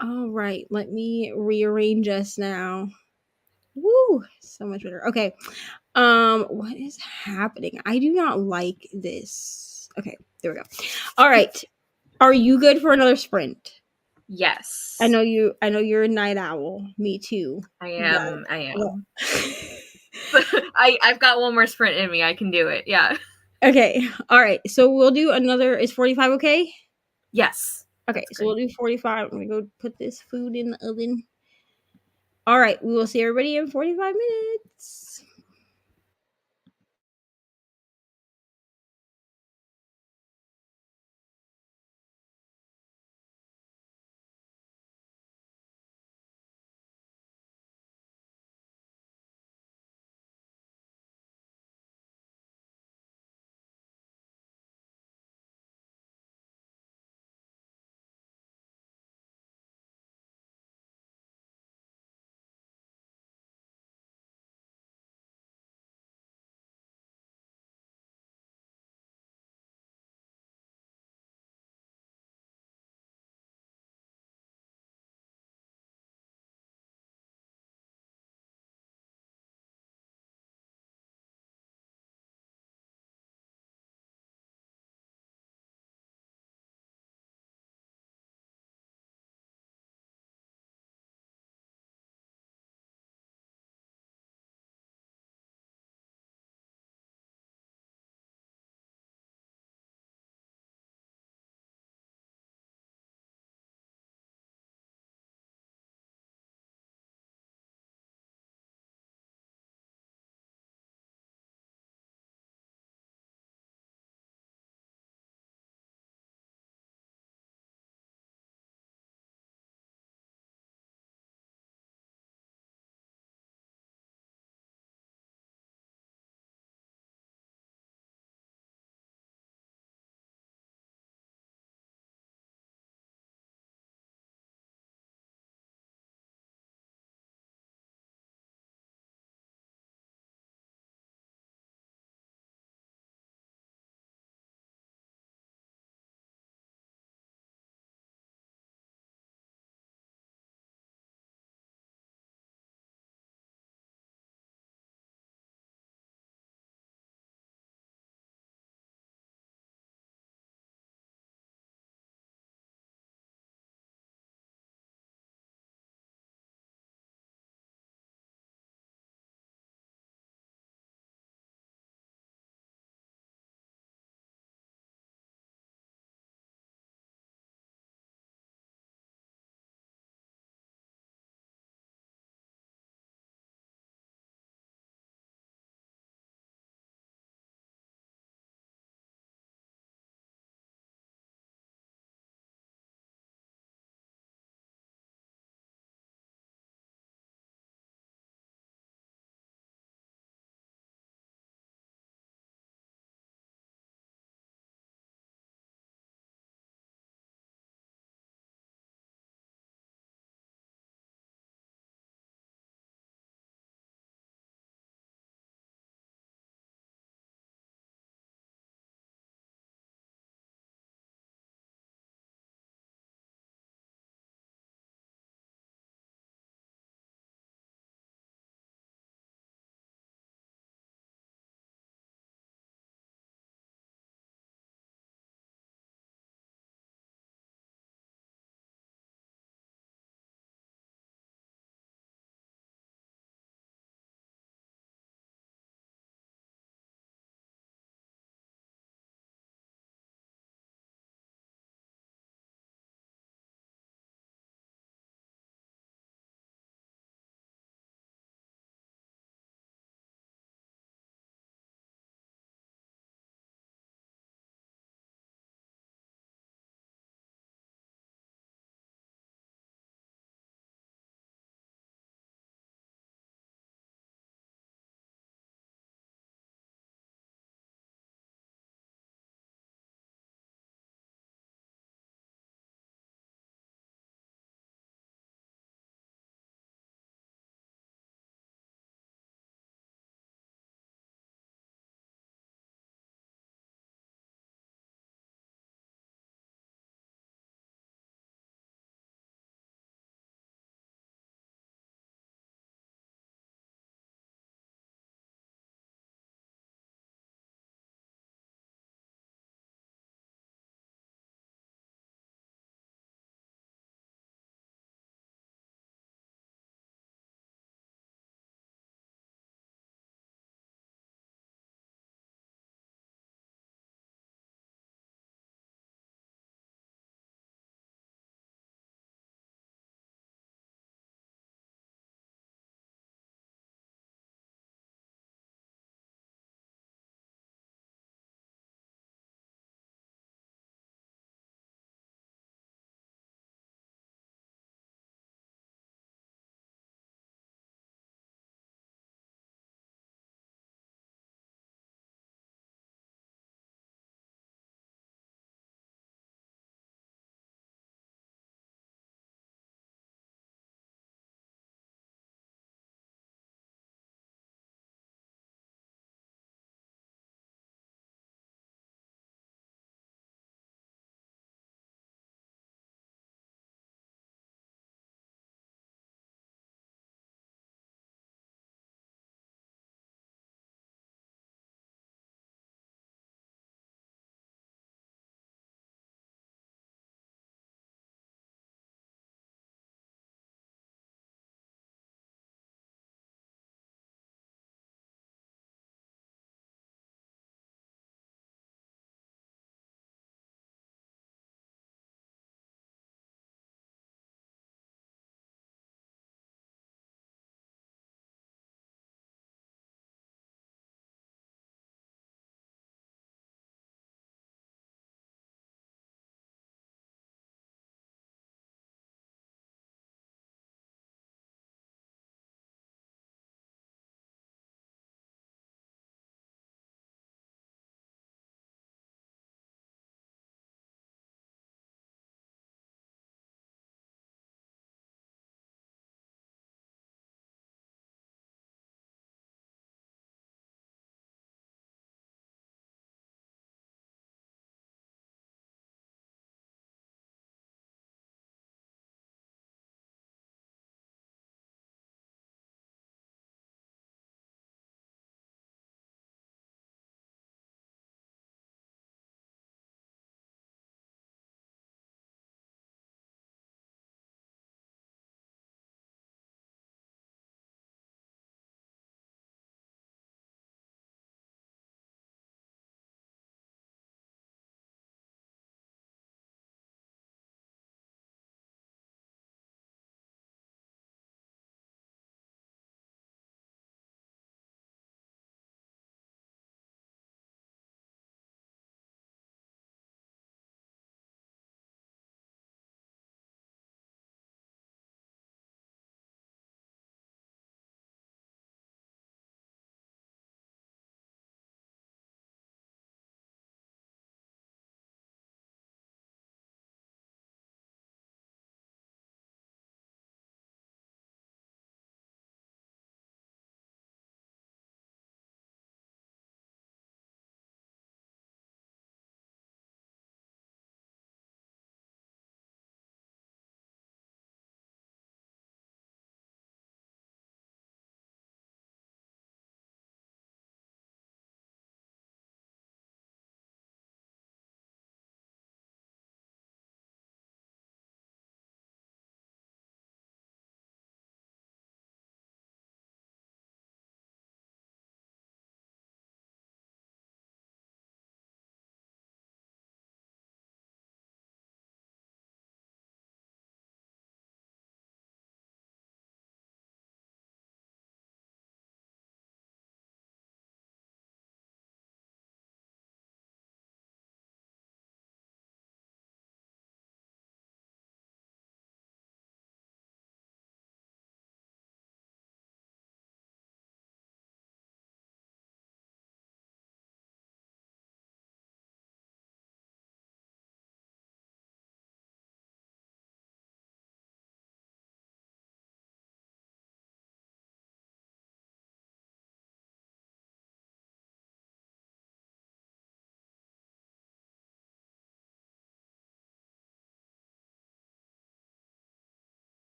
All right. Let me rearrange us now. Woo! So much better. Okay. What is happening? I do not like this. Okay, there we go. All right. Are you good for another sprint? Yes. I know you're a night owl. Me too. I am. I've got one more sprint in me. I can do it. Yeah. Okay. All right. So we'll do another. Is 45 okay? Yes. Okay. So we'll do 45. I'm going to go put this food in the oven. All right. We will see everybody in 45 minutes.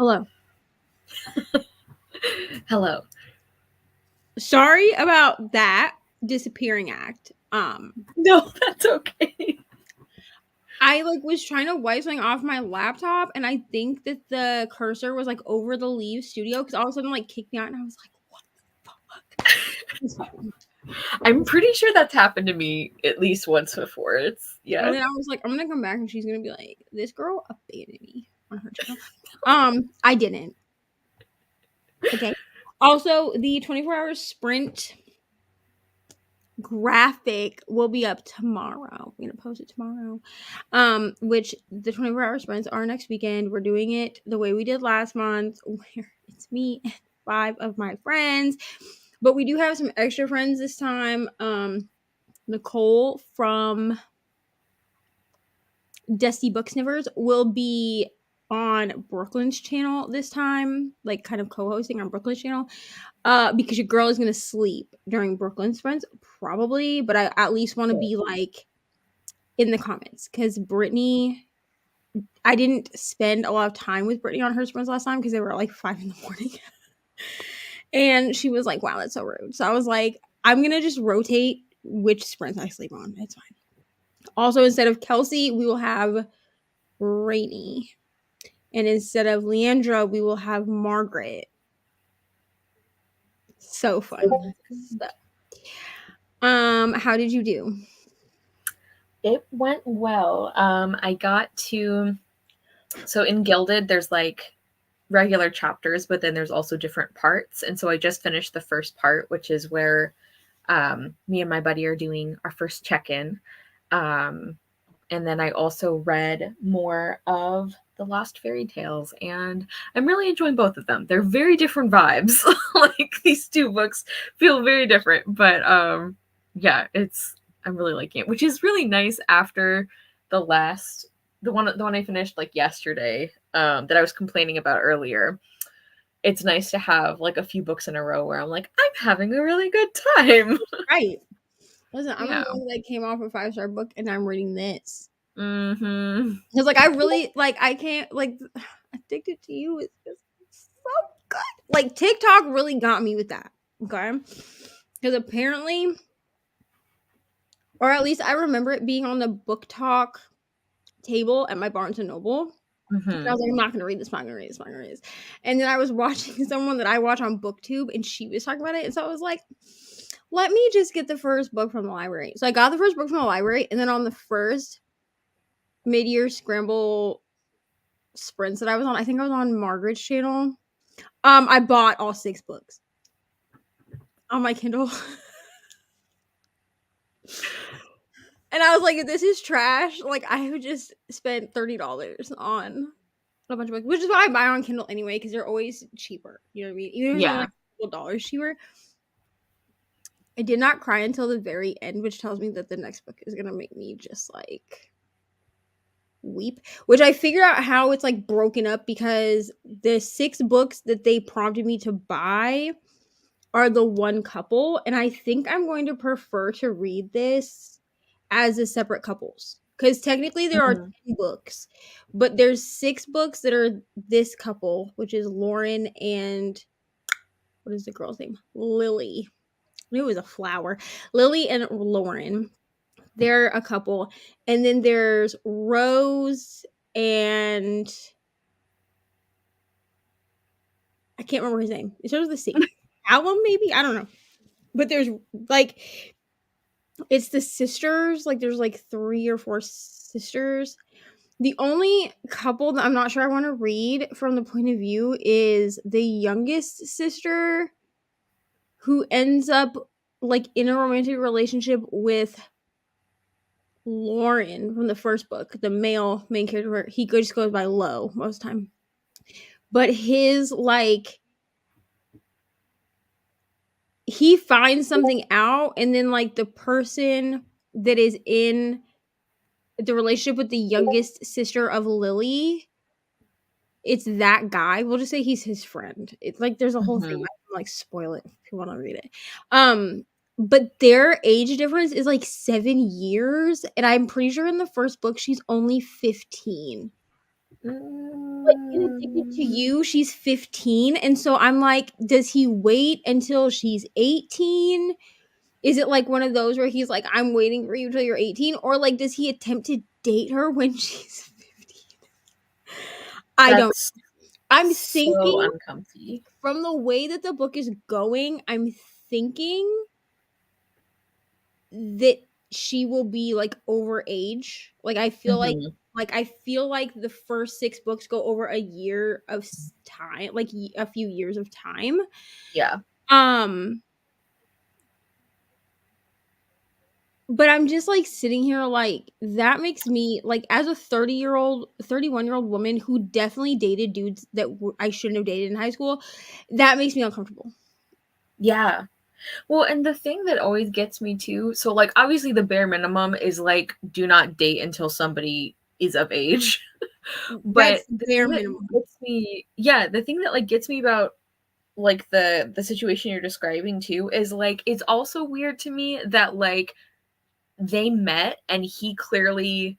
Hello. Hello. Sorry about that disappearing act. No, that's okay. I was trying to wipe something off my laptop, and I think that the cursor was over the Leave Studio because all of a sudden kicked me out, and I was like, "What the fuck?" It's fine. I'm pretty sure that's happened to me at least once before. And then I was like, I'm gonna come back, and she's gonna be like, "This girl abandoned me on her channel." I didn't. Okay. Also, the 24-hour sprint graphic will be up tomorrow. I'm gonna post it tomorrow. Which the 24-hour sprints are next weekend. We're doing it the way we did last month, where it's me and 5 of my friends, but we do have some extra friends this time. Nicole from Dusty Book Sniffers will be on Brooklyn's channel this time, kind of co-hosting on Brooklyn's channel. Because your girl is gonna sleep during Brooklyn sprints, probably, but I at least want to be in the comments because Brittany, I didn't spend a lot of time with Brittany on her sprints last time because they were 5 in the morning, and she was like, "Wow, that's so rude." So I was like, "I'm gonna just rotate which sprints I sleep on. It's fine." Also, instead of Kelsey, we will have Reni, and instead of Leandra, we will have Margaret. So fun. How did you do? It went well. I got to, so in Gilded, there's regular chapters, but then there's also different parts. And so I just finished the first part, which is where me and my buddy are doing our first check-in. And then I also read more of the Lost Fairy Tales, and I'm really enjoying both of them. They're very different vibes. These two books feel very different, but yeah, I'm really liking it, which is really nice after the one I finished yesterday, that I was complaining about earlier. It's nice to have a few books in a row where I'm I'm having a really good time. Right. Listen, I'm the one that came off a 5-star book, and I'm reading this. Mm-hmm. Because I really I can't Addicted to You is just so good. TikTok really got me with that. Okay, because apparently, or at least I remember it being on the book talk table at my Barnes and Noble. Mm-hmm. And I was like, I'm not gonna read this. And then I was watching someone that I watch on BookTube, and she was talking about it, and so I was like, let me just get the first book from the library. So I got the first book from the library, and then on the first mid-year Scramble sprints that I was on, I think I was on Margaret's channel, I bought all 6 books on my Kindle. And I was like, if this is trash, I would just spend $30 on a bunch of books, which is why I buy on Kindle anyway, because they're always cheaper. You know what I mean? Even if they're $couple dollars cheaper. I did not cry until the very end, which tells me that the next book is gonna make me just weep. Which I figured out how it's broken up, because the 6 books that they prompted me to buy are the one couple, and I think I'm going to prefer to read this as a separate couples, because technically there are 10 books, but there's 6 books that are this couple, which is Lauren and what is the girl's name? Lily. I knew it was a flower. Lily and Lauren. They're a couple. And then there's Rose and I can't remember his name. It starts with a C. Alum, maybe? I don't know. But there's it's the sisters. There's 3 or 4 sisters. The only couple that I'm not sure I want to read from the point of view is the youngest sister, who ends up in a romantic relationship with Lauren from the first book, the male main character. He just goes by Lo most of the time. But his he finds something out, and then the person that is in the relationship with the youngest sister of Lily, it's that guy. We'll just say he's his friend. It's there's a whole thing. I can spoil it if you want to read it. But their age difference is 7 years, and I'm pretty sure in the first book she's only 15. But in Addicted to You, she's 15, and so I'm like, does he wait until she's 18? Is it like one of those where he's like, I'm waiting for you till you're 18? Or like, does he attempt to date her when she's 15? I don't. That's I'm so thinking uncomfy. from the way that the book is going, I'm thinking that she will be like over age. Like I feel like the first 6 books go over a year of time, like a few years of time. Yeah. But I'm just like sitting here like that makes me like as a 31-year-old woman who definitely dated dudes that I shouldn't have dated in high school, that makes me uncomfortable. Yeah. Well, and the thing that always gets me too, so like obviously the bare minimum is like do not date until somebody is of age. But That's bare minimum. The thing that like gets me about like the situation you're describing too is like it's also weird to me that like they met and he clearly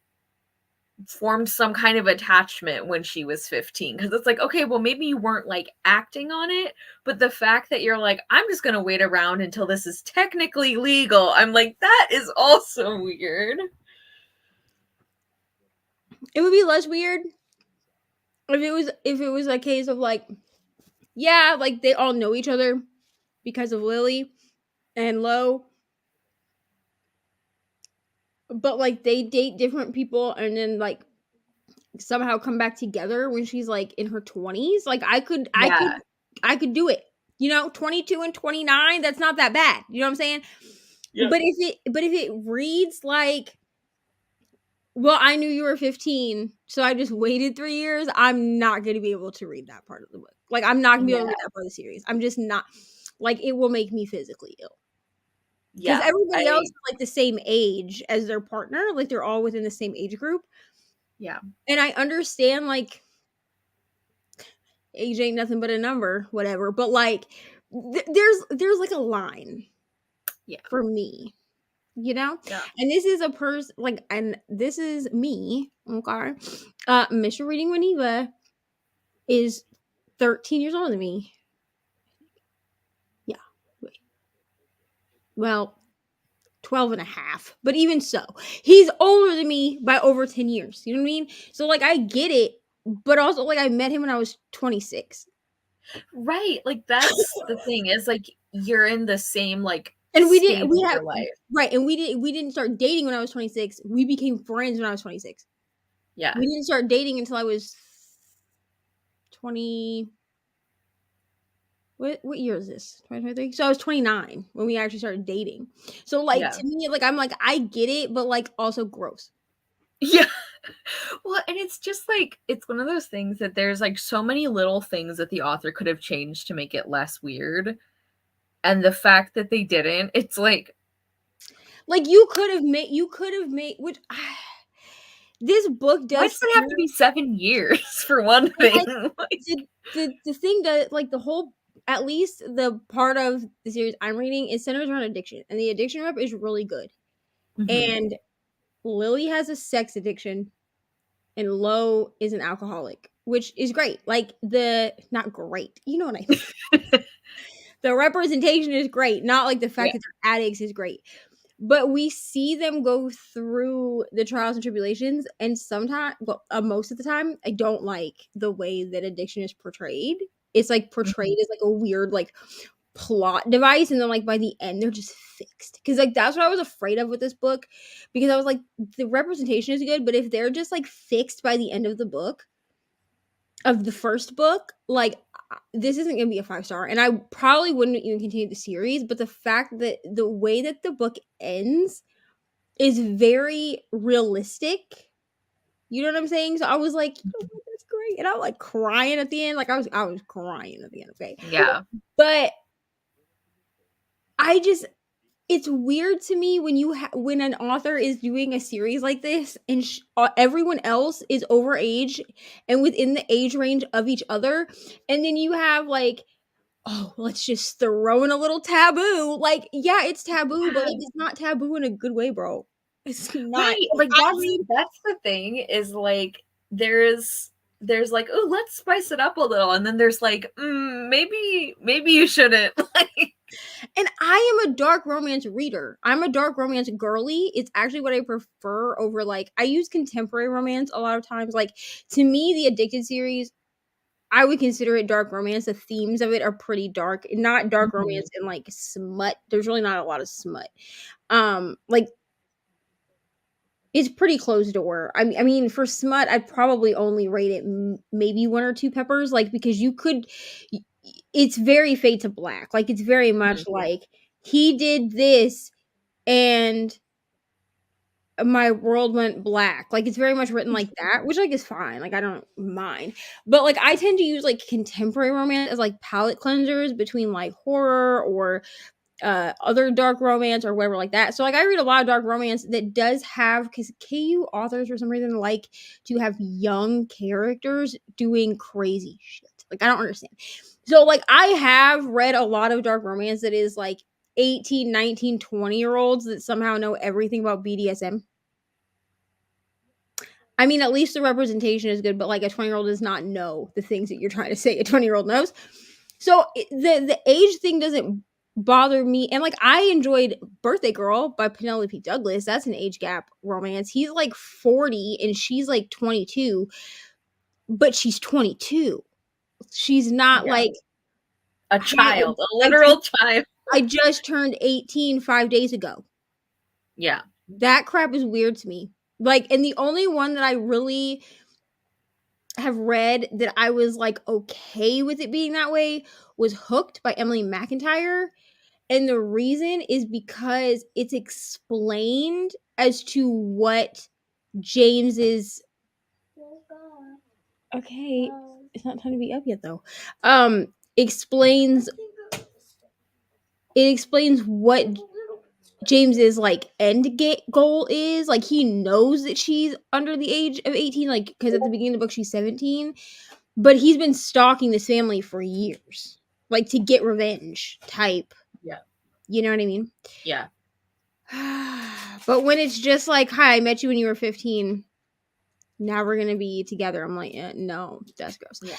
formed some kind of attachment when she was 15, because it's like, okay, well maybe you weren't like acting on it, but the fact that you're like, I'm just gonna wait around until this is technically legal, I'm like, that is also weird. It would be less weird if it was a case of like, yeah, like they all know each other because of Lily and Lo, but like they date different people and then like somehow come back together when she's like in her 20s. Like I could do it. 22 and 29, that's not that bad. You know what I'm saying? Yep. But if it reads like, well, I knew you were 15, so I just waited 3 years, I'm not going to be able to read that part of the book. Like I'm not going to be able to read that part of the series. I'm just not, like it will make me physically ill. Because everybody else is like the same age as their partner, like they're all within the same age group. Yeah. And I understand like age ain't nothing but a number, whatever. But like there's like a line. Yeah. For me. Yeah. And this is a person like, and this is me. Okay. Mr. Reading with Eva is 13 years older than me. Yeah. Wait. Well, 12 and a half. But even so, he's older than me by over 10 years. You know what I mean? So like I get it, but also like I met him when I was 26. Right. Like that's the thing is like you're in the same like and we didn't start dating when I was 26. We became friends when I was 26. Yeah. We didn't start dating until I was 20. What year is this? 2023? So I was 29 when we actually started dating. So like to me, like I'm like, I get it, but like also gross. Yeah. Well, and it's just like it's one of those things that there's like so many little things that the author could have changed to make it less weird. And the fact that they didn't, it's like you could have made which this book does. Why does it have to be 7 years for one thing? The thing that like the whole, at least the part of the series I'm reading is centers around addiction, and the addiction rep is really good. Mm-hmm. And Lily has a sex addiction, and Lo is an alcoholic, which is great. Like not great, you know what I mean? The representation is great, not like the fact that they're addicts is great. But we see them go through the trials and tribulations, and sometimes, most of the time, I don't like the way that addiction is portrayed. It's like portrayed as like a weird like plot device, and then like by the end they're just fixed. Because like that's what I was afraid of with this book, because I was like, the representation is good, but if they're just like fixed by the end of the book, of the first book, like this isn't gonna be a 5-star, and I probably wouldn't even continue the series. But the fact that the way that the book ends is very realistic, you know what I'm saying? So I was like, that's great, and I was like crying at the end. Like I was crying at the end. Okay, yeah, but it's weird to me when when an author is doing a series like this and everyone else is over age and within the age range of each other, and then you have like, oh, let's just throw in a little taboo. Like, yeah, it's taboo, but like it's not taboo in a good way, bro. It's not. Right. Like that's the thing is like there's there's like, oh, let's spice it up a little, and then there's like, maybe you shouldn't. And I am a dark romance reader. I'm a dark romance girly. It's actually what I prefer over, like, I use contemporary romance a lot of times. Like, to me, the Addicted series, I would consider it dark romance. The themes of it are pretty dark. Not dark romance and like smut. There's really not a lot of smut. Like, it's pretty closed door. I mean, for smut, I'd probably only rate it maybe 1 or 2 peppers, like, because you could. It's very fade to black. Like, it's very much like, he did this and my world went black. Like, it's very much written like that, which, like, is fine. Like, I don't mind. But, like, I tend to use, like, contemporary romance as, like, palette cleansers between, like, horror or other dark romance or whatever like that. So, like, I read a lot of dark romance that does have, because KU authors for some reason like to have young characters doing crazy shit. Like, I don't understand. So, like, I have read a lot of dark romance that is like 18, 19, 20-year-olds that somehow know everything about BDSM. I mean, at least the representation is good, but like, a 20-year-old does not know the things that you're trying to say a 20-year-old knows. So the age thing doesn't bother me. And like, I enjoyed Birthday Girl by Penelope Douglas. That's an age gap romance. He's like 40 and she's like 22, but she's 22. She's not like a child, a literal child. I just turned 18 5 days ago. Yeah. That crap is weird to me. Like, and the only one that I really have read that I was like okay with it being that way was Hooked by Emily McIntyre. And the reason is because it's explained as to what James is. Okay, it's not time to be up yet though. It explains what James's like end goal is. Like, he knows that she's under the age of 18, like, because at the beginning of the book she's 17, but he's been stalking this family for years, like, to get revenge type. Yeah. You know what I mean? Yeah. But when it's just like, hi, I met you when you were 15, now we're gonna be together, I'm like, no, that's gross. Yeah.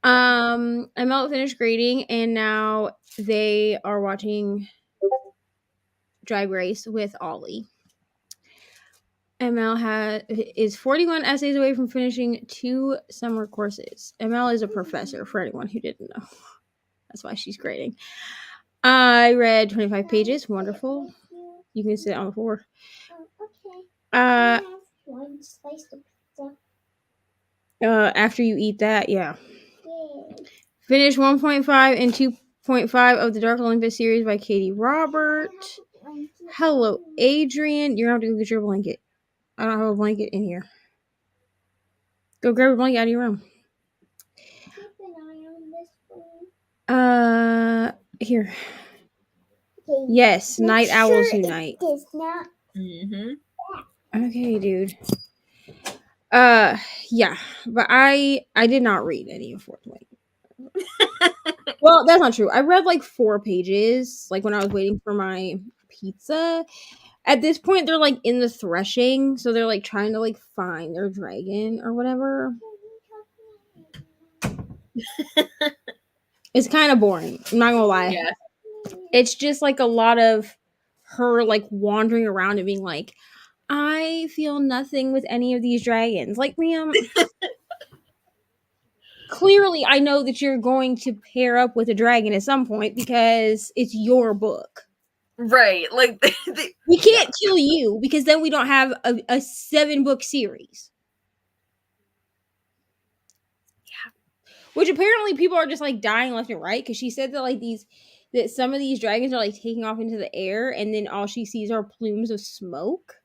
ML finished grading and now they are watching Drag Race with Ollie. ML is 41 essays away from finishing 2 summer courses. ML is a professor, for anyone who didn't know. That's why she's grading. I read 25 pages. Wonderful. You can sit on the floor. Okay. After you eat that, yeah. Finish 1.5 and 2.5 of the Dark Olympus series by Katie Robert. Hello, Adrian. You're going to have to go get your blanket. I don't have a blanket in here. Go grab a blanket out of your room. Here. Yes, Night Owls Unite. Okay, dude. Yeah, but I did not read any of 420. Well, that's not true. I read like 4 pages, like when I was waiting for my pizza. At this point, they're like in the threshing, so they're like trying to like find their dragon or whatever. It's kind of boring. I'm not gonna lie. Yeah. It's just like a lot of her like wandering around and being like, I feel nothing with any of these dragons. Like, ma'am, clearly I know that you're going to pair up with a dragon at some point because it's your book. Right. Like, we can't kill you because then we don't have a 7-book series. Yeah. Which apparently people are just like dying left and right, because she said that like that some of these dragons are like taking off into the air and then all she sees are plumes of smoke.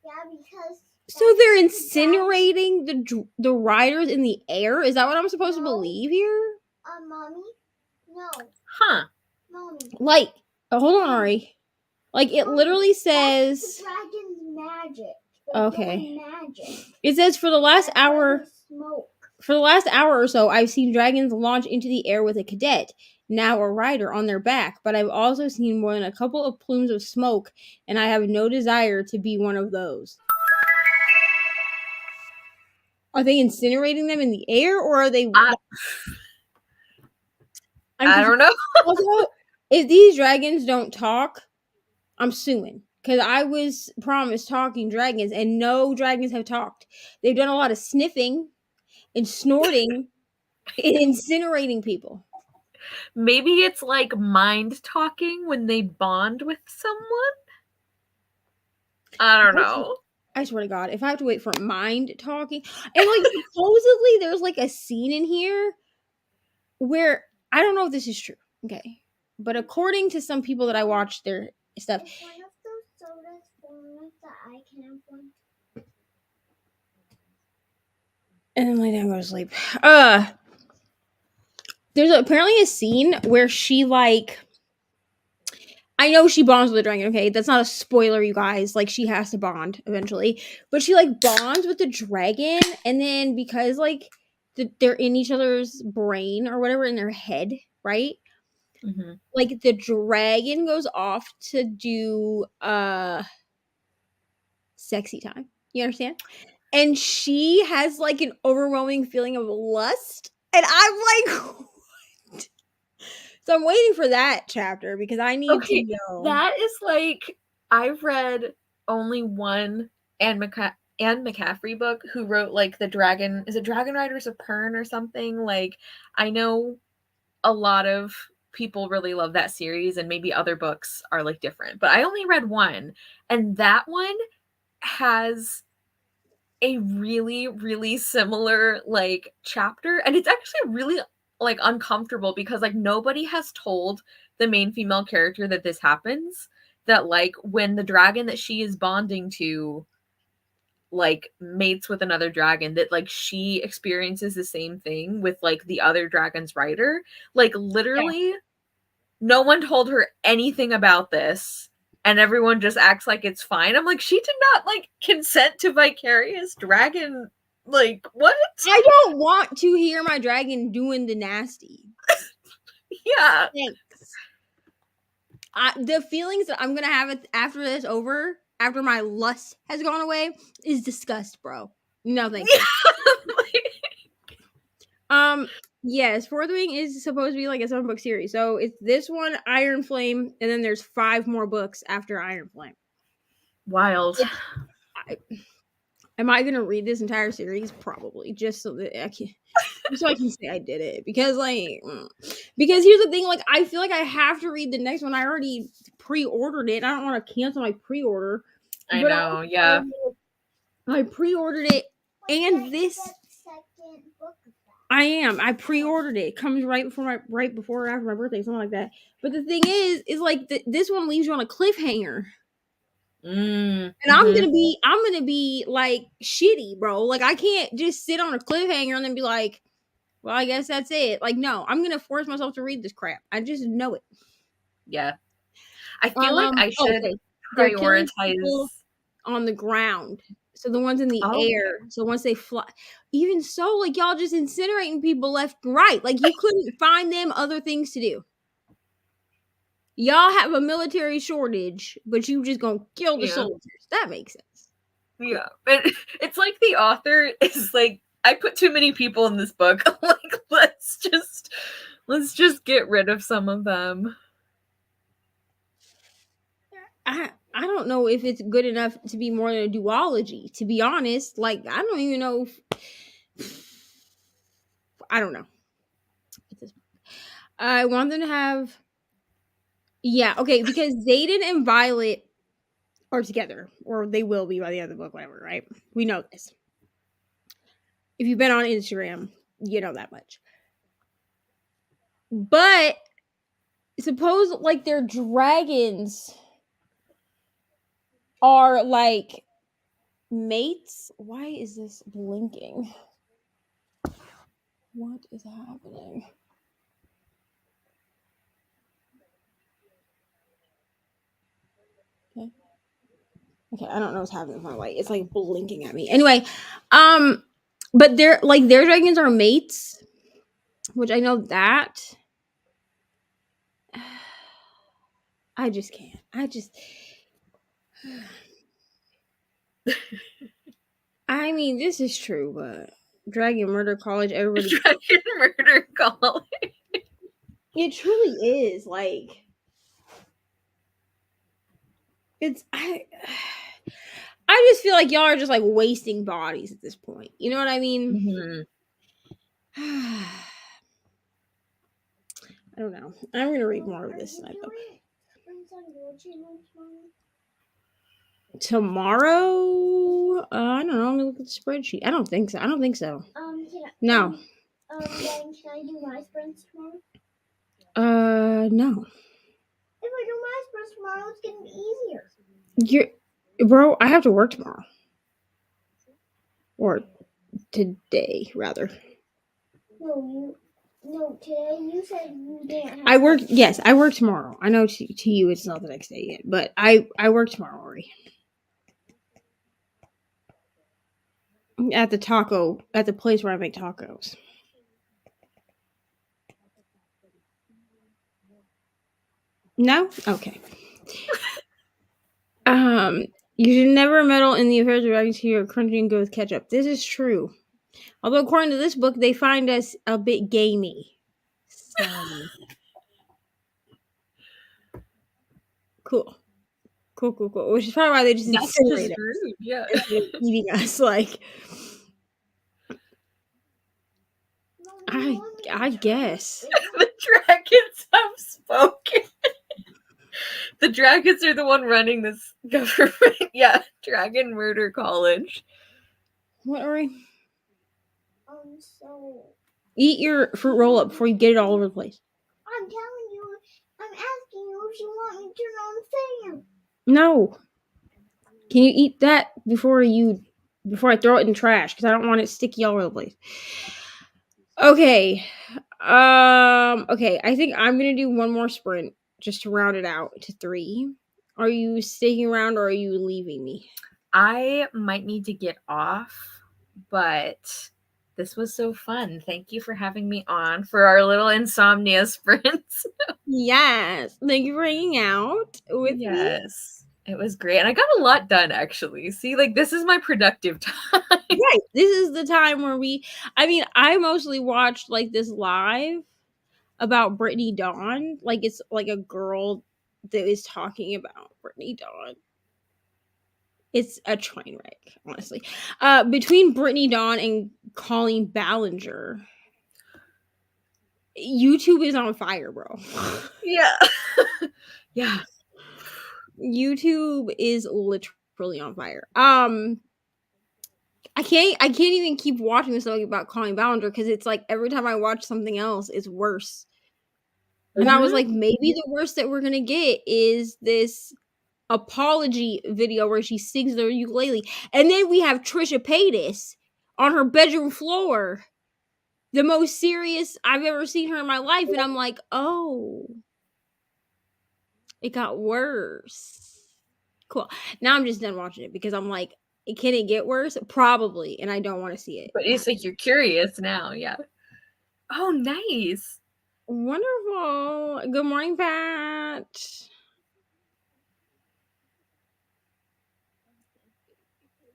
Yeah, because so they're incinerating the riders in the air? Is that what I'm supposed to believe here? Mommy? No. Huh. Mommy. Like, hold on, Ari. Like, it literally says... That's the dragon's magic. Okay. Magic. It says for the last hour... Smoke. For the last hour or so, I've seen dragons launch into the air with a cadet, now a rider, on their back, but I've also seen more than a couple of plumes of smoke, and I have no desire to be one of those. Are they incinerating them in the air, or are they? I don't know. Also, if these dragons don't talk, I'm suing. Because I was promised talking dragons, and no dragons have talked. They've done a lot of sniffing and snorting and incinerating people. Maybe it's like mind talking when they bond with someone. I don't know. I swear to God, if I have to wait for mind talking, and like supposedly there's like a scene in here where I don't know if this is true, okay, but according to some people that I watched their stuff, Is one of those sodas formless that I can have one? and then lay down and go to sleep. There's apparently a scene where she like. I know she bonds with the dragon, okay? That's not a spoiler, you guys. Like, she has to bond eventually. But she, like, bonds with the dragon, and then because, like, they're in each other's brain or whatever, in their head, right? Mm-hmm. Like, the dragon goes off to do, sexy time. You understand? And she has, like, an overwhelming feeling of lust. And I'm like... So I'm waiting for that chapter because I need to know. That is like, I've read only one Anne McCaffrey book who wrote like the Dragon, is it Dragon Riders of Pern or something? Like, I know a lot of people really love that series, and maybe other books are like different, but I only read one, and that one has a really, really similar like chapter, and it's actually really like uncomfortable because like nobody has told the main female character that this happens, that like when the dragon that she is bonding to like mates with another dragon, that like she experiences the same thing with like the other dragon's rider. Like literally no one told her anything about this, and everyone just acts like it's fine. I'm like, she did not like consent to vicarious dragon. Like, what? I don't want to hear my dragon doing the nasty. Yeah. Thanks. The feelings that I'm gonna have after this over, after my lust has gone away, is disgust, bro. No, thank you. Yes, Fourth Wing is supposed to be like a 7-book series. So it's this one, Iron Flame, and then there's 5 more books after Iron Flame. Wild. Am I gonna read this entire series? Probably, just so that I can, just so I can say I did it. Because because here's the thing, like I feel like I have to read the next one. I already pre-ordered it. I don't want to cancel my pre-order. I know, yeah. I pre-ordered it, and this second book of that. I pre-ordered it. It comes right before or after my birthday, something like that. But the thing is like this one leaves you on a cliffhanger. And I'm gonna be like shitty, bro. Like I can't just sit on a cliffhanger and then be like, well, I guess that's it. Like, no, I'm gonna force myself to read this crap. I just know it. Yeah. I feel like I should prioritize on the ground. So the ones in the air. So once they fly, even so, like y'all just incinerating people left and right. Like you couldn't find them other things to do. Y'all have a military shortage, but you just gonna kill the soldiers. That makes sense. Yeah. But it's like the author is like, I put too many people in this book. Like, let's just get rid of some of them. I don't know if it's good enough to be more than a duology, to be honest. Like, I don't even know I don't know. I want them to have because Xaden and Violet are together, or they will be by the end of the book, whatever, right? We know this. If you've been on Instagram, you know that much. But suppose like their dragons are like mates. Why is this blinking? What is happening? Okay, I don't know what's happening with my light. It's like blinking at me. Anyway, but they're like their dragons are mates, which I know that. I just can't. I mean, this is true, but Dragon Murder College. Everybody, Dragon Murder College. it truly is like it's. I just feel like y'all are just like wasting bodies at this point. You know what I mean? Mm-hmm. I don't know. I'm gonna read more of this tonight though. Tomorrow? I don't know. Let me look at the spreadsheet. I don't think so. Can No. then can I do my sprints tomorrow? No. If I do my sprints tomorrow, it's gonna be easier. Bro, I have to work tomorrow. Or today, rather. No, today you said you didn't have I work. Yes, I work tomorrow. I know to you it's not the next day yet, but I work tomorrow already. At the place where I make tacos. No? Okay. You should never meddle in the affairs of dragons who are crunching and go with ketchup. This is true. Although according to this book, they find us a bit gamey. So cool. Which is probably why they just That's incinerate just rude. Yeah. eating us. Like, I guess. The dragons have spoken. The dragons are the one running this government. Yeah, Dragon Murder College. What are we? So Eat your fruit roll up before you get it all over the place. I'm telling you, I'm asking you if you want me to turn on the fan. No. Can you eat that before I throw it in the trash? Because I don't want it sticky all over the place. Okay. Okay. I think I'm gonna do one more sprint just to round it out to 3. Are you sticking around or are you leaving me? I might need to get off, but this was so fun. Thank you for having me on for our little insomnia sprints. Yes. Thank you for hanging out with me. Yes. It was great. And I got a lot done, actually. See, like, this is my productive time. Right. This is the time where I mostly watched like this live about Brittany Dawn. Like it's like a girl that is talking about Brittany Dawn. It's a train wreck, honestly. Between Brittany Dawn and Colleen Ballinger, YouTube is on fire, bro. Yeah. Yeah. YouTube is literally on fire. I can't even keep watching this stuff about Colleen Ballinger because it's like every time I watch something else, it's worse. And I was like, maybe the worst that we're gonna get is this apology video where she sings the ukulele, and then we have Trisha Paytas on her bedroom floor, the most serious I've ever seen her in my life, and I'm like, oh, it got worse. Cool. Now I'm just done watching it because I'm like, can it get worse? Probably, and I don't want to see it. But it's like you're curious now, yeah. Oh, nice. Wonderful. Good morning, Pat.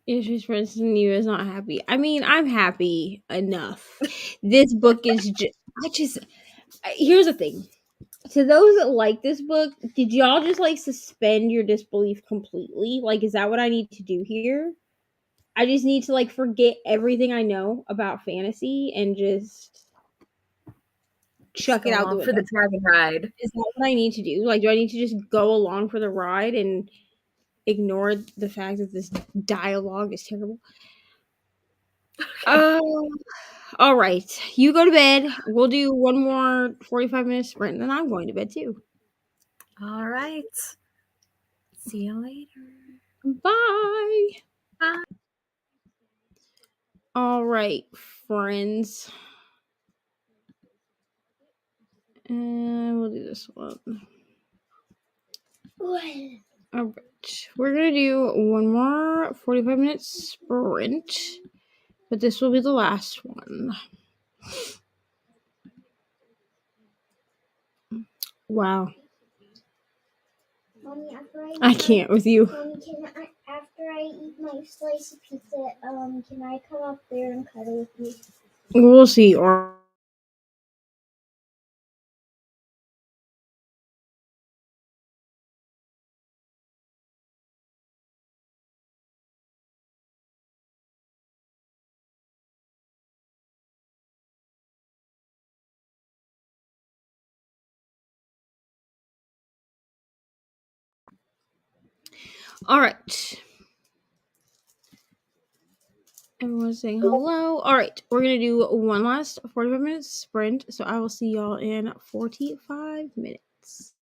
She's friends and you is not happy. I mean, I'm happy enough. This book is here's the thing. To those that like this book, did y'all just like suspend your disbelief completely? Like, is that what I need to do here? I just need to like forget everything I know about fantasy and just chuck it out the window. For the dragon ride. Is that what I need to do? Like, do I need to just go along for the ride and ignore the fact that this dialogue is terrible? All right. You go to bed. We'll do one more 45-minute sprint, and then I'm going to bed too. All right. See you later. Bye. Bye. All right, friends. And we'll do this one. All right. We're going to do one more 45-minute sprint, but this will be the last one. Wow. Mommy, I can't with you. Mommy, after I eat my slice of pizza, can I come up there and cuddle with you? We'll see. Or all right. Everyone's saying hello. All right, we're gonna do one last 45 minutes sprint. So I will see y'all in 45 minutes.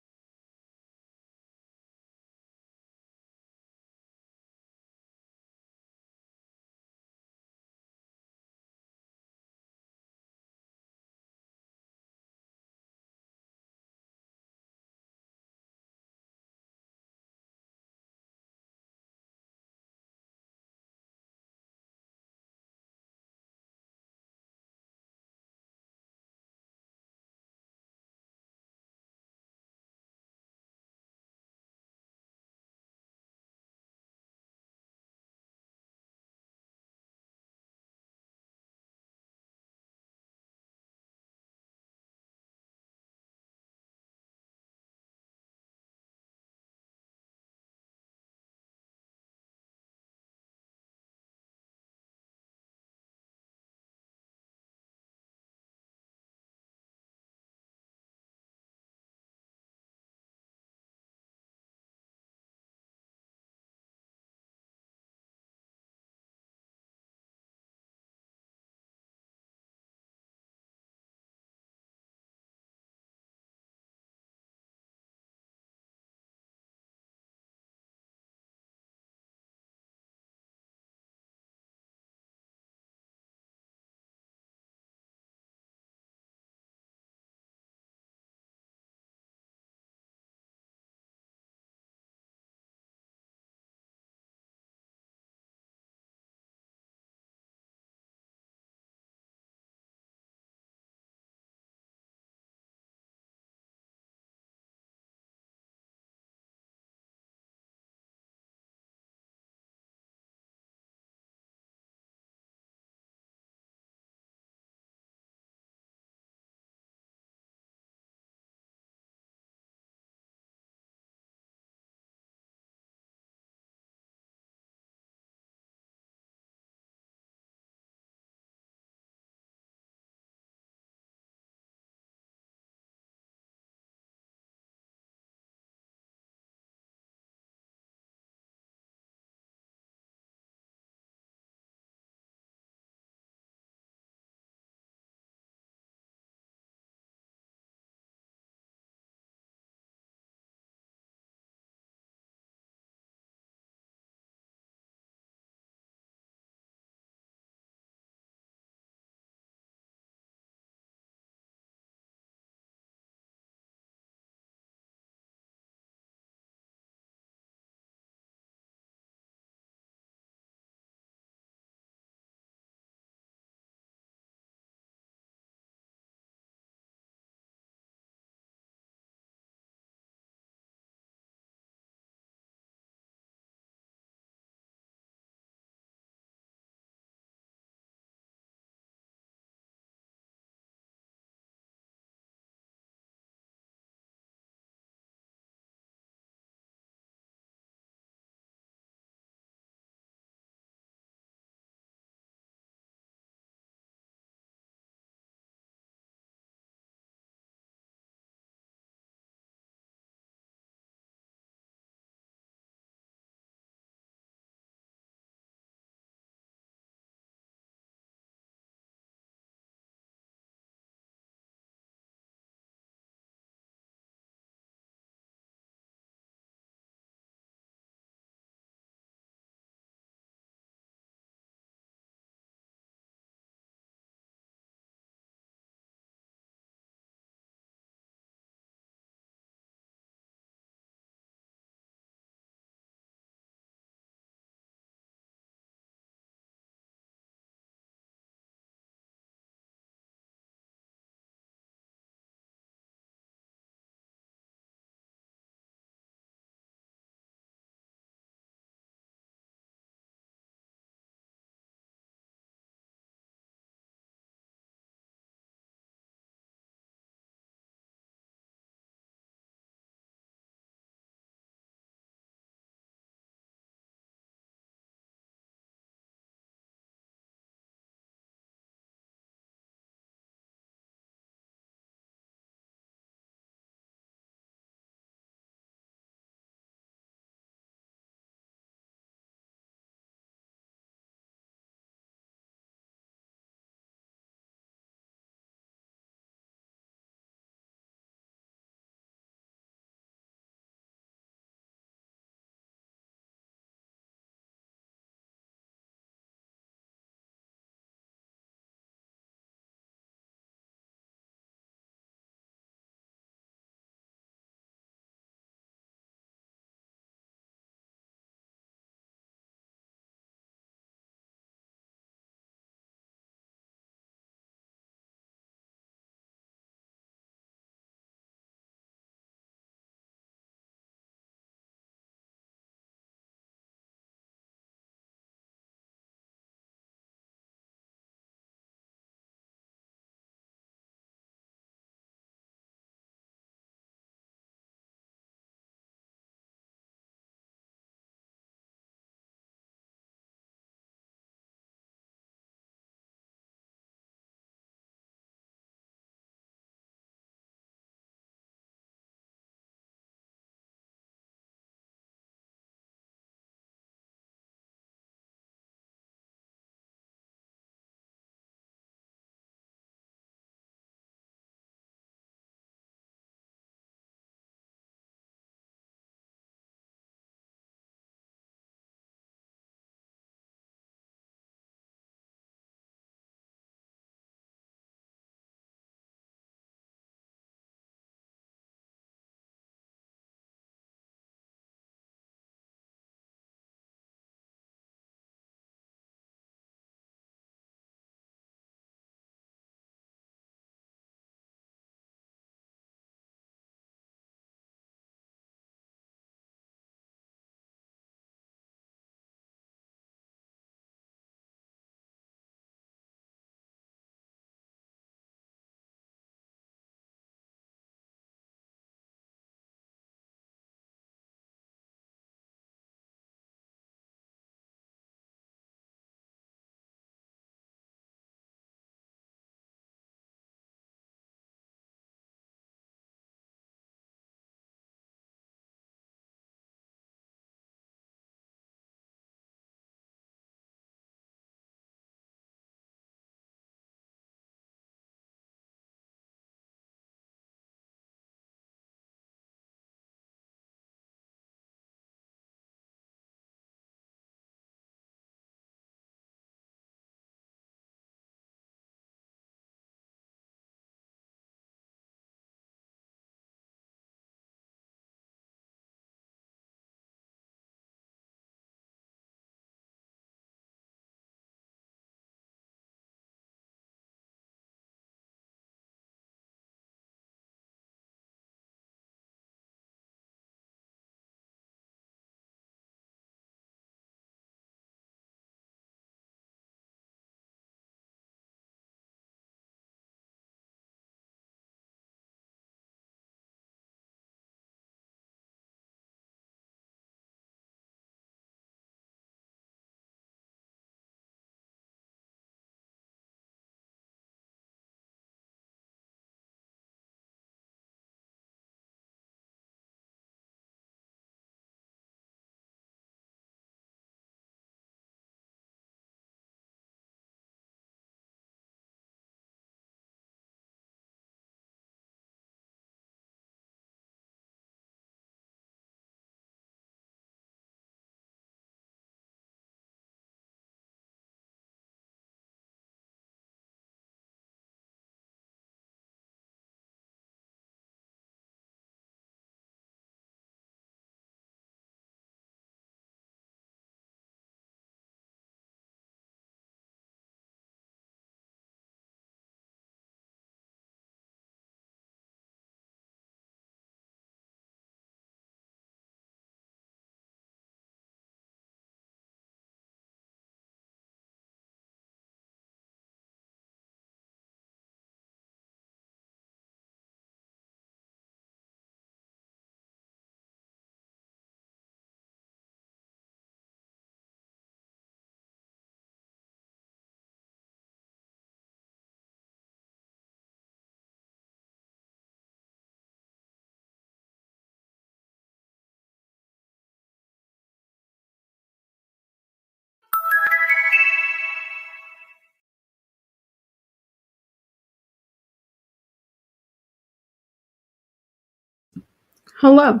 Hello.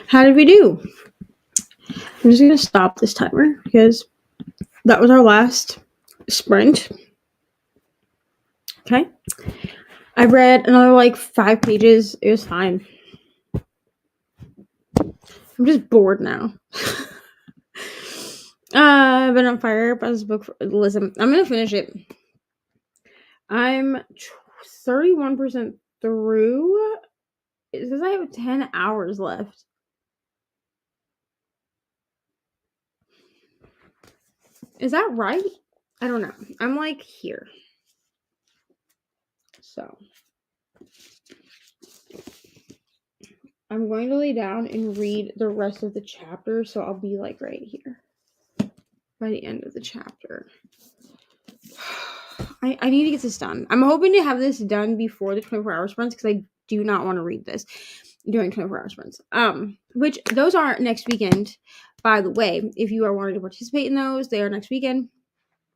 How did we do? I'm just gonna stop this timer because that was our last sprint. Okay. I read another like 5 pages. It was fine. I'm just bored now. I've been on fire by this book. Listen, I'm gonna finish it. I'm 31% through. It says I have 10 hours left. Is that right? I don't know. I'm like here. So I'm going to lay down and read the rest of the chapter. So I'll be like right here by the end of the chapter. I need to get this done. I'm hoping to have this done before the 24-hour sprints because I do not want to read this during 24-hour sprints. Which those are next weekend, by the way. If you are wanting to participate in those, they are next weekend.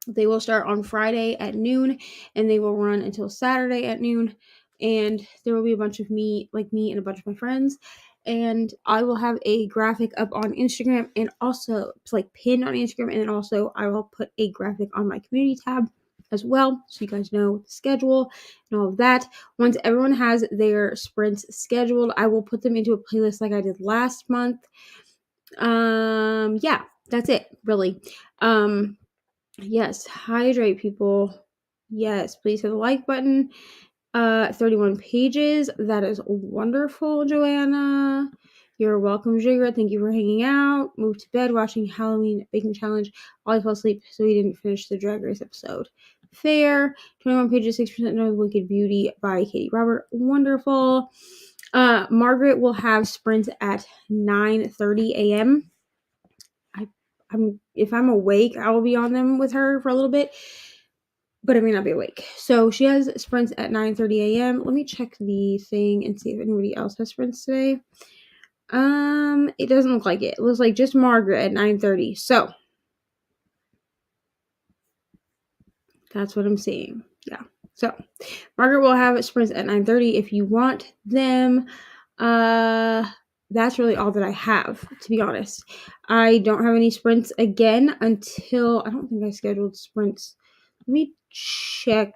They will start on Friday at noon and they will run until Saturday at noon. And there will be a bunch of me and a bunch of my friends. And I will have a graphic up on Instagram and also it's like pinned on Instagram. And then also I will put a graphic on my community tab as well. So you guys know the schedule and all of that. Once everyone has their sprints scheduled, I will put them into a playlist like I did last month. Yeah, that's it, really. Yes, hydrate, people. Yes, please hit the like button. 31 pages. That is wonderful, Joanna. You're welcome, Jigger. Thank you for hanging out. Moved to bed watching Halloween Baking Challenge. While I fell asleep, so we didn't finish the Drag Race episode. Fair. 21 pages, 6% No Wicked Beauty by Katie Robert. Wonderful. Margaret will have sprints at 9:30 a.m. If I'm awake, I will be on them with her for a little bit, but I may not be awake. So she has sprints at 9:30 a.m. Let me check the thing and see if anybody else has sprints today. It doesn't look like it. It looks like just Margaret at 9:30. So that's what I'm seeing. Yeah. So Margaret will have sprints at 9:30 if you want them. That's really all that I have, to be honest. I don't have any sprints again until I don't think I scheduled sprints. Let me check.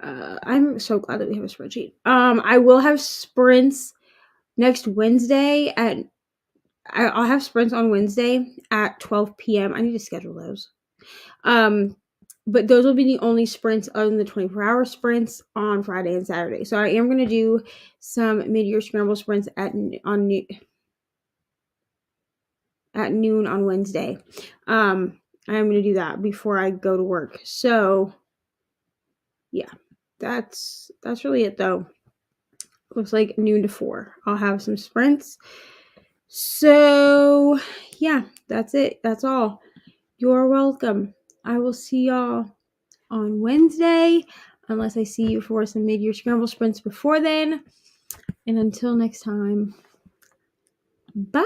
I'm so glad that we have a spreadsheet. I will have sprints next Wednesday I'll have sprints on Wednesday at 12 p.m. I need to schedule those. But those will be the only sprints other than the 24-hour sprints on Friday and Saturday. So I am going to do some mid-year scramble sprints at noon on Wednesday. I am going to do that before I go to work. So yeah, that's really it though. Looks like noon to 4. I'll have some sprints. So yeah, that's it. That's all. You're welcome. I will see y'all on Wednesday, unless I see you for some mid-year scramble sprints before then. And until next time, bye.